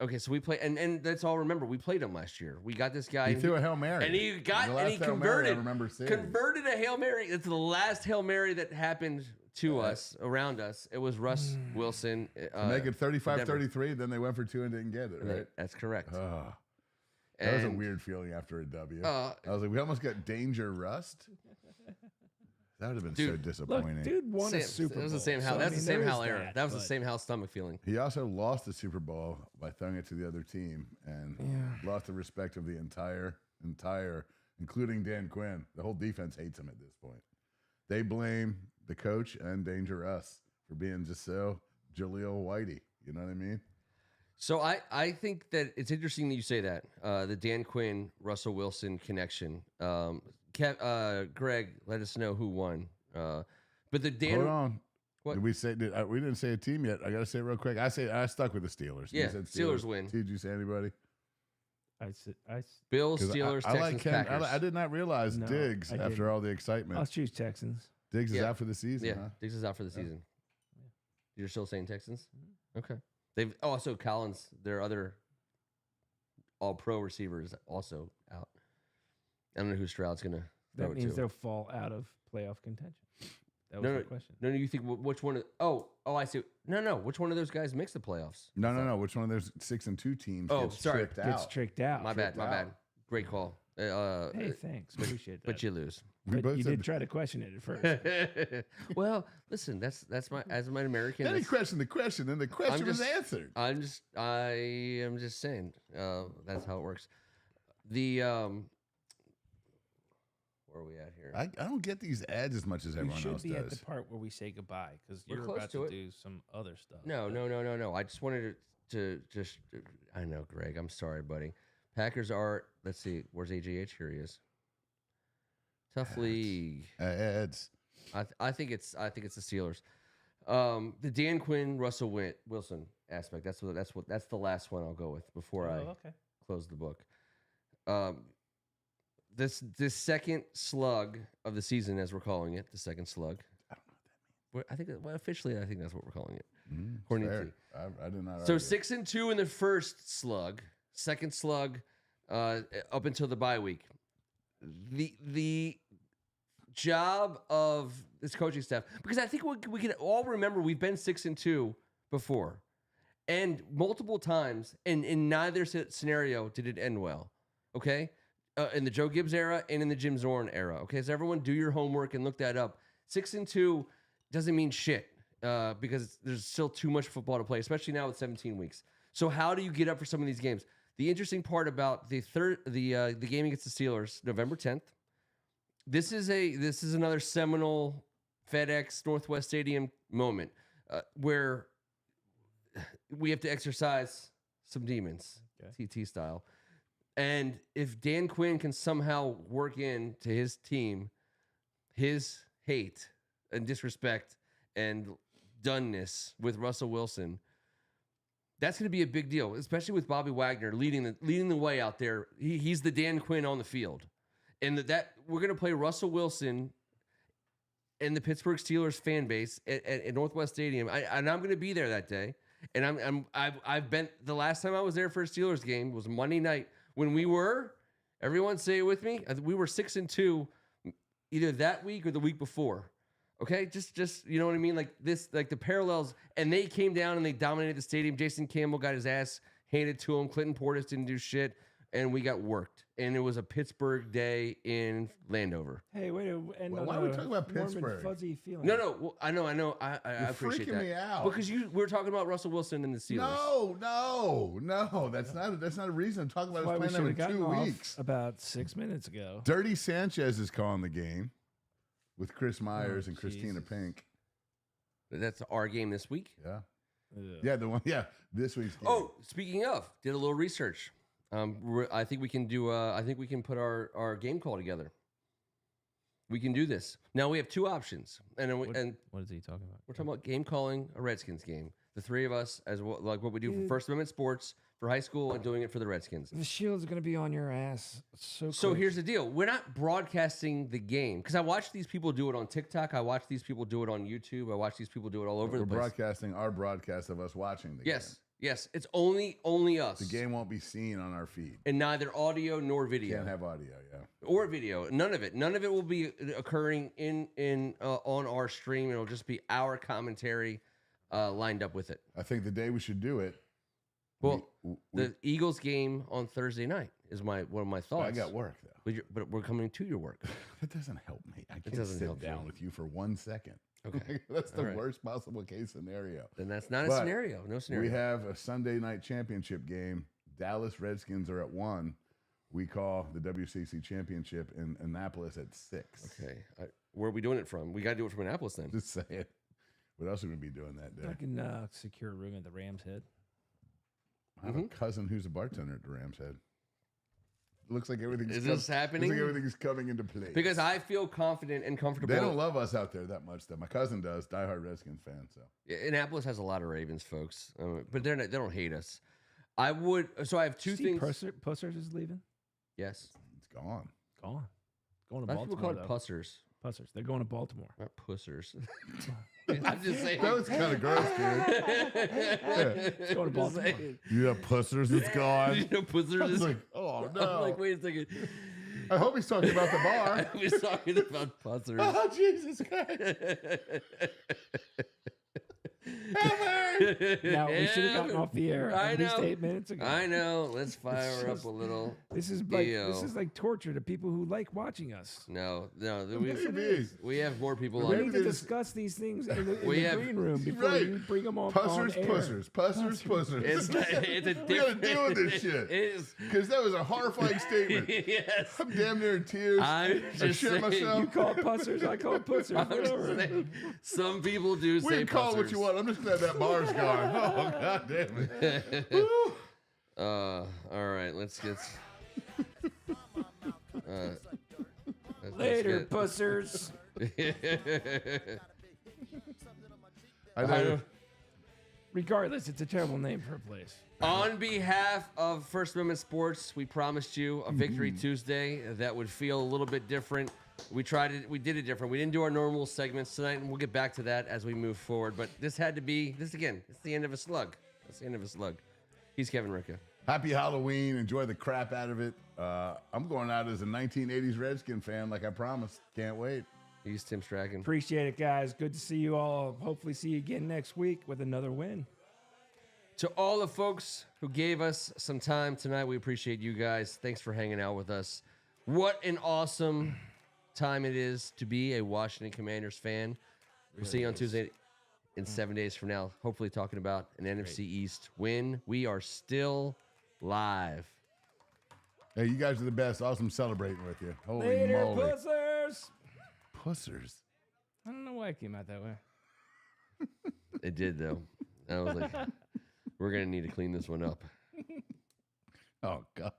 [SPEAKER 2] okay, so we play, and let's all remember, we played him last year. We got this guy.
[SPEAKER 1] He threw a Hail Mary.
[SPEAKER 2] And he got,
[SPEAKER 1] The
[SPEAKER 2] and
[SPEAKER 1] last
[SPEAKER 2] he
[SPEAKER 1] Hail Mary I
[SPEAKER 2] converted.
[SPEAKER 1] remember seeing.
[SPEAKER 2] Converted a Hail Mary. It's the last Hail Mary that happened to us, around us. It was Russ Wilson.
[SPEAKER 1] Make it 35-33, then they went for 2 and didn't get it, right?
[SPEAKER 2] That's correct.
[SPEAKER 1] Oh, that was a
[SPEAKER 2] And,
[SPEAKER 1] weird feeling after a W.
[SPEAKER 2] Uh,
[SPEAKER 1] I was like, we almost got danger rust. That would have been so
[SPEAKER 2] Dude,
[SPEAKER 1] disappointing.
[SPEAKER 3] Look, dude won a
[SPEAKER 2] Sam-
[SPEAKER 3] Super Bowl.
[SPEAKER 2] It was the same
[SPEAKER 3] so,
[SPEAKER 2] Hal.
[SPEAKER 3] I
[SPEAKER 2] That's
[SPEAKER 3] mean,
[SPEAKER 2] the same
[SPEAKER 3] there
[SPEAKER 2] Hal
[SPEAKER 3] is
[SPEAKER 2] era. That was the
[SPEAKER 3] but-
[SPEAKER 2] same Hal stomach feeling.
[SPEAKER 1] He also lost the Super Bowl by throwing it to the other team and lost the respect of the entire, including Dan Quinn. The whole defense hates him at this point. They blame the coach and Danger Us for being just so Jaleel Whitey. You know what I mean?
[SPEAKER 2] So I think that it's interesting that you say that, the Dan Quinn, Russell Wilson connection. Greg, let us know who won. But the Dan...
[SPEAKER 1] Hold on.
[SPEAKER 2] What?
[SPEAKER 1] Did we say? We didn't say a team yet. I got to say it real quick. I stuck with the Steelers. You
[SPEAKER 2] Yeah,
[SPEAKER 1] said
[SPEAKER 2] Steelers win.
[SPEAKER 1] Did you say anybody?
[SPEAKER 2] Bills,
[SPEAKER 1] 'Cause
[SPEAKER 2] Steelers,
[SPEAKER 1] I like
[SPEAKER 2] Texans,
[SPEAKER 1] Ken.
[SPEAKER 2] Packers.
[SPEAKER 1] I did not realize
[SPEAKER 3] No,
[SPEAKER 1] Diggs
[SPEAKER 3] I
[SPEAKER 1] after
[SPEAKER 3] didn't.
[SPEAKER 1] all the excitement.
[SPEAKER 3] I'll choose Texans.
[SPEAKER 1] Diggs is
[SPEAKER 2] Yeah.
[SPEAKER 1] out for the season.
[SPEAKER 2] Yeah,
[SPEAKER 1] Huh?
[SPEAKER 2] Diggs is out for the season. You're still saying Texans? Okay. They've also Collins, their other all-pro receiver, is also out. I don't know who Stroud's going to throw
[SPEAKER 3] That
[SPEAKER 2] it
[SPEAKER 3] means
[SPEAKER 2] to.
[SPEAKER 3] they'll fall out of playoff contention. That was
[SPEAKER 2] No,
[SPEAKER 3] the
[SPEAKER 2] no.
[SPEAKER 3] question.
[SPEAKER 2] No, you think which one? I see. No. Which one of those guys makes the playoffs?
[SPEAKER 1] No. Which one of those 6-2 teams
[SPEAKER 2] Oh,
[SPEAKER 1] gets
[SPEAKER 2] sorry.
[SPEAKER 1] tricked
[SPEAKER 3] Gets
[SPEAKER 1] out?
[SPEAKER 3] tricked out.
[SPEAKER 2] My bad.
[SPEAKER 1] out.
[SPEAKER 2] Great call.
[SPEAKER 3] Hey, thanks. Appreciate that.
[SPEAKER 2] But you lose.
[SPEAKER 1] We
[SPEAKER 3] But
[SPEAKER 1] both
[SPEAKER 3] you
[SPEAKER 1] said
[SPEAKER 3] did try to question it at first.
[SPEAKER 2] Well, listen. That's my as an American.
[SPEAKER 1] Then he
[SPEAKER 2] that's-
[SPEAKER 1] questioned the question, and the question was
[SPEAKER 2] just-
[SPEAKER 1] answered.
[SPEAKER 2] I am just saying. That's how it works. The where are we at here?
[SPEAKER 1] I don't get these ads as much as
[SPEAKER 3] We
[SPEAKER 1] everyone
[SPEAKER 3] should
[SPEAKER 1] else
[SPEAKER 3] be at the
[SPEAKER 1] does.
[SPEAKER 3] part where we say goodbye because
[SPEAKER 2] We're
[SPEAKER 3] you're
[SPEAKER 2] close
[SPEAKER 3] about
[SPEAKER 2] to
[SPEAKER 3] to
[SPEAKER 2] it.
[SPEAKER 3] do some other stuff.
[SPEAKER 2] No. I just wanted to just. I know, Greg. I'm sorry, buddy. Packers are. Let's see. Where's AJH? Here he is. Tough league.
[SPEAKER 1] Ads.
[SPEAKER 2] I think it's the Steelers. The Dan Quinn, Russell Wilson aspect. That's the last one I'll go with before I
[SPEAKER 3] okay.
[SPEAKER 2] close the book. This second slug of the season, as we're calling it, the second slug.
[SPEAKER 1] I don't know what that means.
[SPEAKER 2] Officially, I think that's what we're calling it.
[SPEAKER 1] According
[SPEAKER 2] According to
[SPEAKER 1] fair. I did not.
[SPEAKER 2] So
[SPEAKER 1] argue.
[SPEAKER 2] 6-2 in the first slug, second slug, up until the bye week. The job of this coaching staff, because I think we can all remember we've been 6-2 before, and multiple times, and in neither scenario did it end well. Okay, in the Joe Gibbs era and in the Jim Zorn era. Okay, so everyone do your homework and look that up. 6-2 doesn't mean shit because there's still too much football to play, especially now with 17 weeks. So how do you get up for some of these games? The interesting part about the game against the Steelers, November 10th. This is another seminal FedEx Northwest Stadium moment where we have to exercise some demons, TT style. And if Dan Quinn can somehow work into his team his hate and disrespect and doneness with Russell Wilson, that's going to be a big deal, especially with Bobby Wagner leading the way out there. He's the Dan Quinn on the field, and that we're going to play Russell Wilson and the Pittsburgh Steelers fan base at Northwest Stadium. I'm going to be there that day, and I've been the last time I was there for a Steelers game was Monday night when we were. Everyone say it with me. We were 6-2, either that week or the week before. Okay, just you know what I mean, like this, like the parallels, and they came down and they dominated the stadium. Jason Campbell got his ass handed to him. Clinton Portis didn't do shit, and we got worked. And it was a Pittsburgh day in Landover.
[SPEAKER 3] Hey, wait. And
[SPEAKER 1] Why are we talking about
[SPEAKER 3] warm and
[SPEAKER 1] Pittsburgh?
[SPEAKER 3] fuzzy feeling.
[SPEAKER 2] No, well, I know. I
[SPEAKER 1] You're
[SPEAKER 2] appreciate
[SPEAKER 1] freaking
[SPEAKER 2] that.
[SPEAKER 1] me out.
[SPEAKER 2] Because we're talking about Russell Wilson and the Steelers.
[SPEAKER 1] No. That's not a reason to talk about
[SPEAKER 3] Why we
[SPEAKER 1] his
[SPEAKER 3] should
[SPEAKER 1] playing
[SPEAKER 3] have
[SPEAKER 1] over
[SPEAKER 3] gotten
[SPEAKER 1] 2
[SPEAKER 3] off
[SPEAKER 1] weeks.
[SPEAKER 3] about 6 minutes ago.
[SPEAKER 1] Dirty Sanchez is calling the game with Chris Myers
[SPEAKER 3] Oh,
[SPEAKER 1] and Christina
[SPEAKER 3] Jesus.
[SPEAKER 1] Pink.
[SPEAKER 2] That's our game this week.
[SPEAKER 1] Yeah. Yeah, the one. Yeah, this week's game.
[SPEAKER 2] Oh, speaking of, did a little research. I think we can do. I think we can put our game call together. We can do this. Now we have two options, and
[SPEAKER 3] What is he talking about?
[SPEAKER 2] we're talking about game calling a Redskins game. The three of us, as well, like what we do for First Amendment sports for high school, and doing it for the Redskins.
[SPEAKER 3] The shield's gonna be on your ass.
[SPEAKER 2] So here's the deal: we're not broadcasting the game because I watch these people do it on TikTok. I watch these people do it on YouTube. I watch these people do it all over
[SPEAKER 1] We're
[SPEAKER 2] the place.
[SPEAKER 1] broadcasting our broadcast of us watching the game.
[SPEAKER 2] Yes, it's only us.
[SPEAKER 1] The game won't be seen on our feed.
[SPEAKER 2] And neither audio nor video.
[SPEAKER 1] Can't have audio, yeah.
[SPEAKER 2] Or video. None of it. None of it will be occurring in on our stream. It'll just be our commentary lined up with it.
[SPEAKER 1] I think the day we should do it.
[SPEAKER 2] Well, the Eagles game on Thursday night is one of my thoughts.
[SPEAKER 1] I got work though.
[SPEAKER 2] But we're coming to your work.
[SPEAKER 1] That doesn't help me. I can't
[SPEAKER 2] doesn't
[SPEAKER 1] sit
[SPEAKER 2] help
[SPEAKER 1] down
[SPEAKER 2] you.
[SPEAKER 1] with you for 1 second.
[SPEAKER 2] Okay.
[SPEAKER 1] That's the
[SPEAKER 2] All right.
[SPEAKER 1] worst possible case scenario.
[SPEAKER 2] Then that's not a
[SPEAKER 1] But
[SPEAKER 2] scenario. No scenario.
[SPEAKER 1] We have a Sunday night championship game. Dallas Redskins are at 1. We call the WCC championship in Annapolis at 6.
[SPEAKER 2] Okay. Where are we doing it from? We got to do it from Annapolis then.
[SPEAKER 1] Just saying. What else are we going to be doing that day?
[SPEAKER 3] I can secure a room at the Rams Head.
[SPEAKER 1] I have a cousin who's a bartender at the Rams Head. Looks like everything's
[SPEAKER 2] Is this happening?
[SPEAKER 1] Looks like everything's coming into place.
[SPEAKER 2] Because I feel confident and comfortable.
[SPEAKER 1] They don't love us out there that much, though. My cousin does, diehard Redskins fan. So
[SPEAKER 2] Annapolis has a lot of Ravens folks, but they don't hate us. I would. So I have two things.
[SPEAKER 3] Pussers is leaving.
[SPEAKER 2] Yes.
[SPEAKER 1] it's gone.
[SPEAKER 3] Going to
[SPEAKER 2] A lot of
[SPEAKER 3] Baltimore.
[SPEAKER 2] people call it
[SPEAKER 3] though.
[SPEAKER 2] pussers,
[SPEAKER 3] Pussers. They're going to Baltimore.
[SPEAKER 2] not pussers. I'm just saying.
[SPEAKER 1] That was kind of gross, dude.
[SPEAKER 3] It's going to Baltimore.
[SPEAKER 1] Yeah, pussers, it's gone.
[SPEAKER 2] You know, pussers
[SPEAKER 1] I was
[SPEAKER 2] is.
[SPEAKER 1] like, oh
[SPEAKER 2] I'm
[SPEAKER 1] no.
[SPEAKER 2] like, wait a second.
[SPEAKER 1] I hope he's talking about the bar.
[SPEAKER 2] I was talking about pussers.
[SPEAKER 1] Oh, Jesus Christ.
[SPEAKER 3] Now we should have gotten off the air
[SPEAKER 2] I
[SPEAKER 3] at least
[SPEAKER 2] know.
[SPEAKER 3] 8 minutes ago.
[SPEAKER 2] I know. Let's fire up a little.
[SPEAKER 3] This is like torture to people who like watching us.
[SPEAKER 2] No.
[SPEAKER 1] Maybe.
[SPEAKER 2] We have more people
[SPEAKER 3] We
[SPEAKER 2] on.
[SPEAKER 3] need to discuss these things in the green room before
[SPEAKER 1] Right.
[SPEAKER 3] you bring them on.
[SPEAKER 1] Pussers,
[SPEAKER 3] on air.
[SPEAKER 1] pussers.
[SPEAKER 2] It's a
[SPEAKER 1] We gotta
[SPEAKER 2] different.
[SPEAKER 1] deal with this shit.
[SPEAKER 2] It is.
[SPEAKER 1] Because that was a horrifying statement.
[SPEAKER 2] Yes.
[SPEAKER 1] I'm damn near in tears.
[SPEAKER 2] I'm
[SPEAKER 1] I
[SPEAKER 2] just
[SPEAKER 1] shit
[SPEAKER 2] saying.
[SPEAKER 1] myself.
[SPEAKER 3] You call it pussers, I call it pussers.
[SPEAKER 2] I'm just
[SPEAKER 3] Whatever.
[SPEAKER 2] saying, some people do
[SPEAKER 1] We
[SPEAKER 2] say
[SPEAKER 1] can call it what
[SPEAKER 2] pussers.
[SPEAKER 1] you want. I'm just glad that bar's gone. Oh, God damn it. Woo.
[SPEAKER 2] All right, let's get.
[SPEAKER 3] Later, pussers.
[SPEAKER 1] I know.
[SPEAKER 3] Regardless, it's a terrible name for a place.
[SPEAKER 2] On behalf of First Amendment Sports, we promised you a Victory Tuesday that would feel a little bit different. We tried it. We did it different. We didn't do our normal segments tonight, and we'll get back to that as we move forward. But this had to be this again. It's the end of a slug. That's the end of a slug. He's Kevin Ricca.
[SPEAKER 1] Happy Halloween. Enjoy the crap out of it. I'm going out as a 1980s Redskin fan like I promised. Can't wait.
[SPEAKER 2] He's Tim Strachan.
[SPEAKER 3] Appreciate it, guys. Good to see you all. Hopefully see you again next week with another win.
[SPEAKER 2] To all the folks who gave us some time tonight, we appreciate you guys. Thanks for hanging out with us. What an awesome time it is to be a Washington Commanders fan. We'll see you on Tuesday in 7 days from now, hopefully talking about an NFC East win. We are still live.
[SPEAKER 1] Hey, you guys are the best. Awesome celebrating with you. Holy
[SPEAKER 3] Later,
[SPEAKER 1] moly.
[SPEAKER 3] pussers.
[SPEAKER 1] Pussers.
[SPEAKER 3] I don't know why it came out that way.
[SPEAKER 2] It did, though. I was like, we're going to need to clean this one up.
[SPEAKER 1] Oh, God.